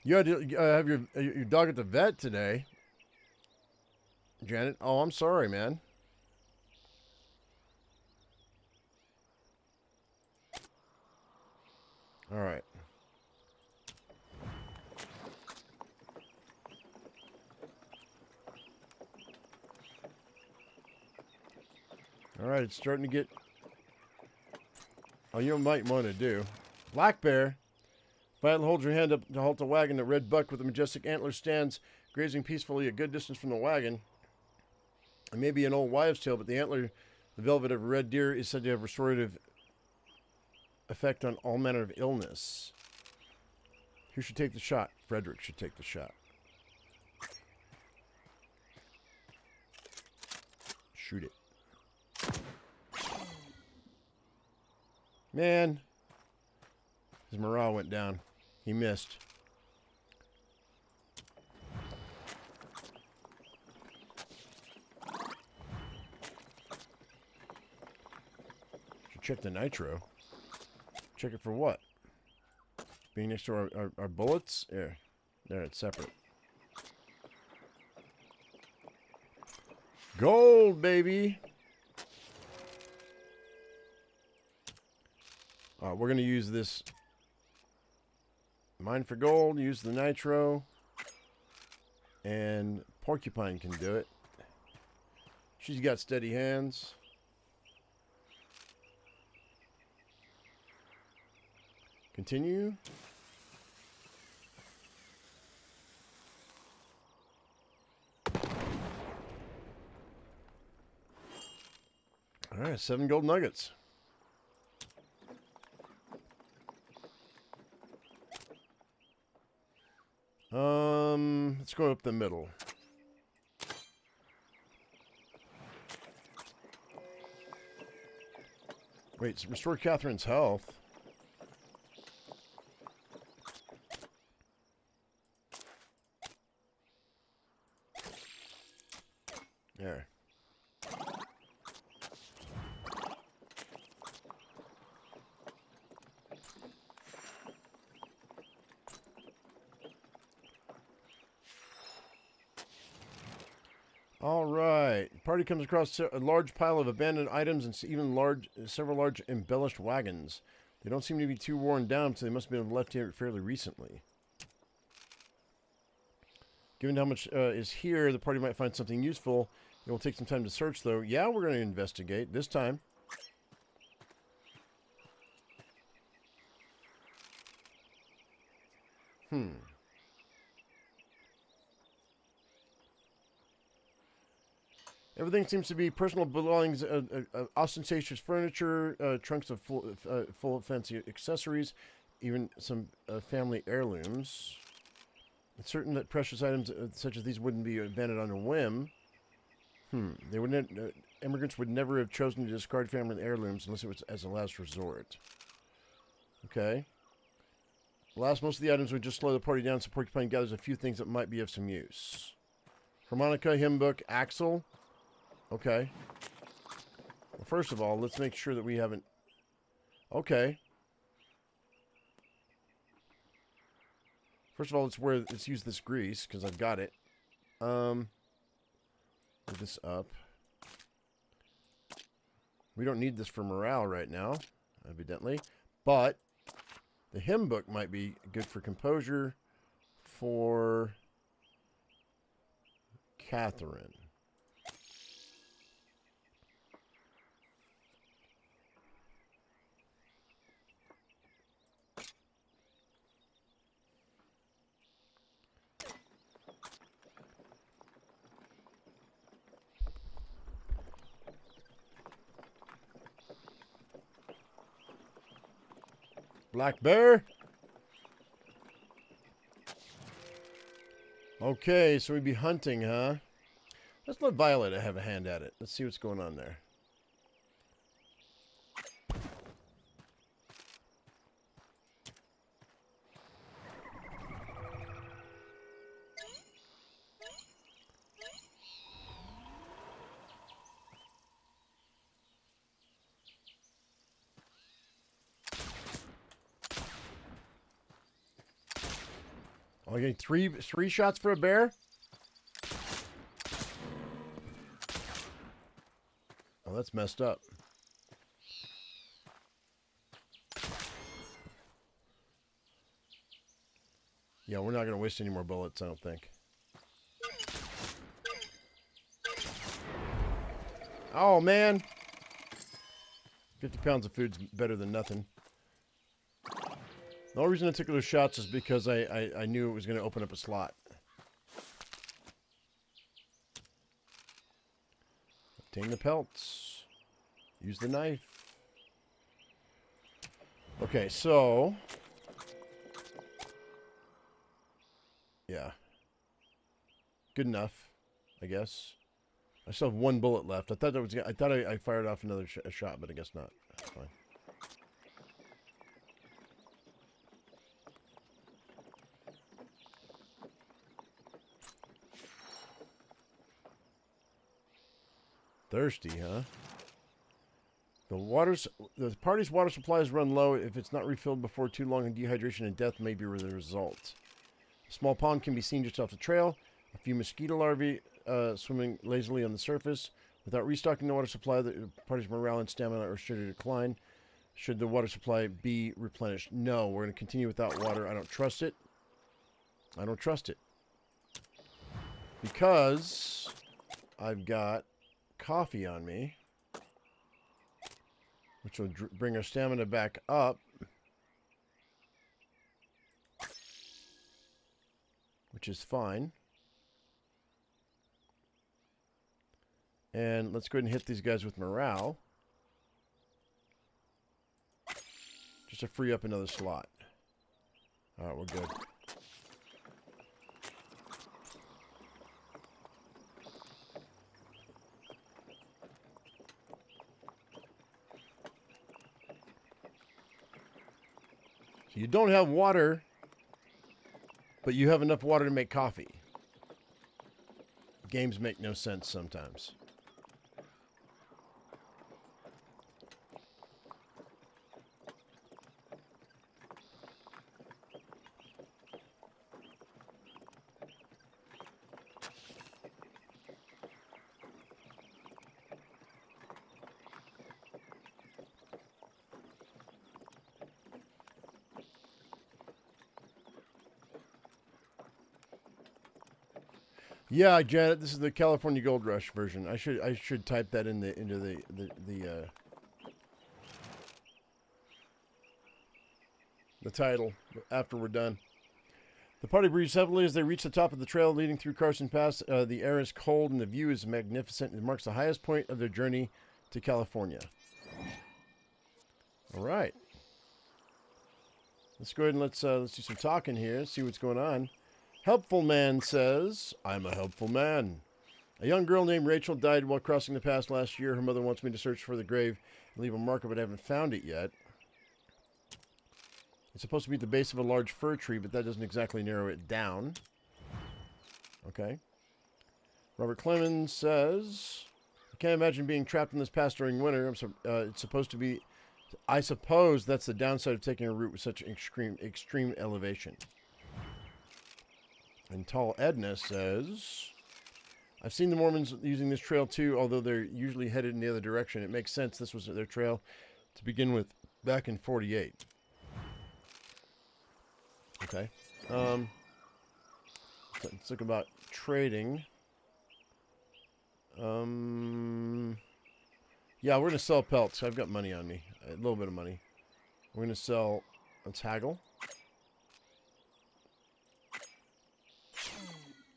You had to have your dog at the vet today. Janet. Oh, I'm sorry, man. All right. All right, it's starting to get... Oh, you might want to do. Black bear. Violet holds her hand up to halt the wagon. A red buck with a majestic antler stands grazing peacefully a good distance from the wagon. It may be an old wives' tale, but the antler, the velvet of a red deer, is said to have restorative effect on all manner of illness. Who should take the shot? Frederick should take the shot. Shoot it. Man. His morale went down. He missed. Should check the nitro. Check it for what? Being next to our bullets? There. There, it's separate. Gold, baby! We're going to use this mine for gold, use the nitro, and Porcupine can do it. She's got steady hands. Continue. All right, 7 gold nuggets. Let's go up the middle. Wait, restore Catherine's health. There. All right. Party comes across a large pile of abandoned items and even several large embellished wagons. They don't seem to be too worn down, so they must have been left here fairly recently. Given how much is here, the party might find something useful. It will take some time to search, though. Yeah, we're going to investigate this time. Everything seems to be personal belongings, ostentatious furniture, trunks of full of fancy accessories, even some family heirlooms. It's certain that precious items such as these wouldn't be abandoned on a whim. They wouldn't. Immigrants would never have chosen to discard family heirlooms unless it was as a last resort. Okay. Most of the items would just slow the party down so Porcupine gathers a few things that might be of some use. Harmonica, hymn book, axle. Okay. Well, first of all, let's make sure that we haven't... Okay. First of all, let's use this grease, because I've got it. Move this up. We don't need this for morale right now, evidently. But the hymn book might be good for composure for Catherine. Black bear. Okay, so we'd be hunting, huh? Let's let Violet have a hand at it. Let's see what's going on there. Oh, getting three shots for a bear? Oh, that's messed up. Yeah, we're not going to waste any more bullets, I don't think. Oh, man. 50 pounds of food's better than nothing. The only reason I took those shots is because I knew it was going to open up a slot. Obtain the pelts. Use the knife. Okay, so... yeah. Good enough, I guess. I still have one bullet left. I thought I fired off another shot, but I guess not. That's fine. Thirsty, huh? The party's water supplies run low. If it's not refilled before too long, and dehydration and death may be the result. A small pond can be seen just off the trail. A few mosquito larvae swimming lazily on the surface. Without restocking the water supply, the party's morale and stamina are sure to decline. Should the water supply be replenished? No, we're going to continue without water. I don't trust it. I don't trust it. Because I've got coffee on me, which will bring our stamina back up, which is fine. And let's go ahead and hit these guys with morale, just to free up another slot. All right, we're good. So you don't have water, but you have enough water to make coffee. Games make no sense sometimes. Yeah, Janet, this is the California Gold Rush version. I should type that in into the title after we're done. The party breathes heavily as they reach the top of the trail leading through Carson Pass. The air is cold and the view is magnificent. It marks the highest point of their journey to California. All right. Let's go ahead and let's do some talking here. See what's going on. Helpful Man says, I'm a helpful man. A young girl named Rachel died while crossing the pass last year. Her mother wants me to search for the grave and leave a marker, but I haven't found it yet. It's supposed to be at the base of a large fir tree, but that doesn't exactly narrow it down. Okay. Robert Clemens says, I can't imagine being trapped in this pass during winter. It's supposed to be... I suppose that's the downside of taking a route with such extreme elevation. And Tall Edna says, I've seen the Mormons using this trail too, although they're usually headed in the other direction. It makes sense this was their trail to begin with back in 48. Okay. Let's talk about trading. Yeah, we're going to sell pelts. I've got money on me. A little bit of money. We're going to sell... Let's haggle.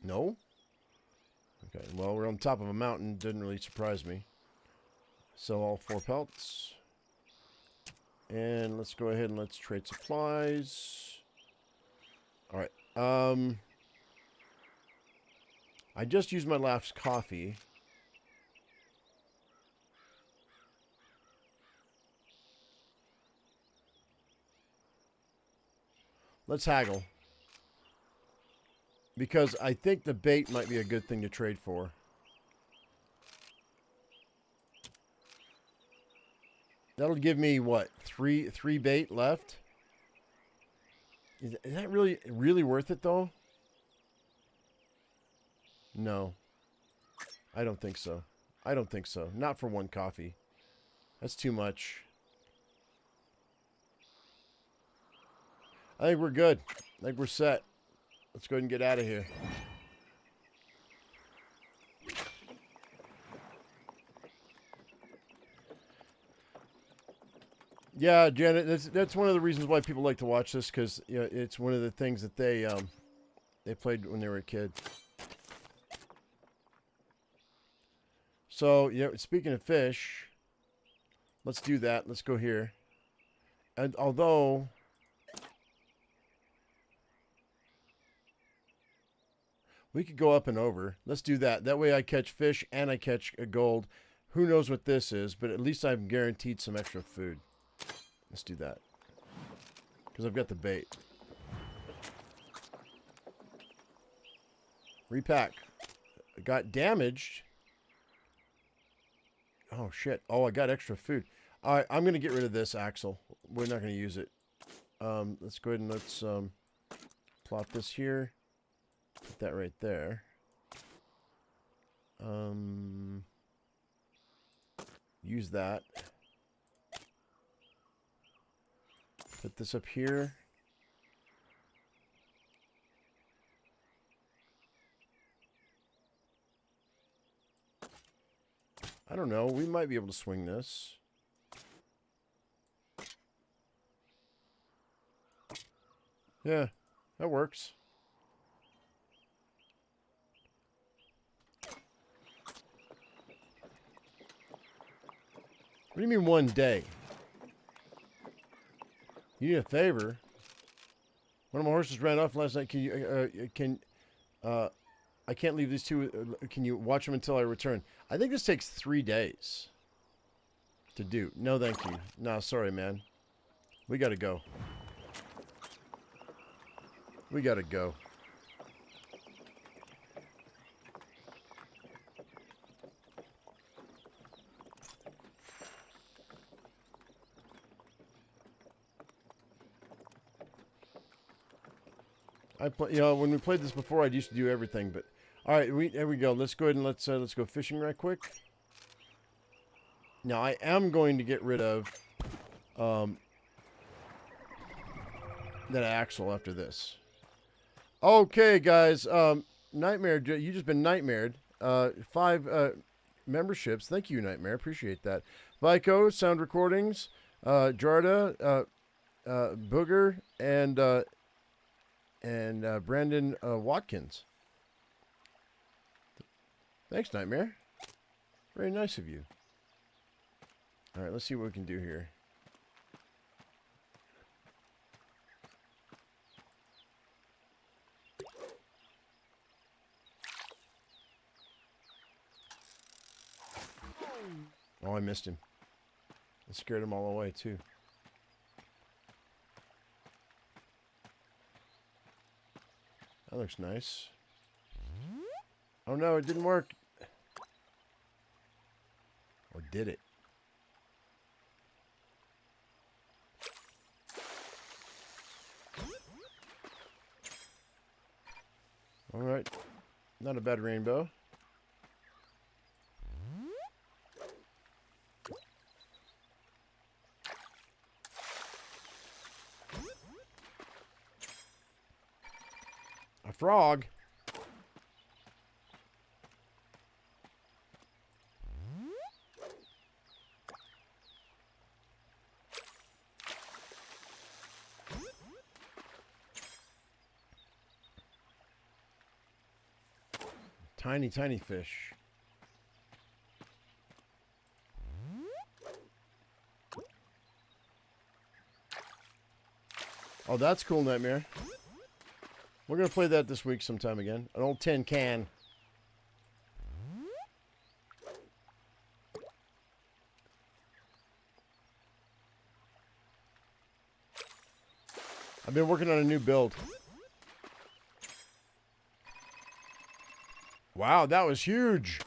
No? Okay, well, we're on top of a mountain. Didn't really surprise me. Sell all 4 pelts. And let's go ahead and let's trade supplies. Alright. I just used my last coffee. Let's haggle. Because I think the bait might be a good thing to trade for. That'll give me, what, three bait left? Is that really worth it, though? No. I don't think so. I don't think so. Not for 1 coffee. That's too much. I think we're good. I think we're set. Let's go ahead and get out of here. Yeah, Janet, that's one of the reasons why people like to watch this, because you know, it's one of the things that they played when they were a kid. So, yeah, speaking of fish, let's do that. Let's go here. And although... we could go up and over. Let's do that. That way I catch fish and I catch a gold. Who knows what this is, but at least I'm guaranteed some extra food. Let's do that. Because I've got the bait. Repack. I got damaged. Oh, shit. Oh, I got extra food. All right, I'm going to get rid of this axle. We're not going to use it. Let's go ahead and let's plot this here. Put that right there. Use that. Put this up here. I don't know. We might be able to swing this. Yeah, that works. What do you mean 1 day? You need a favor. One of my horses ran off last night. Can you, I can't leave these two. Can you watch them until I return? I think this takes 3 days to do. No, thank you. No, sorry, man. We gotta go. We gotta go. You know, when we played this before, I used to do everything, but all right, there we go. Let's go ahead and let's go fishing right quick. Now I am going to get rid of that axle after this. Okay, guys. Nightmare, you just been nightmared. 5 memberships. Thank you, Nightmare. Appreciate that. Vico, Sound Recordings, Jarda, Booger, and Brandon Watkins. Thanks, Nightmare. Very nice of you. All right, let's see what we can do here. Oh, I missed him. I scared him all away, too. That looks nice. Oh, no, it didn't work. Or did it? All right. Not a bad rainbow. A frog. Tiny, tiny fish. Oh, that's cool, Nightmare. We're going to play that this week sometime again. An old tin can. I've been working on a new build. Wow, that was huge.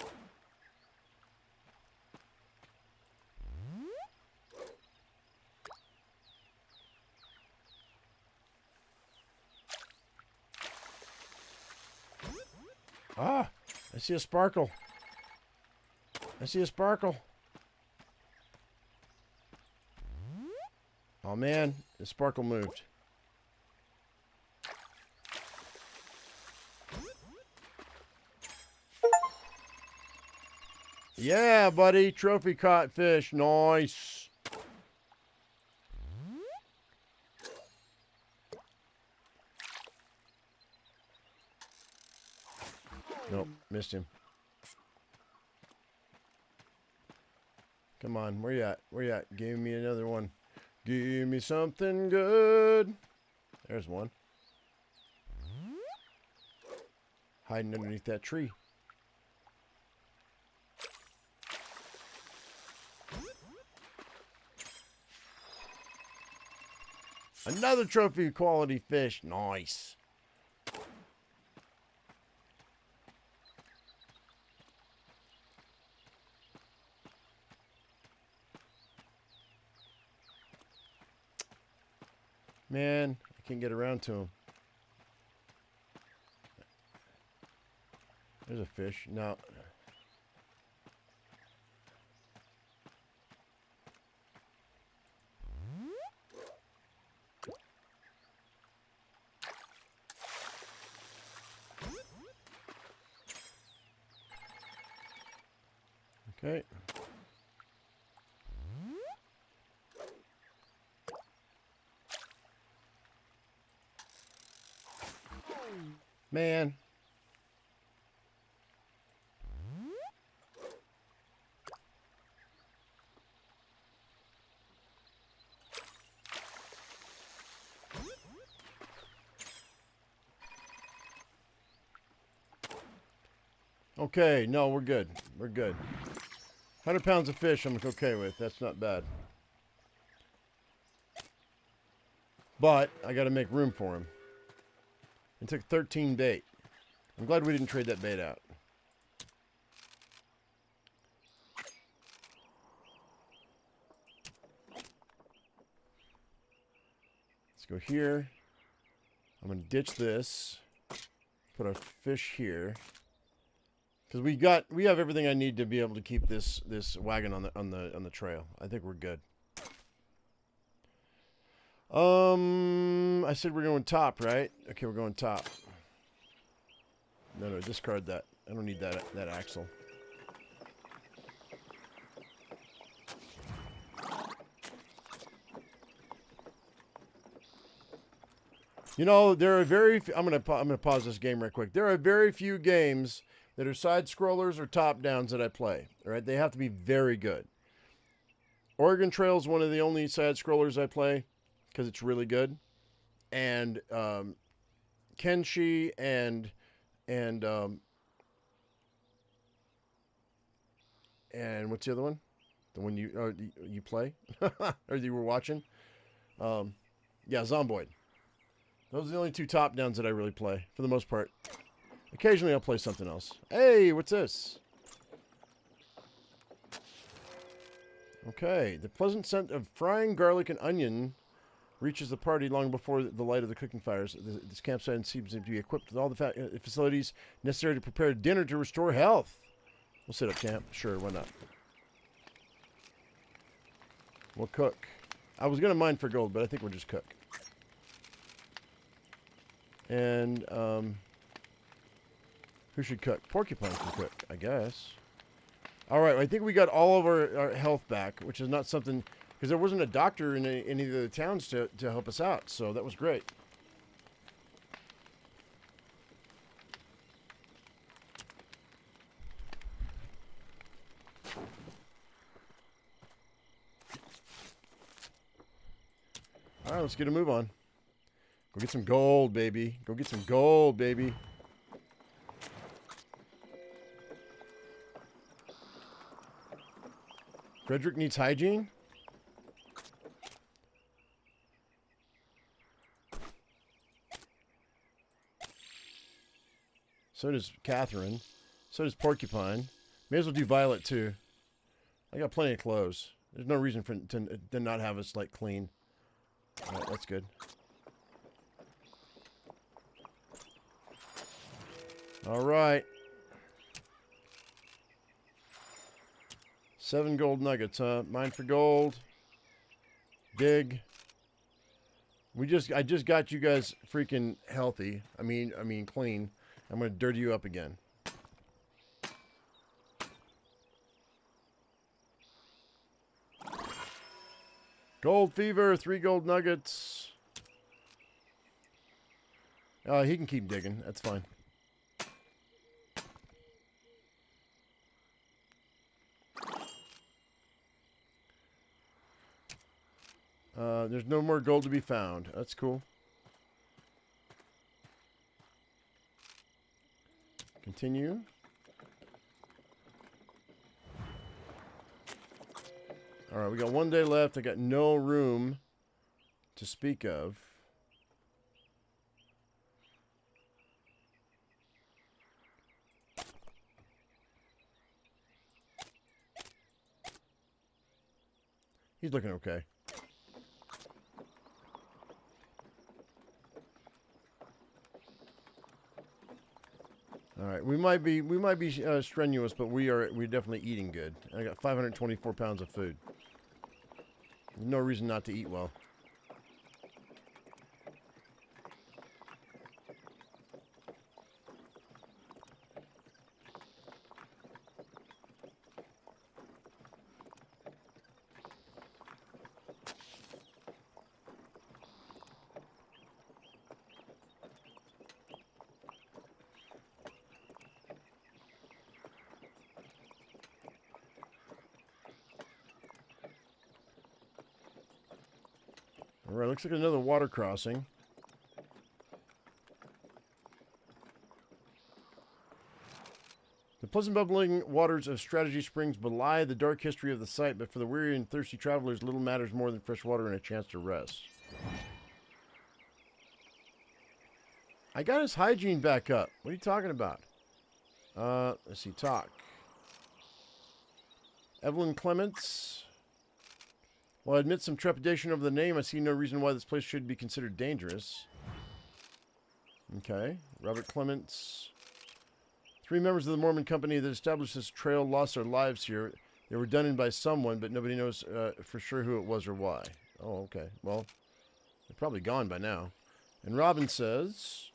Ah, I see a sparkle. I see a sparkle. Oh man, the sparkle moved. Yeah, buddy. Trophy caught fish. Nice. Nope, missed him. Come on, where you at? Where you at? Give me another one. Give me something good. There's one. Hiding underneath that tree. Another trophy quality fish. Nice. Man, I can't get around to him. There's a fish. No. Okay. Man. Okay, no, we're good. We're good. 100 pounds of fish I'm okay with. That's not bad. But I got to make room for him. It took 13 bait. I'm glad we didn't trade that bait out. Let's go here. I'm going to ditch this. Put our fish here. Because we have everything I need to be able to keep this wagon on the trail. I think we're good. I said we're going top, right? Okay, we're going top. No, discard that. I don't need that axle. You know, there are very few, I'm gonna pause this game right quick. There are very few games that are side scrollers or top downs that I play. All right, they have to be very good. Oregon Trail is one of the only side scrollers I play because it's really good, and Kenshi and what's the other one? The one you play? Or you were watching? Yeah, Zomboid. Those are the only two top-downs that I really play, for the most part. Occasionally I'll play something else. Hey, what's this? Okay, the pleasant scent of frying garlic and onion reaches the party long before the light of the cooking fires. This campsite seems to be equipped with all the facilities necessary to prepare dinner to restore health. We'll set up camp. Sure, why not? We'll cook. I was going to mine for gold, but I think we'll just cook. And, who should cook? Porcupine can cook, I guess. Alright, I think we got all of our health back, which is not something... Because there wasn't a doctor in any of the towns to help us out, so that was great. Alright, let's get a move on. Go get some gold, baby. Go get some gold, baby. Frederick needs hygiene? So does Catherine. So does Porcupine. May as well do Violet, too. I got plenty of clothes. There's no reason for to not have us, like, clean. Alright, that's good. Alright. 7 gold nuggets, huh? Mine for gold. Dig. I just got you guys freaking healthy. I mean clean. I'm gonna dirty you up again. Gold fever, 3 gold nuggets. He can keep digging. That's fine. There's no more gold to be found. That's cool. Continue. Alright, we got 1 day left. I got no room to speak of. He's looking okay. All right, we might be strenuous, but we're definitely eating good. I got 524 pounds of food. No reason not to eat well. Alright, looks like another water crossing. The pleasant bubbling waters of Strategy Springs belie the dark history of the site, but for the weary and thirsty travelers, little matters more than fresh water and a chance to rest. I got his hygiene back up. What are you talking about? Let's see, talk. Evelyn Clements. While I admit some trepidation over the name, I see no reason why this place should be considered dangerous. Okay. Robert Clements. 3 members of the Mormon company that established this trail lost their lives here. They were done in by someone, but nobody knows for sure who it was or why. Oh, okay. Well, they're probably gone by now. And Robin says,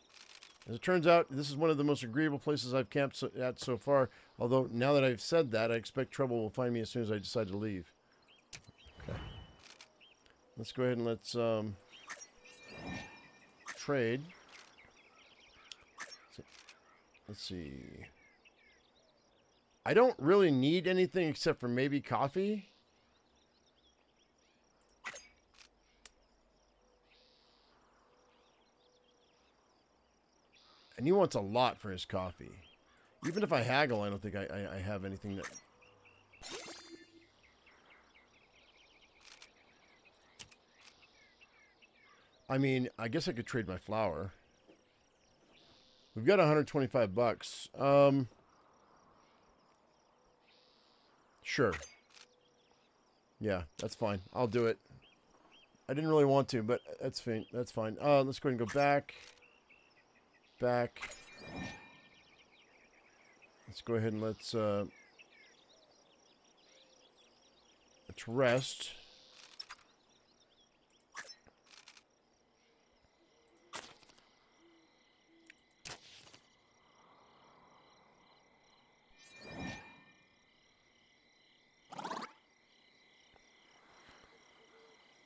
as it turns out, this is one of the most agreeable places I've camped at so far. Although, now that I've said that, I expect trouble will find me as soon as I decide to leave. Okay. Let's go ahead and let's trade. Let's see. I don't really need anything except for maybe coffee. And he wants a lot for his coffee. Even if I haggle, I don't think I have anything that... I mean, I guess I could trade my flour. We've got 125 bucks. Sure. Yeah, that's fine. I'll do it. I didn't really want to, but that's fine. That's fine. Let's go ahead and go back. Back. Let's go ahead and let's rest.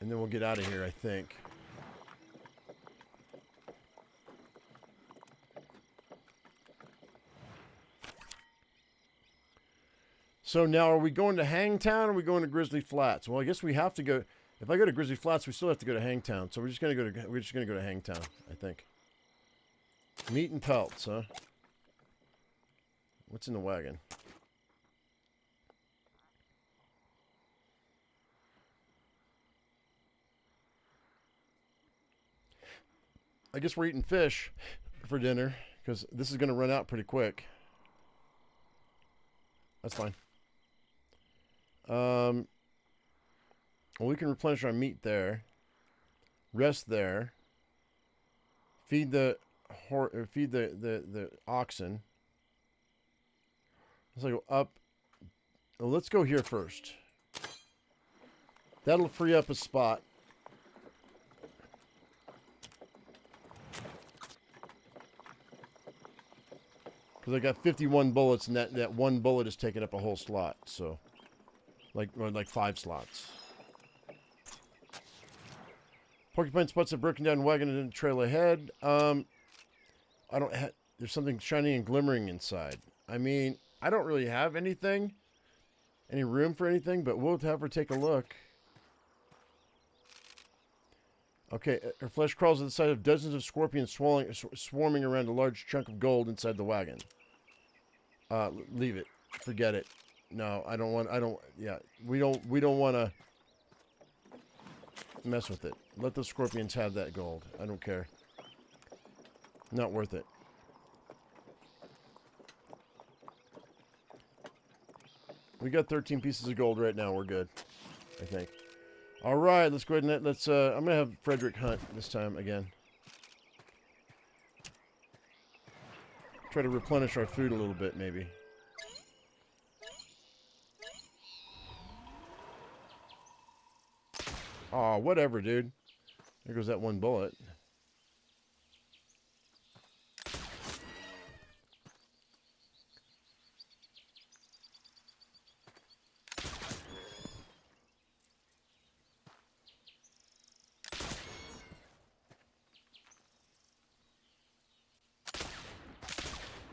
And then we'll get out of here, I think. So now, are we going to Hangtown or are we going to Grizzly Flats? Well, I guess we have to go. If I go to Grizzly Flats, we still have to go to Hangtown. So we're just gonna go to Hangtown, I think. Meat and pelts, huh? What's in the wagon? I guess we're eating fish for dinner because this is gonna run out pretty quick. That's fine. Well, we can replenish our meat there. Rest there. Feed the oxen. Let's go up. Well, let's go here first. That'll free up a spot. Because I got 51 bullets, and that one bullet is taking up a whole slot. So, like 5 slots. Porcupine spots a broken down wagon in the trail ahead. There's something shiny and glimmering inside. I mean, I don't really have anything, any room for anything, but we'll have her take a look. Okay, her flesh crawls at the sight of dozens of scorpions swarming around a large chunk of gold inside the wagon. Leave it. Forget it. No, we don't want to mess with it. Let the scorpions have that gold. I don't care. Not worth it. We got 13 pieces of gold right now. We're good, I think. All right, let's go ahead and let's. I'm gonna have Frederick hunt this time again. Try to replenish our food a little bit, maybe. Aw, whatever, dude. There goes that one bullet.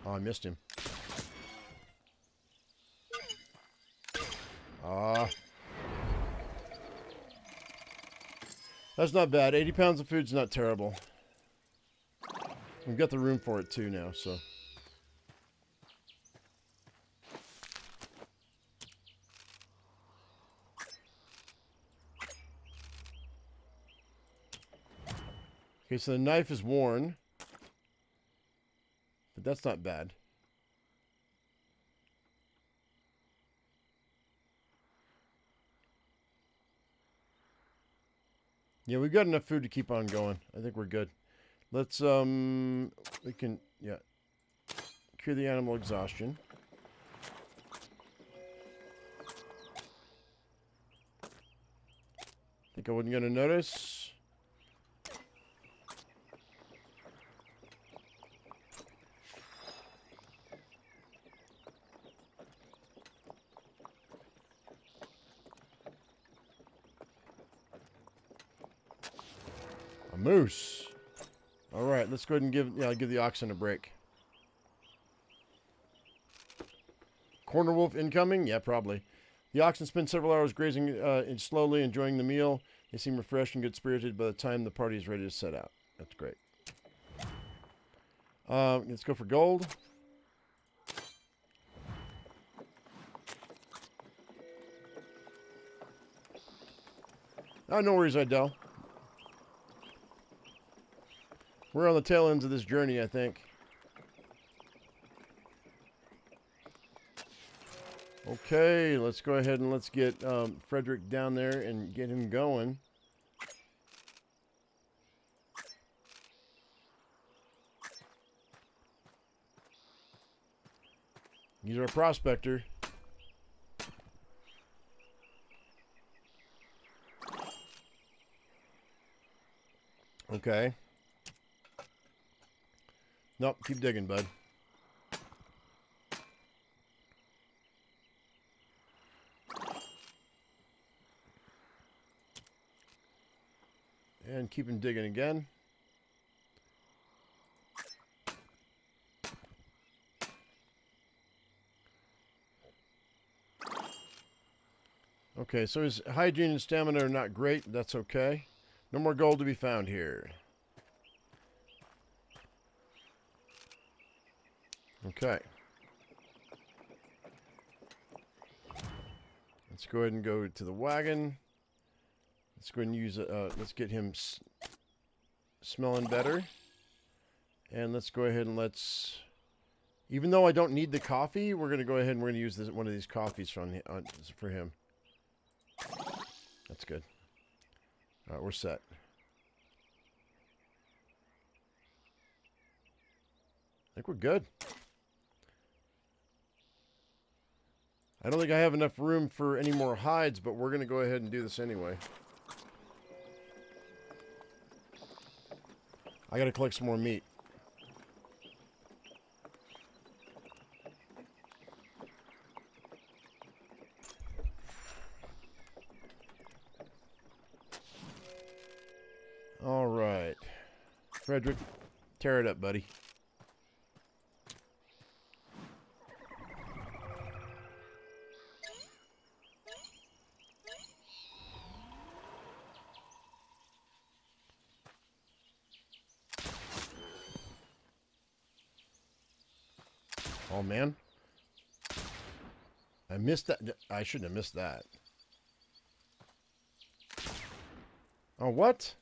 Oh, I missed him. Ah. That's not bad. 80 pounds of food's not terrible. We've got the room for it too now, so. Okay, so the knife is worn. But that's not bad. Yeah, we've got enough food to keep on going. I think we're good. Let's, we can, yeah. Cure the animal exhaustion. Think I wasn't going to notice. A moose. All right, let's go ahead and give the oxen a break. Corner wolf incoming? Yeah, probably. The oxen spend several hours grazing and slowly enjoying the meal. They seem refreshed and good-spirited by the time the party is ready to set out. That's great. Let's go for gold. Oh, no worries, Idell. We're on the tail ends of this journey, I think. Okay, let's go ahead and let's get Frederick down there and get him going. He's our prospector. Okay. Nope, keep digging, bud. And keep him digging again. Okay, so his hygiene and stamina are not great. That's okay. No more gold to be found here. Okay. Let's go ahead and go to the wagon. Let's go ahead and use let's get him smelling better. And let's go ahead and let's, even though I don't need the coffee, we're going to go ahead and we're going to use one of these coffees for him. That's good. All right, we're set. I think we're good. I don't think I have enough room for any more hides, but we're going to go ahead and do this anyway. I got to collect some more meat. All right. Frederick, tear it up, buddy. Oh, man. I missed that. I shouldn't have missed that. Oh, what?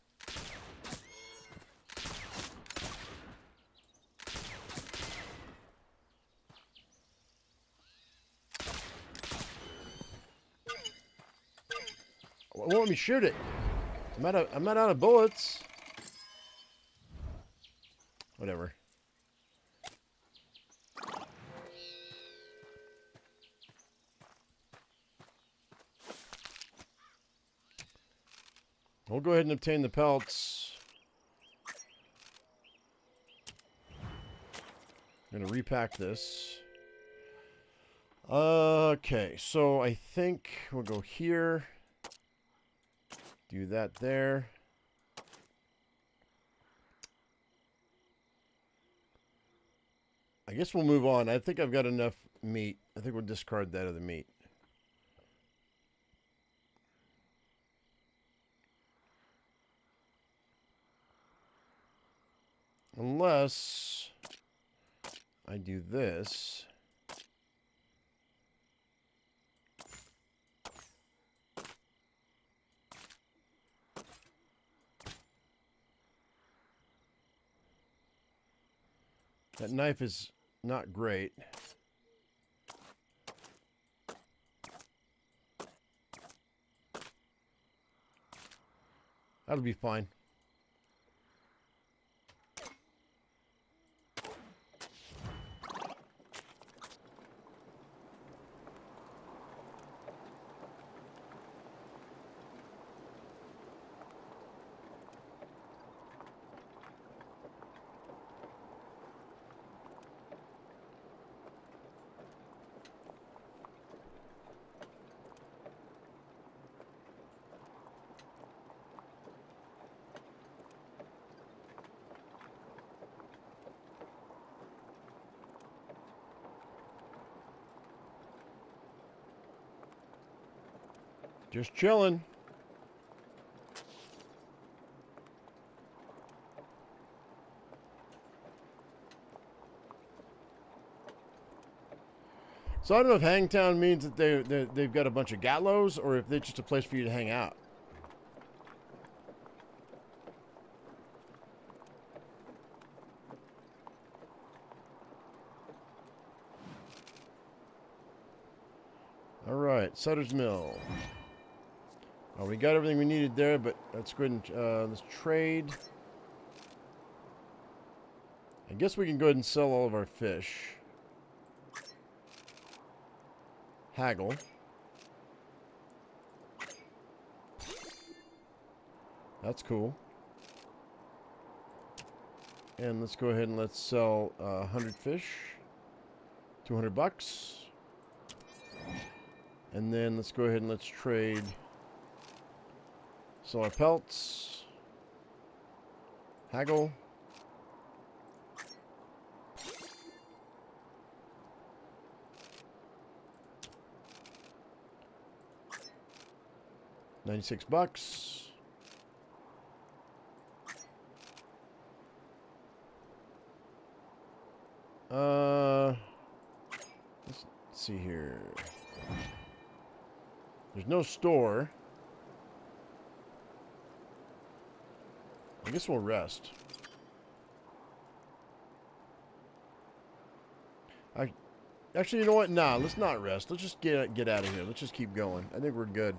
Won't let me shoot it. I'm not out of bullets. Whatever. We'll go ahead and obtain the pelts. I'm going to repack this. Okay, so I think we'll go here. Do that there. I guess we'll move on. I think I've got enough meat. I think we'll discard that of the meat. Unless I do this. That knife is not great. That'll be fine. Just chilling. So I don't know if Hangtown means that they've got a bunch of gallows or if they're just a place for you to hang out. right, Sutter's Mill. Oh, we got everything we needed there, but let's go ahead and let's trade. I guess we can go ahead and sell all of our fish. Haggle. That's cool. And let's go ahead and let's sell 100 fish. 200 bucks. And then let's go ahead and let's trade. Sell our pelts. Haggle. $96. Let's see here. There's no store. I guess we'll rest. Actually, you know what? Nah, let's not rest. Let's just get out of here. Let's just keep going. I think we're good.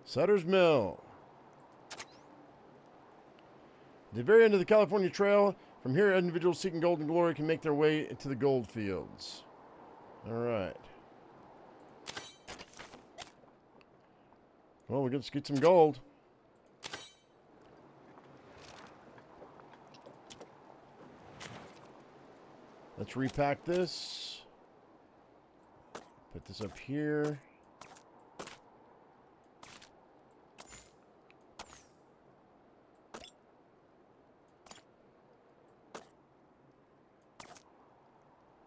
Sutter's Mill. At the very end of the California Trail, from here individuals seeking gold and glory can make their way to the gold fields. All right. Well, we're going to get some gold. Let's repack this. Put this up here.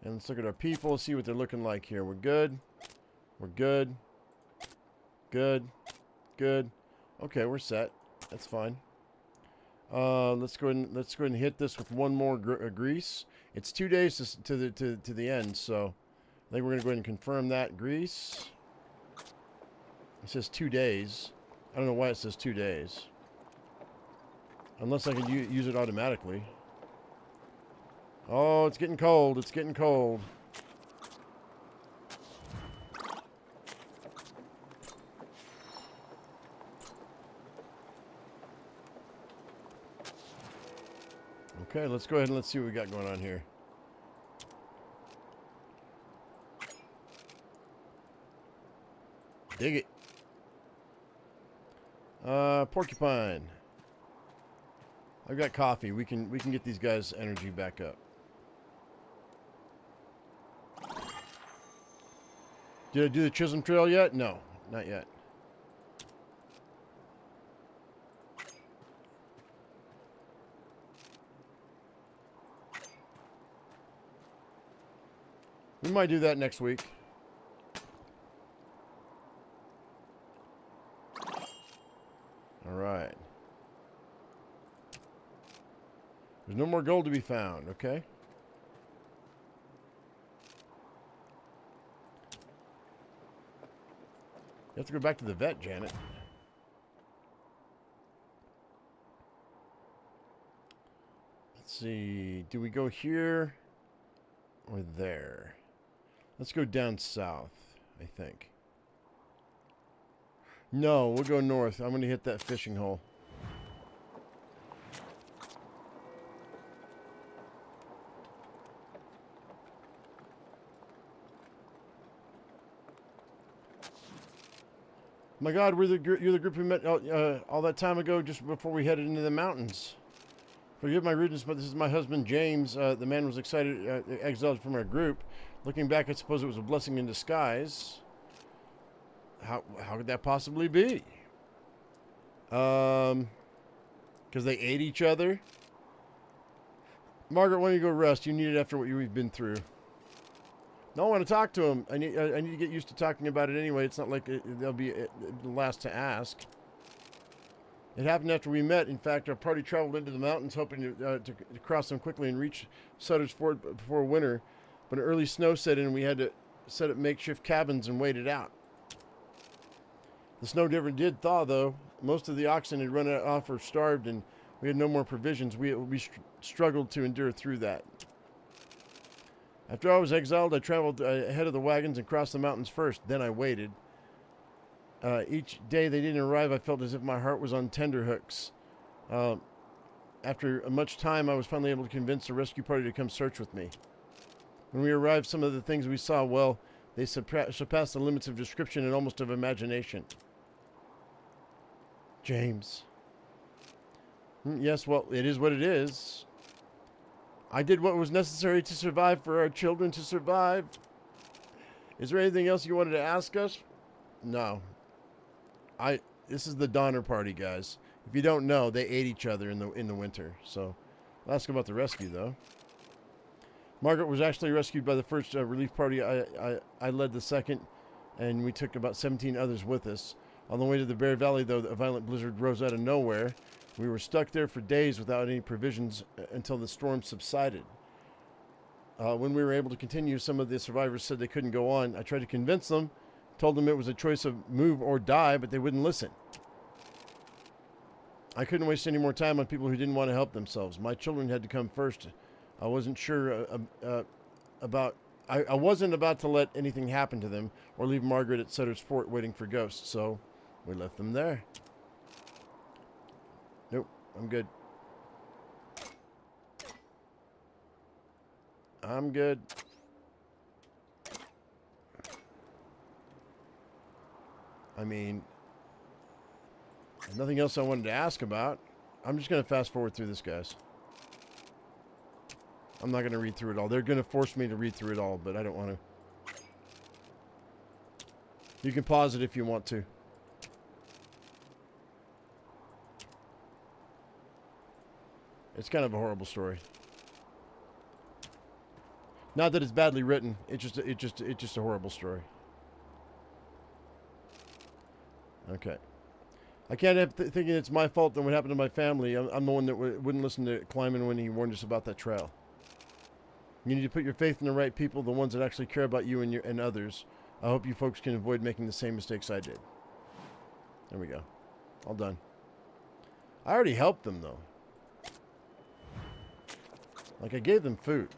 And let's look at our people, see what they're looking like here. We're good. We're good. Good. Good. Okay, we're set. That's fine. Let's go ahead and hit this with one more grease. It's 2 days to the end, so I think we're gonna go ahead and confirm that grease. It says 2 days. I don't know why it says 2 days. Unless I can use it automatically. Oh, it's getting cold. It's getting cold. Okay, let's go ahead and let's see what we got going on here. Dig it. Porcupine. I've got coffee. We can get these guys' energy back up. Did I do the Chisholm Trail yet? No, not yet. We might do that next week. All right. There's no more gold to be found, okay? You have to go back to the vet, Janet. Let's see. Do we go here or there? Let's go down south, I think. No, we'll go north. I'm going to hit that fishing hole. My God, you're the group we met all that time ago, just before we headed into the mountains. Forgive my rudeness, but this is my husband, James. The man was excited, exiled from our group. Looking back, I suppose it was a blessing in disguise. How could that possibly be? Because they ate each other? Margaret, why don't you go rest? You need it after what we've been through. No, I want to talk to him. I need to get used to talking about it anyway. It's not like they'll be the last to ask. It happened after we met. In fact, our party traveled into the mountains hoping to cross them quickly and reach Sutter's Fort before winter. But an early snow set in and we had to set up makeshift cabins and wait it out. The snow never did thaw, though. Most of the oxen had run off or starved, and We had no more provisions. We struggled to endure through that. After I was exiled, I traveled ahead of the wagons and crossed the mountains first. Then I waited. Each day they didn't arrive, I felt as if my heart was on tenterhooks. After much time, I was finally able to convince the rescue party to come search with me. When we arrived, some of the things we saw, well, they surpassed the limits of description and almost of imagination. James. Yes, well, it is what it is. I did what was necessary to survive for our children to survive. Is there anything else you wanted to ask us? No. This is the Donner Party, guys. If you don't know, they ate each other in the winter. So, I'll ask about the rescue, though. Margaret was actually rescued by the first relief party. I led the second, and we took about 17 others with us. On the way to the Bear Valley, though, a violent blizzard rose out of nowhere. We were stuck there for days without any provisions until the storm subsided. When we were able to continue, some of the survivors said they couldn't go on. I tried to convince them, told them it was a choice of move or die, but they wouldn't listen. I couldn't waste any more time on people who didn't want to help themselves. My children had to come first. I wasn't sure I wasn't about to let anything happen to them or leave Margaret at Sutter's Fort waiting for ghosts, so we left them there. Nope, I'm good. I'm good. I mean, nothing else I wanted to ask about. I'm just going to fast forward through this, guys. I'm not going to read through it all. They're going to force me to read through it all, but I don't want to. You can pause it if you want to. It's kind of a horrible story. Not that it's badly written. It's just a horrible story. Okay. I can't have thinking it's my fault that what happened to my family. I'm the one that wouldn't listen to Kleiman when he warned us about that trail. You need to put your faith in the right people, the ones that actually care about you and others. I hope you folks can avoid making the same mistakes I did. There we go. All done. I already helped them, though. Like, I gave them food.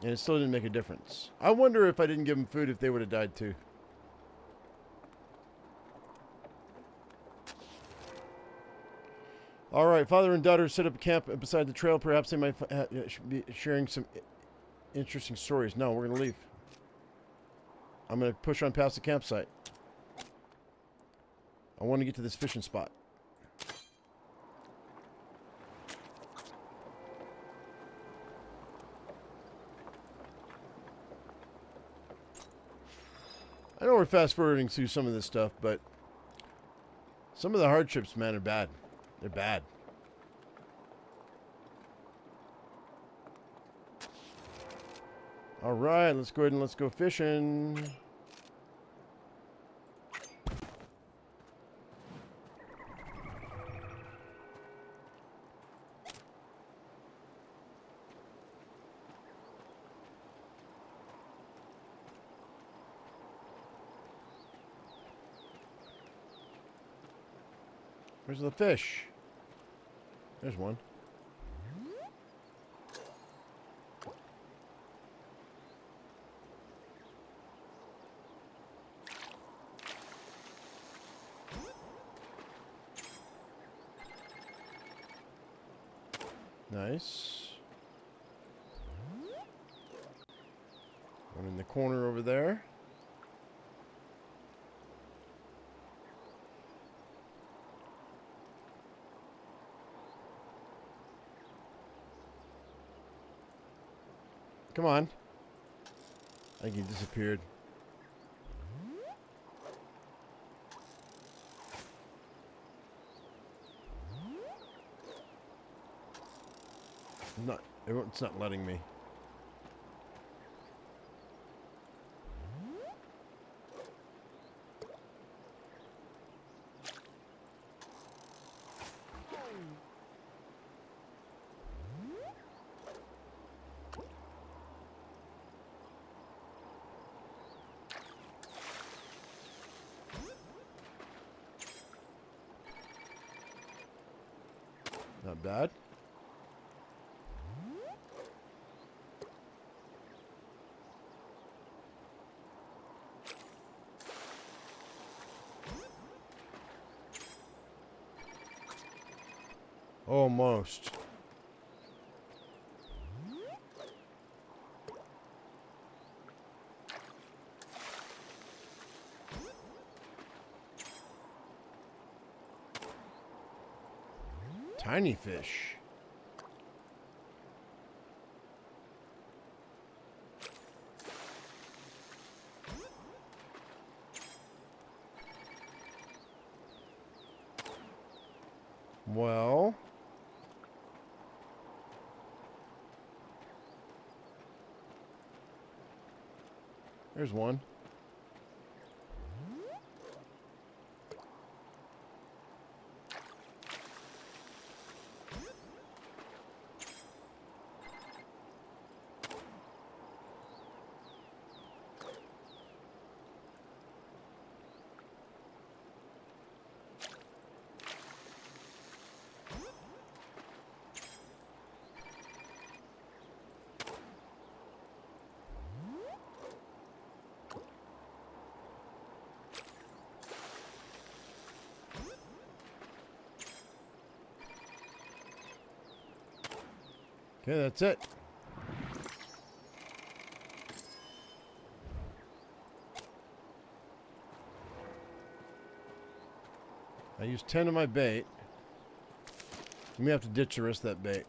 And it still didn't make a difference. I wonder if I didn't give them food if they would have died, too. All right, father and daughter set up a camp beside the trail. Perhaps they might be sharing some interesting stories. No, we're going to leave. I'm going to push on past the campsite. I want to get to this fishing spot. I know we're fast forwarding through some of this stuff, but some of the hardships, man, are bad. They're bad. All right, let's go ahead and let's go fishing. Where's the fish? There's one. Nice. One in the corner over there. Come on. I think he disappeared. It's not letting me. bad. Almost. Tiny fish. Well, there's one. Okay, that's it. I used 10 of my bait. We may have to ditch the rest of that bait.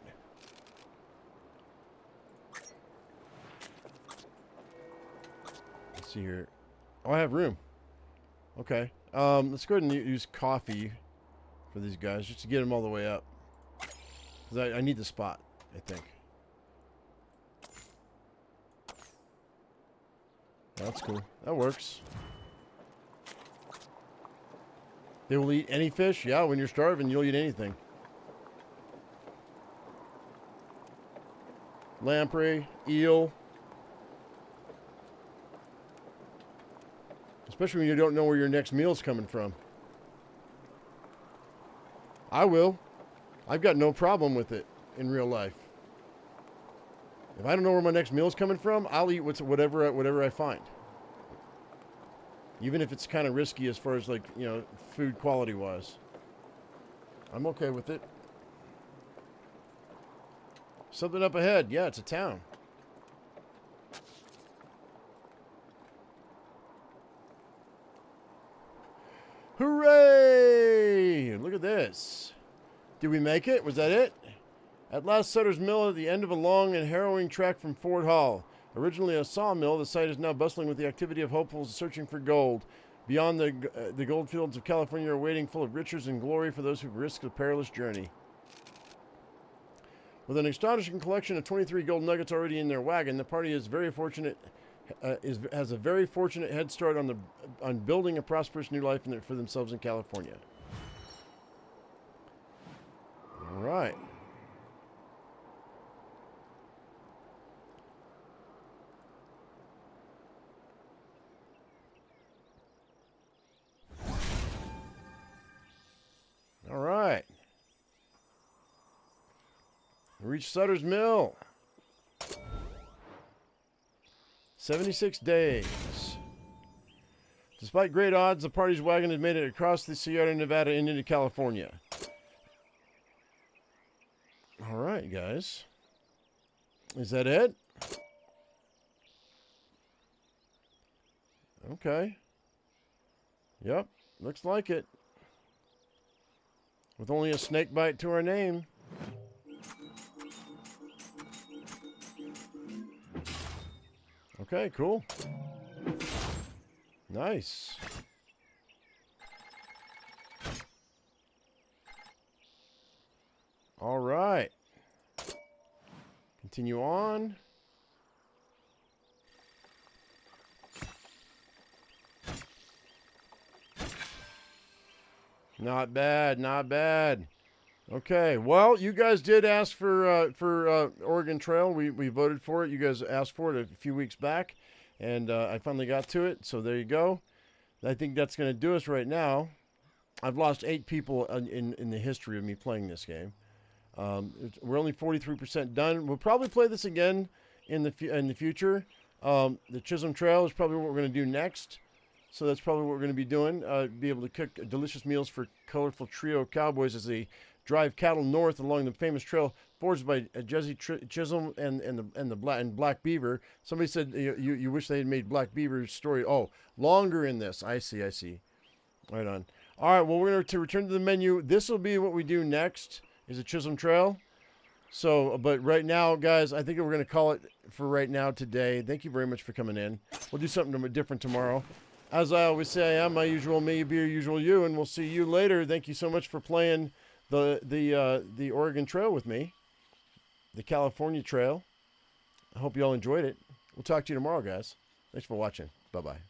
Let's see here. Oh, I have room. Okay. Let's go ahead and use coffee for these guys just to get them all the way up. Because I need the spot, I think. That's cool. That works. They will eat any fish? Yeah, when you're starving, you'll eat anything. Lamprey, eel. Especially when you don't know where your next meal's coming from. I will. I've got no problem with it in real life. If I don't know where my next meal's coming from, I'll eat whatever I find. Even if it's kind of risky as far as, like, you know, food quality wise. I'm okay with it. Something up ahead. Yeah, it's a town. Hooray! Look at this. Did we make it? Was that it? At last, Sutter's Mill at the end of a long and harrowing trek from Fort Hall. Originally a sawmill, the site is now bustling with the activity of hopefuls searching for gold. Beyond the gold fields of California are waiting, full of riches and glory for those who've risked a perilous journey. With an astonishing collection of 23 gold nuggets already in their wagon, the party is very fortunate. Has a very fortunate head start on building a prosperous new life for themselves in California. All right. All right. We reached Sutter's Mill. 76 days. Despite great odds, the party's wagon had made it across the Sierra Nevada and into California. All right, guys. Is that it? Okay. Yep, looks like it. With only a snake bite to our name. Okay, cool. Nice. All right. Continue on. Not bad, not bad. Okay, well, you guys did ask for Oregon Trail. We voted for it. You guys asked for it a few weeks back, and I finally got to it. So there you go. I think that's going to do us right now. I've lost 8 people in the history of me playing this game. We're only 43% done. We'll probably play this again in the future. The Chisholm Trail is probably what we're going to do next. So that's probably what we're going to be doing. Be able to cook delicious meals for colorful trio cowboys as they drive cattle north along the famous trail forged by Jesse Chisholm and Black Beaver. Somebody said you wish they had made Black Beaver's story. Oh, longer in this. I see. Right on. All right. Well, we're going to return to the menu. This will be what we do next. Is the Chisholm Trail. So, but right now, guys, I think we're going to call it for right now today. Thank you very much for coming in. We'll do something different tomorrow. As I always say, I am my usual me, be your usual you, and we'll see you later. Thank you so much for playing the Oregon Trail with me, the California Trail. I hope you all enjoyed it. We'll talk to you tomorrow, guys. Thanks for watching. Bye-bye.